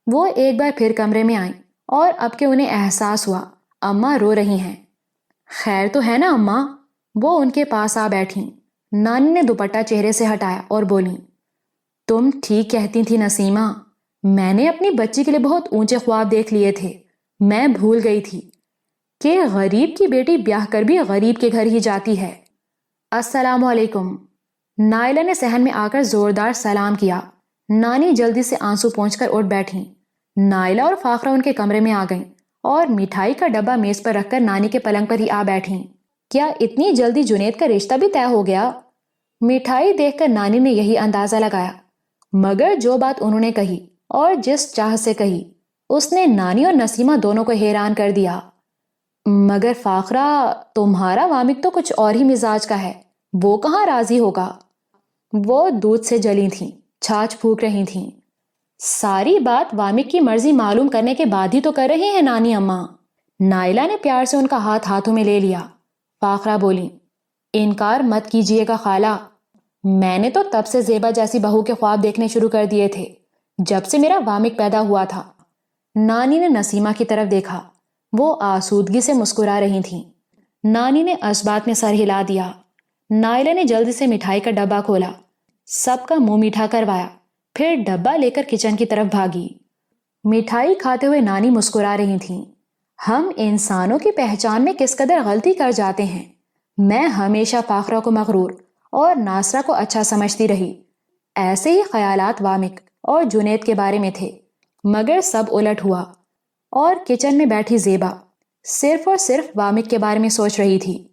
وہ ایک بار پھر کمرے میں آئیں اور اب کہ انہیں احساس ہوا اماں رو رہی ہیں۔ خیر تو ہے نا اماں؟ وہ ان کے پاس آ بیٹھیں۔ نانی نے دوپٹہ چہرے سے ہٹایا اور بولیں، تم ٹھیک کہتی تھی نسیمہ، میں نے اپنی بچی کے لیے بہت اونچے خواب دیکھ لیے تھے۔ میں بھول گئی تھی کہ غریب کی بیٹی بیاہ کر بھی غریب کے گھر ہی جاتی ہے۔ السلام علیکم۔ نائلہ نے صحن میں آ کر زوردار سلام کیا۔ نانی جلدی سے آنسو پونچھ کر اٹھ بیٹھیں۔ نائلہ اور فاخرہ ان کے کمرے میں آ گئیں اور مٹھائی کا ڈبہ میز پر رکھ کر نانی کے پلنگ پر ہی آ بیٹھیں۔ کیا اتنی جلدی جنید کا رشتہ بھی طے ہو گیا؟ مٹھائی دیکھ کر نانی نے یہی اندازہ لگایا، مگر جو بات انہوں نے کہی اور جس چاہ سے کہی اس نے نانی اور نسیمہ دونوں کو حیران کر دیا۔ مگر فاخرہ، تمہارا وامک تو کچھ اور ہی مزاج کا ہے، وہ کہاں راضی ہوگا؟ وہ دودھ سے جلی تھیں، چھاچھ پھونک رہی تھیں۔ ساری بات وامک کی مرضی معلوم کرنے کے بعد ہی تو کر رہی ہیں نانی اماں۔ نائلہ نے پیار سے ان کا ہاتھ ہاتھوں میں لے لیا۔ فاخرہ بولی، انکار مت کیجیے گا خالہ، میں نے تو تب سے زیبا جیسی بہو کے خواب دیکھنے شروع کر دیے تھے جب سے میرا وامک پیدا ہوا تھا۔ نانی نے نسیمہ کی طرف دیکھا، وہ آسودگی سے مسکرا رہی تھیں۔ نانی نے اسبات میں سر ہلا دیا۔ نائلہ نے جلدی سے مٹھائی کا ڈبہ کھولا، سب کا منہ میٹھا کروایا، پھر ڈبہ لے کر کچن کی طرف بھاگی۔ مٹھائی کھاتے ہوئے نانی مسکرا رہی تھیں، ہم انسانوں کی پہچان میں کس قدر غلطی کر جاتے ہیں۔ میں ہمیشہ فاخرہ کو مغرور اور ناصرہ کو اچھا سمجھتی رہی۔ ایسے ہی خیالات وامک اور جنید کے بارے میں تھے، مگر سب الٹ ہوا اور کچن میں بیٹھی زیبا صرف اور صرف وامک کے بارے میں سوچ رہی تھی۔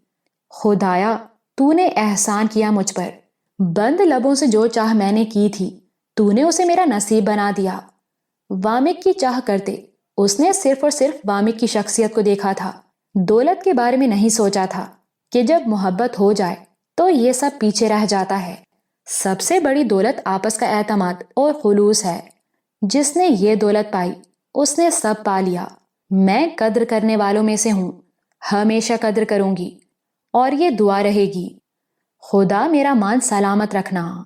خدایا، تو نے احسان کیا مجھ پر، بند لبوں سے جو چاہ میں نے کی تھی تو نے اسے میرا نصیب بنا دیا۔ وامک کی چاہ کرتے اس نے صرف اور صرف وامک کی شخصیت کو دیکھا تھا، دولت کے بارے میں نہیں سوچا تھا کہ جب محبت ہو جائے تو یہ سب پیچھے رہ جاتا ہے۔ سب سے بڑی دولت آپس کا اعتماد اور خلوص ہے۔ جس نے یہ دولت پائی اس نے سب پا لیا۔ میں قدر کرنے والوں میں سے ہوں، ہمیشہ قدر کروں گی اور یہ دعا رہے گی، خدا میرا مان سلامت رکھنا۔